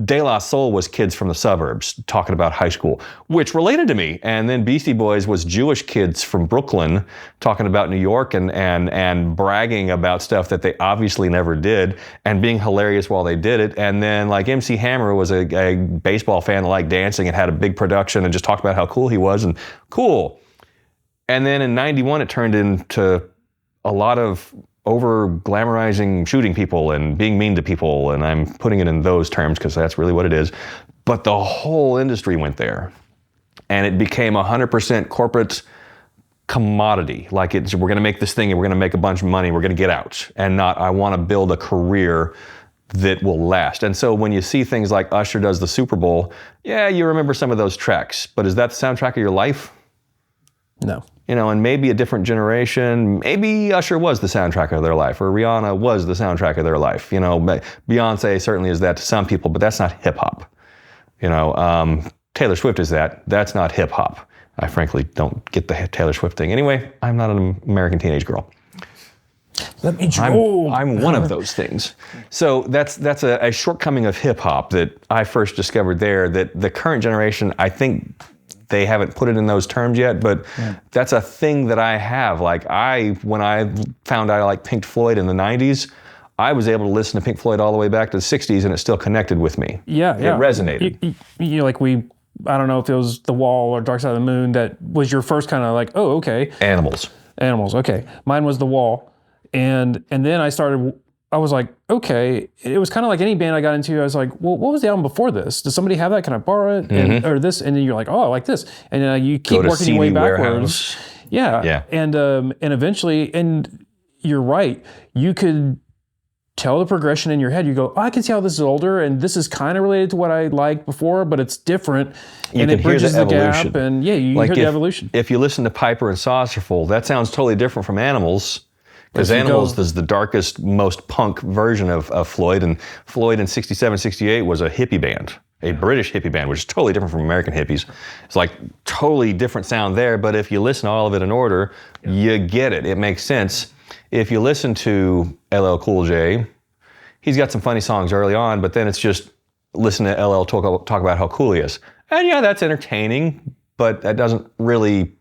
De La Soul was kids from the suburbs talking about high school, which related to me. And then Beastie Boys was Jewish kids from Brooklyn talking about New York and bragging about stuff that they obviously never did, and being hilarious while they did it. And then like MC Hammer was a baseball fan that liked dancing and had a big production and just talked about how cool he was and cool. And then in 91, it turned into a lot of over glamorizing shooting people and being mean to people, and I'm putting it in those terms because that's really what it is. But the whole industry went there, and it became 100% corporate commodity. Like we're going to make this thing and we're going to make a bunch of money, we're going to get out, and not I want to build a career that will last. And so when you see things like Usher does the Super Bowl, yeah, you remember some of those tracks, but is that the soundtrack of your life? No. And maybe a different generation, maybe Usher was the soundtrack of their life, or Rihanna was the soundtrack of their life. Beyonce certainly is that to some people, but that's not hip hop. Taylor Swift is that. That's not hip hop. I frankly don't get the Taylor Swift thing. Anyway, I'm not an American teenage girl. Let me go. I'm one of those things. So that's a shortcoming of hip hop that I first discovered there, that the current generation, I think, they haven't put it in those terms yet, but that's a thing that I have. Like when I found out I liked Pink Floyd in the 90s, I was able to listen to Pink Floyd all the way back to the 60s, and it still connected with me. Yeah. It resonated. I don't know if it was The Wall or Dark Side of the Moon that was your first kind of like, oh, okay. Animals, okay. Mine was The Wall. And then I was like, okay. It was kind of like any band I got into. I was like, well, what was the album before this? Does somebody have that? Can I borrow it? Or this? And then you're like, oh, I like this. And then you keep working your way backwards. Yeah. And eventually, and you're right, you could tell the progression in your head. You go, oh, I can see how this is older, and this is kind of related to what I liked before, but it's different. And it bridges the gap. And you hear the evolution. If you listen to Piper and Saucerful, that sounds totally different from Animals. Because Animals is the darkest, most punk version of Floyd, and Floyd in 67, 68 was a hippie band, a British hippie band, which is totally different from American hippies. It's like totally different sound there, but if you listen to all of it in order, you get it. It makes sense. If you listen to LL Cool J, he's got some funny songs early on, but then it's just listen to LL talk about how cool he is. And yeah, that's entertaining, but that doesn't really...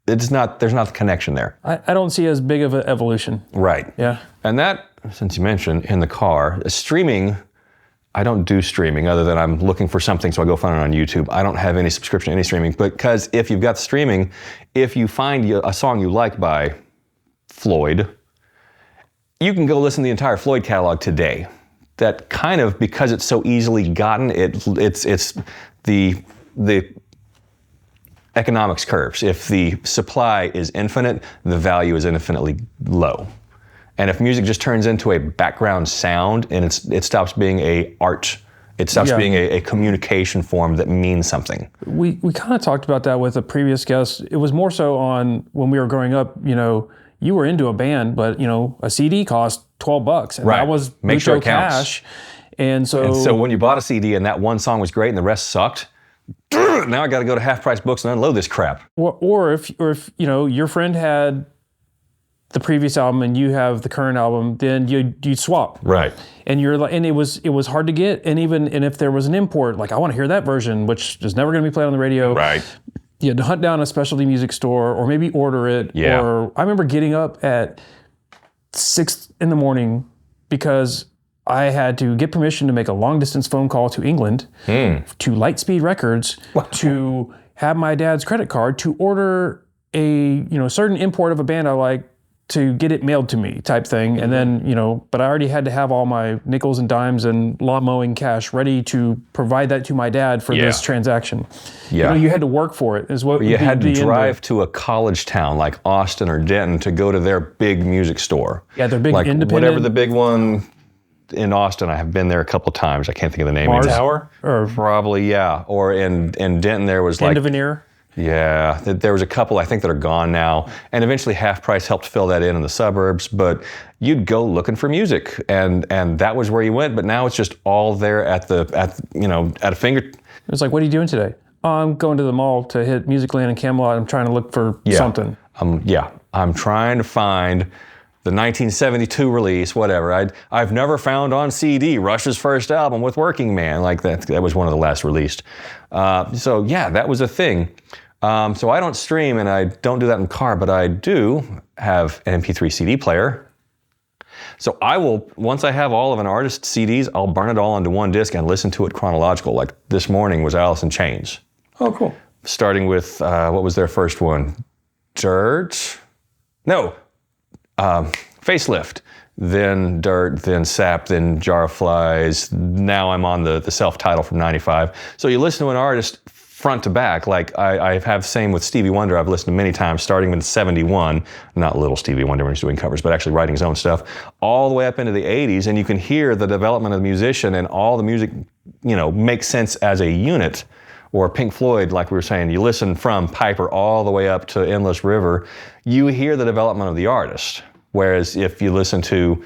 there's not the connection there. I don't see as big of an evolution. Right. Yeah. And that, since you mentioned in the car, streaming, I don't do streaming other than I'm looking for something, so I go find it on YouTube. I don't have any subscription to any streaming, because if you've got streaming, if you find a song you like by Floyd, you can go listen to the entire Floyd catalog today. That kind of, because it's so easily gotten, it's the economics curves. If the supply is infinite, the value is infinitely low. And if music just turns into a background sound and it stops being a art, it stops being a communication form that means something. We kind of talked about that with a previous guest. It was more so on when we were growing up, you were into a band, but a CD cost $12, and that was make sure it cash. And so when you bought a CD and that one song was great and the rest sucked, now I got to go to Half Price Books and unload this crap. Or if your friend had the previous album and you have the current album, then you'd swap. Right. And you're like, and it was hard to get, and if there was an import, like I want to hear that version, which is never going to be played on the radio. Right. You had to hunt down a specialty music store or maybe order it. Yeah. Or I remember getting up at 6 a.m. because I had to get permission to make a long distance phone call to England to Lightspeed Records to have my dad's credit card to order a certain import of a band I like to get it mailed to me type thing. And then, but I already had to have all my nickels and dimes and lawn mowing cash ready to provide that to my dad for this transaction. Yeah. You had to work for it is what you had to drive to a college town like Austin or Denton to go to their big music store. Yeah, their big like independent. Whatever the big one in Austin, I have been there a couple of times. I can't think of the name. Mars Tower? Or probably, yeah. Or in Denton there was End of an Ear? Yeah, there was a couple I think that are gone now, and eventually Half Price helped fill that in the suburbs. But you'd go looking for music, and that was where you went. But now it's just all there at a finger. It's like, what are you doing today? Oh, I'm going to the mall to hit Musicland and Camelot. I'm trying to look for something. I'm trying to find the 1972 release, whatever. I've never found on CD Rush's first album with Working Man. Like that was one of the last released. So yeah, that was a thing. So I don't stream and I don't do that in the car, but I do have an MP3 CD player. So I will, once I have all of an artist's CDs, I'll burn it all onto one disc and listen to it chronological. Like this morning was Alice in Chains. Oh, cool. Starting with, what was their first one? Dirt? No. Facelift, then Dirt, then Sap, then Jar of Flies. Now I'm on the self-title from 95. So you listen to an artist front to back. Like I have same with Stevie Wonder. I've listened to many times, starting in 71, not little Stevie Wonder when he's doing covers, but actually writing his own stuff, all the way up into the 80s. And you can hear the development of the musician and all the music, makes sense as a unit. Or Pink Floyd, like we were saying, you listen from Piper all the way up to Endless River, you hear the development of the artist. Whereas if you listen to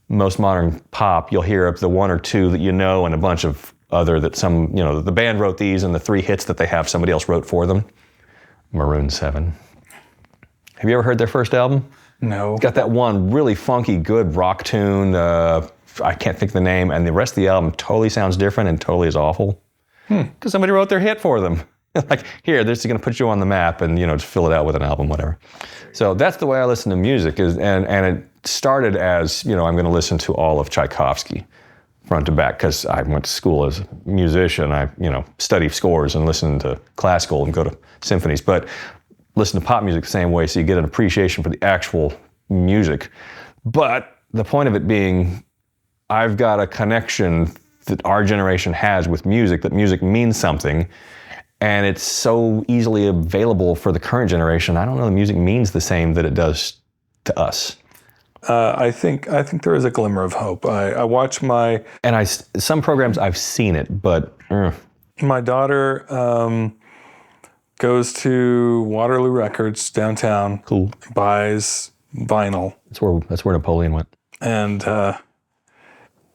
most modern pop, you'll hear the one or two that and a bunch of other that the band wrote these and the 3 hits that they have somebody else wrote for them. Maroon 7. Have you ever heard their first album? No. Got that one really funky, good rock tune. I can't think of the name, and the rest of the album totally sounds different and totally is awful. Because somebody wrote their hit for them. Like, here, this is going to put you on the map and, just fill it out with an album, whatever. So that's the way I listen to music. And it started as, I'm going to listen to all of Tchaikovsky front to back because I went to school as a musician. I, study scores and listen to classical and go to symphonies. But listen to pop music the same way so you get an appreciation for the actual music. But the point of it being, I've got a connection that our generation has with music, that music means something, and it's so easily available for the current generation. I don't know the music means the same that it does to us. I think there is a glimmer of hope. I watch some programs I've seen it, but my daughter goes to Waterloo Records downtown. Cool. Buys vinyl. That's where Napoleon went.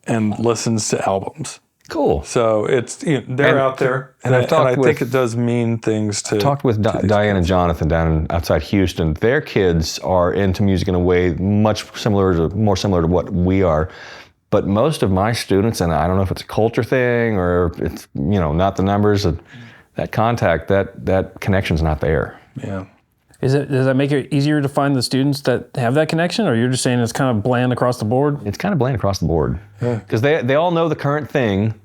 And listens to albums. Cool. So it's they're out there, and I think it does mean things to. I talked with Diane and Jonathan down outside Houston. Their kids are into music in a way more similar to what we are. But most of my students, and I don't know if it's a culture thing or it's not the numbers, that contact, that connection's not there. Yeah. Does that make it easier to find the students that have that connection, or you're just saying it's kind of bland across the board? It's kind of bland across the board. Because they all know the current thing,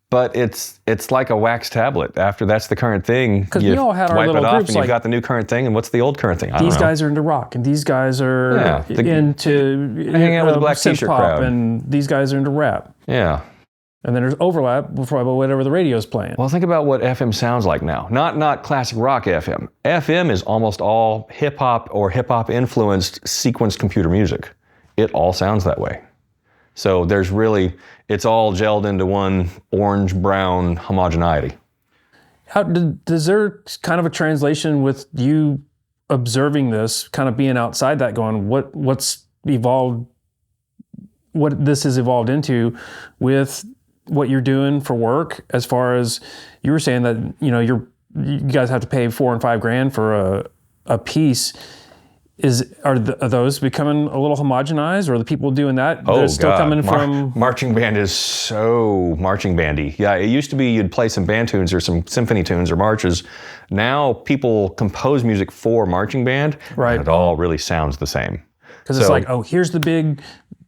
but it's like a wax tablet. After that's the current thing, because we all had our wipe little it off groups, and you've got the new current thing, and what's the old current thing? These guys are into rock, and these guys are into hanging out with the black synth t-shirt pop, crowd, and these guys are into rap. Yeah. And then there's overlap with whatever the radio's playing. Well, think about what FM sounds like now. Not classic rock FM. FM is almost all hip-hop or hip-hop-influenced sequenced computer music. It all sounds that way. So it's all gelled into one orange-brown homogeneity. Does there kind of a translation with you observing this, kind of being outside that, going, what's evolved, what this has evolved into with what you're doing for work, as far as you were saying that, you guys have to pay $4,000 and $5,000 for a piece. Are those becoming a little homogenized, or are the people doing that? Oh, still God. coming from Marching band is so marching bandy. Yeah, it used to be you'd play some band tunes or some symphony tunes or marches. Now people compose music for marching band. Right. And it all really sounds the same. Because it's like, oh, here's the big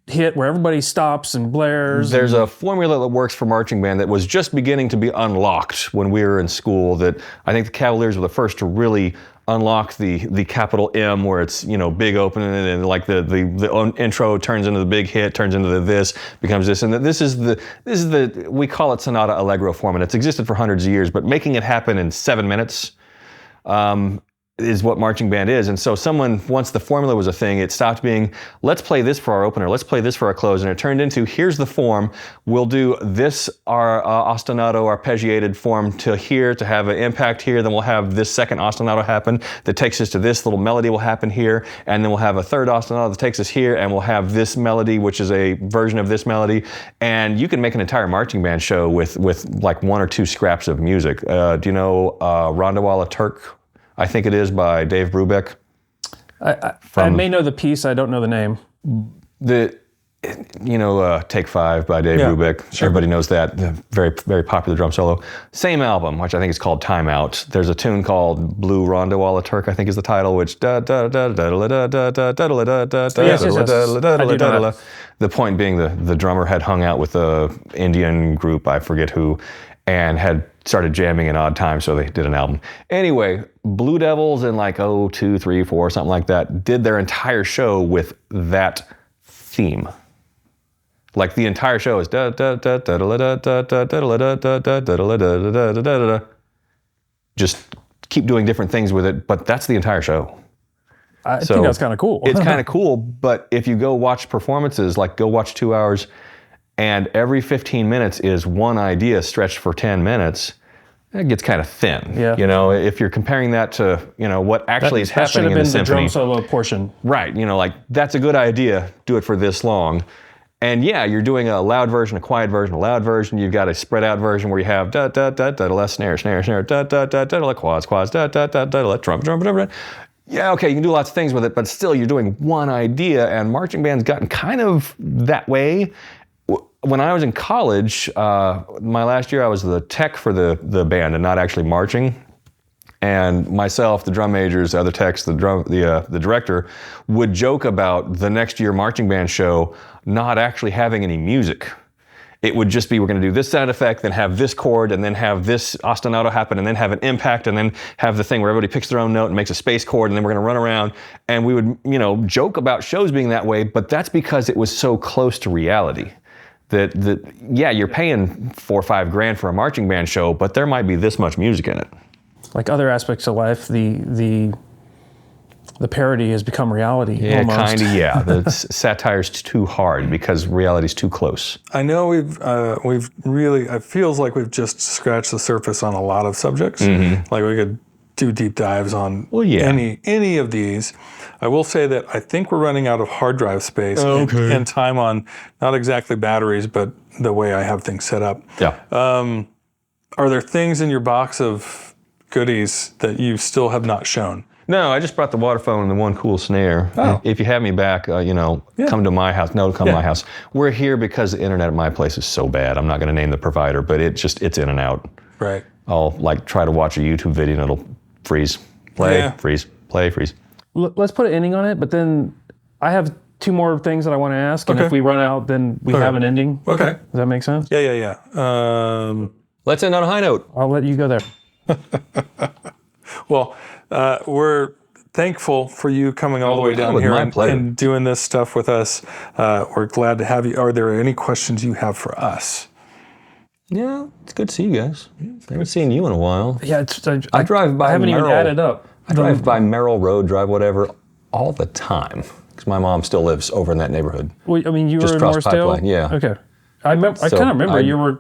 hit where everybody stops and blares. There's a formula that works for marching band that was just beginning to be unlocked when we were in school, that I think the Cavaliers were the first to really unlock the capital M, where it's, you know, big opening and like the intro turns into the big hit, turns into the this, becomes this, and this is the we call it sonata allegro form, and it's existed for hundreds of years, but making it happen in 7 minutes is what marching band is. And so once the formula was a thing, it stopped being, let's play this for our opener, let's play this for our close, and it turned into, here's the form, we'll do this, our ostinato, arpeggiated form to here, to have an impact here, then we'll have this second ostinato happen that takes us to this little melody will happen here, and then we'll have a third ostinato that takes us here, and we'll have this melody, which is a version of this melody, and you can make an entire marching band show with like 1 or 2 scraps of music. Do you know Rondawala Turk? I think it is by Dave Brubeck. I may know the piece, I don't know the name. Take 5 by Dave Brubeck. Sure. Everybody knows that. The very, very popular drum solo. Same album, which I think is called Time Out. There's a tune called Blue Rondawala Turk, I think is the title, which the point being the drummer had hung out with the Indian group, I forget who, and had started jamming in odd times, so they did an album. Anyway, Blue Devils in like 2, 3, 4, something like that, did their entire show with that theme. Like the entire show is just keep doing different things with it, but that's the entire show. I think that's kind of cool. It's kind of cool, but if you go watch performances, like go watch 2 hours, and every 15 minutes is one idea stretched for 10 minutes, it gets kind of thin. Yeah. You know, if you're comparing that to, you know, what actually is happening in the symphony. That should have been the drum solo portion. Right. You know, like, that's a good idea. Do it for this long. And yeah, you're doing a loud version, a quiet version, a loud version. You've got a spread out version where you have da da da da da snare, snare, snare, da da da da da quads, quads, da da da da drum, drum, drum, drum. Yeah, okay, you can do lots of things with it, but still you're doing one idea, and marching band's gotten kind of that way. When I was in college, my last year I was the tech for the band and not actually marching. And myself, the drum majors, the other techs, the director, would joke about the next year marching band show not actually having any music. It would just be, we're going to do this sound effect, then have this chord, and then have this ostinato happen, and then have an impact, and then have the thing where everybody picks their own note and makes a space chord, and then we're going to run around. And we would, you know, joke about shows being that way, but that's because it was so close to reality. That yeah, you're paying $4 or $5 grand for a marching band show, but there might be this much music in it. Like other aspects of life, the parody has become reality. Yeah, almost. kind of. Yeah, the satire's too hard because reality's too close. I know we've really. It feels like we've just scratched the surface on a lot of subjects. Mm-hmm. Like we could do deep dives on any of these. I will say that I think we're running out of hard drive space and time on not exactly batteries, but the way I have things set up. Yeah. Are there things in your box of goodies that you still have not shown? No, I just brought the Waterphone and the one cool snare. Oh. If you have me back, come to my house. No, come to my house. We're here because the internet at my place is so bad. I'm not going to name the provider, but it's in and out. Right. I'll try to watch a YouTube video and it'll freeze, play, freeze, play, freeze. Let's put an ending on it, but then I have 2 more things that I want to ask, and if we run out, then we have an ending. Okay. Does that make sense? Yeah. Let's end on a high note. I'll let you go there. Well, we're thankful for you coming all the way down here and doing this stuff with us. We're glad to have you. Are there any questions you have for us? Yeah, it's good to see you guys. I haven't seen you in a while. Yeah, I drive by. I haven't even added up. I drive by Merrill Road, drive whatever, all the time because my mom still lives over in that neighborhood. Well, I mean, you just were in cross Morrisdale? Pipeline, yeah. Okay. I kind of remember you were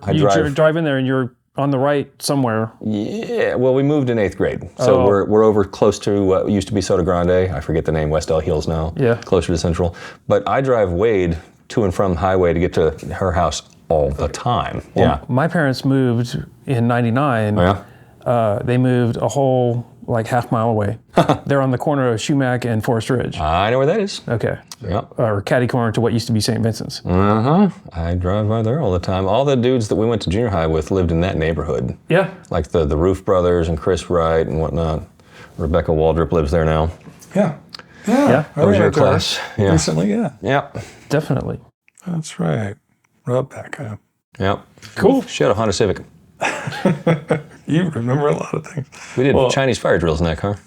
driving there and you're on the right somewhere. Yeah, well, we moved in 8th grade. So we're over close to what used to be Soda Grande. I forget the name, West Elm Hills now. Yeah. Closer to Central. But I drive Wade to and from highway to get to her house all the time. Well, yeah. My parents moved in 99. Oh, yeah? They moved a whole half mile away. They're on the corner of Shumack and Forest Ridge. I know where that is. Okay. Yeah. Or catty corner to what used to be St. Vincent's. I drive by there all the time. All the dudes that we went to junior high with lived in that neighborhood. Yeah. Like the Roof brothers and Chris Wright and whatnot. Rebecca Waldrop lives there now. Yeah. Yeah. I That was ran your into her class. Yeah. recently, yeah. Yep. Definitely. That's right. Rub back, huh? Yep. Cool. She had a Honda Civic. You remember a lot of things. We did Chinese fire drills in that car.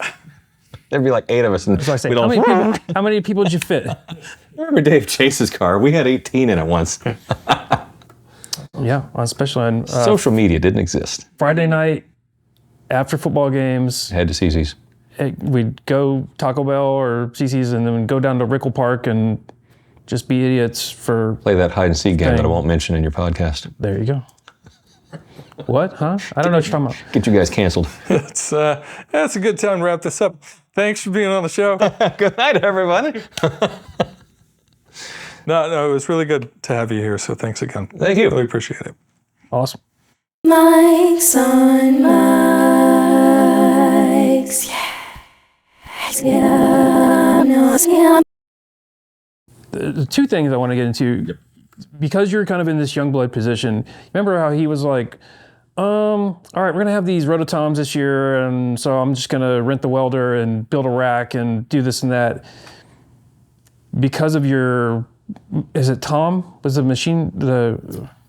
There'd be like 8 of us. And So I say, we'd how many people did you fit? Remember Dave Chase's car? We had 18 in it once. Yeah, especially on Social media didn't exist. Friday night after football games. Head to CC's. We'd go Taco Bell or CC's and then go down to Rickle Park and just be idiots for. Play that hide and seek game that I Thing. won't mention in your podcast. There you go. What? Huh? I don't know what you're talking about. Get you guys canceled. That's a good time to wrap this up. Thanks for being on the show. Good night, everybody. No, it was really good to have you here, so thanks again. Thank you. Really appreciate it. Awesome. Mics on mics, yeah. The two things I want to get into, because you're kind of in this Youngblood position, remember how he was like, all right, we're going to have these rototoms this year, and so I'm just going to rent the welder and build a rack and do this and that. Because of your, is it Tom? Was the machine,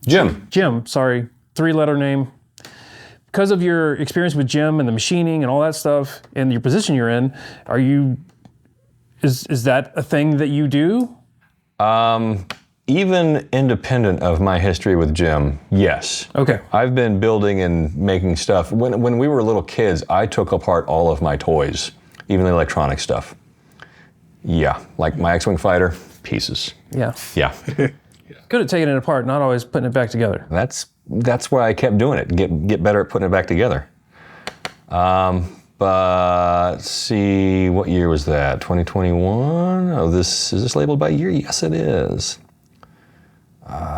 Jim, sorry, 3-letter name. Because of your experience with Jim and the machining and all that stuff and your position you're in, is that a thing that you do? Even independent of my history with Jim, yes. Okay. I've been building and making stuff. When we were little kids, I took apart all of my toys, even the electronic stuff. Yeah, like my X-Wing fighter, pieces. Yeah. Yeah. Good at taking it apart, not always putting it back together. That's why I kept doing it, get better at putting it back together. But let's see, what year was that? 2021? Oh, is this labeled by year? Yes, it is.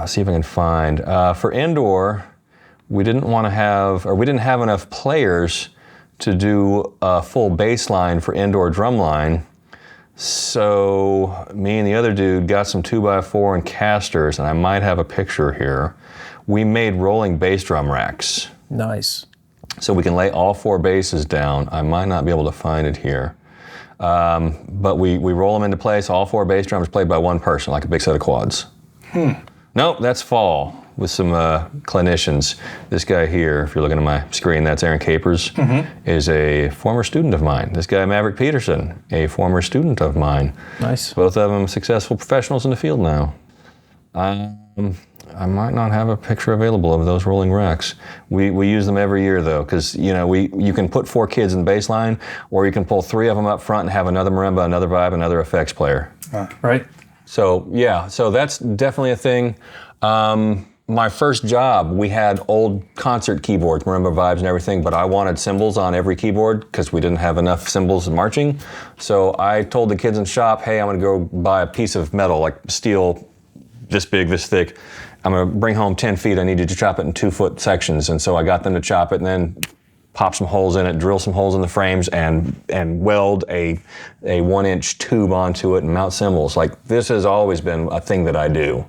See if I can find. For indoor, we didn't have enough players to do a full bass line for indoor drum line. So me and the other dude got some 2x4 and casters, and I might have a picture here. We made rolling bass drum racks. Nice. So we can lay all 4 basses down. I might not be able to find it here. But we roll them into place. All 4 bass drums played by one person, like a big set of quads. Nope, that's fall with some clinicians. This guy here, if you're looking at my screen, that's Aaron Capers, is a former student of mine. This guy, Maverick Peterson, a former student of mine. Nice. Both of them successful professionals in the field now. I might not have a picture available of those rolling racks. We use them every year though, because you can put 4 kids in the bass line, or you can pull 3 of them up front and have another marimba, another vibe, another effects player. Right. So yeah, so that's definitely a thing. My first job, we had old concert keyboards, marimba vibes and everything, but I wanted cymbals on every keyboard because we didn't have enough cymbals in marching. So I told the kids in shop, hey, I'm gonna go buy a piece of metal, like steel, this big, this thick. I'm gonna bring home 10 feet, I need you to chop it in 2-foot sections. And so I got them to chop it and then pop some holes in it, drill some holes in the frames, and weld a 1-inch tube onto it and mount cymbals. Like, this has always been a thing that I do.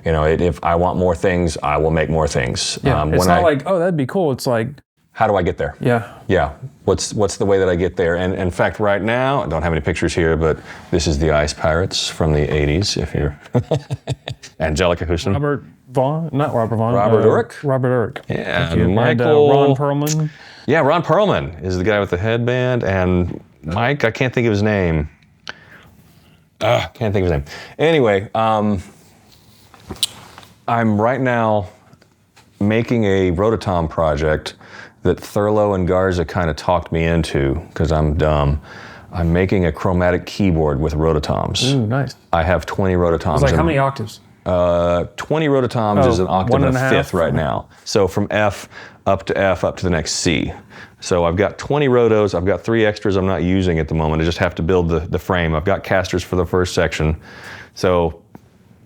If I want more things, I will make more things. Yeah, it's not like, oh, that'd be cool. It's like, how do I get there? yeah. Yeah, what's the way that I get there? And in fact, right now, I don't have any pictures here, but this is the Ice Pirates from the 80s, if you're... Angelica Houston. Robert Vaughn? Not Robert Vaughn. Robert Urich? Robert Urich. Yeah, Thank you. Michael... And, Ron Perlman. Yeah, Ron Perlman is the guy with the headband, and Mike, I can't think of his name. Can't think of his name. Anyway, I'm right now making a Rototom project that Thurlow and Garza kind of talked me into, because I'm dumb. I'm making a chromatic keyboard with Rototoms. Ooh, nice. I have 20 Rototoms. It's like, how many octaves? 20 Rototoms is an octave and a 1.5. fifth right now. So from F up to the next C. So I've got 20 rotos. I've got 3 extras I'm not using at the moment. I just have to build the frame. I've got casters for the first section. So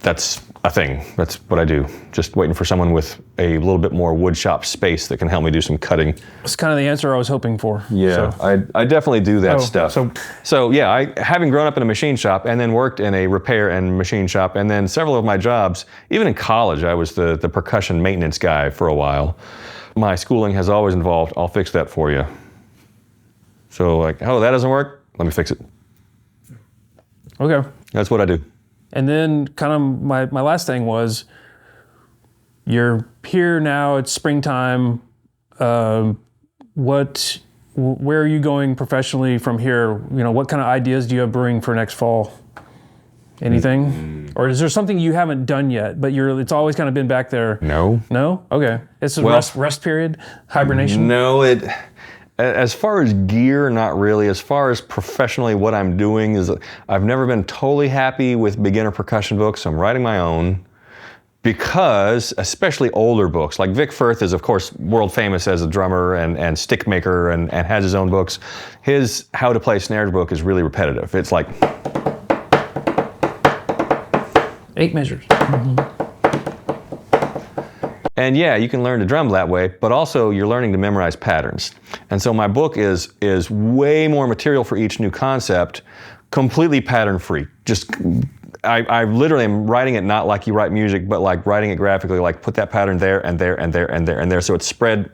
that's a thing. That's what I do. Just waiting for someone with a little bit more wood shop space that can help me do some cutting. That's kind of the answer I was hoping for. Yeah, So. I definitely do that stuff. So yeah, having grown up in a machine shop and then worked in a repair and machine shop, and then several of my jobs, even in college, I was the percussion maintenance guy for a while. My schooling has always involved, I'll fix that for you. So like, oh, that doesn't work? Let me fix it. Okay. That's what I do. And then kind of my last thing was, you're here now, it's springtime. Where are you going professionally from here? What kind of ideas do you have brewing for next fall? Anything? Or is there something you haven't done yet, but it's always kind of been back there? No. No? Okay. It's a rest period? Hibernation? No, as far as gear, not really. As far as professionally, what I'm doing is I've never been totally happy with beginner percussion books. I'm writing my own because, especially older books, like Vic Firth is, of course, world famous as a drummer and stick maker and has his own books. His How to Play Snares book is really repetitive. It's like 8 measures. And yeah, you can learn to drum that way, but also you're learning to memorize patterns. And so my book is way more material for each new concept, completely pattern free. I literally am writing it not like you write music, but like writing it graphically, like put that pattern there and there and there and there and there. So it's spread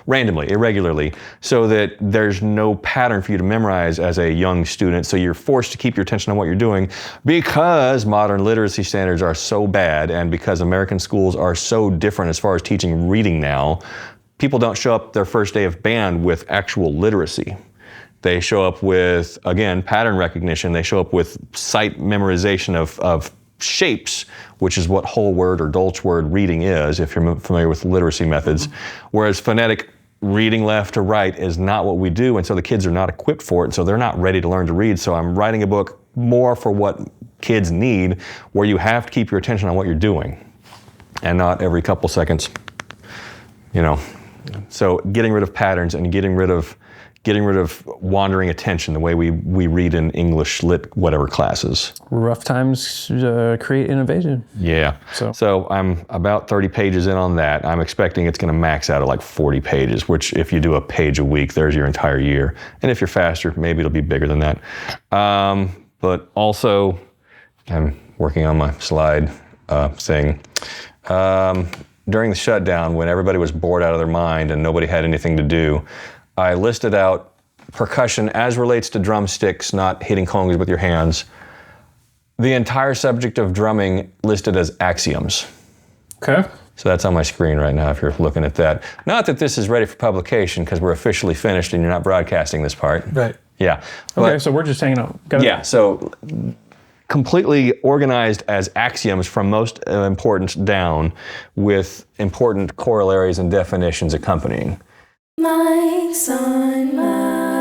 randomly, irregularly, so that there's no pattern for you to memorize as a young student. So you're forced to keep your attention on what you're doing because modern literacy standards are so bad and because American schools are so different as far as teaching reading now. People don't show up their first day of band with actual literacy. They show up with, again, pattern recognition. They show up with sight memorization of shapes, which is what whole word or Dolch word reading is, if you're familiar with literacy methods. Whereas phonetic reading left to right is not what we do, and so the kids are not equipped for it, and so they're not ready to learn to read. So I'm writing a book more for what kids need, where you have to keep your attention on what you're doing, and not every couple seconds, So getting rid of patterns and getting rid of wandering attention, the way we read in English lit whatever classes. Rough times create innovation. Yeah. So I'm about 30 pages in on that. I'm expecting it's going to max out at like 40 pages, which if you do a page a week, there's your entire year. And if you're faster, maybe it'll be bigger than that. But also, I'm working on my slide thing. During the shutdown, when everybody was bored out of their mind and nobody had anything to do, I listed out percussion as relates to drumsticks, not hitting congas with your hands. The entire subject of drumming listed as axioms. Okay. So that's on my screen right now if you're looking at that. Not that this is ready for publication because we're officially finished and you're not broadcasting this part. Right. Yeah. Okay, so we're just hanging out. Yeah, so completely organized as axioms from most importance down with important corollaries and definitions accompanying. Mike's on my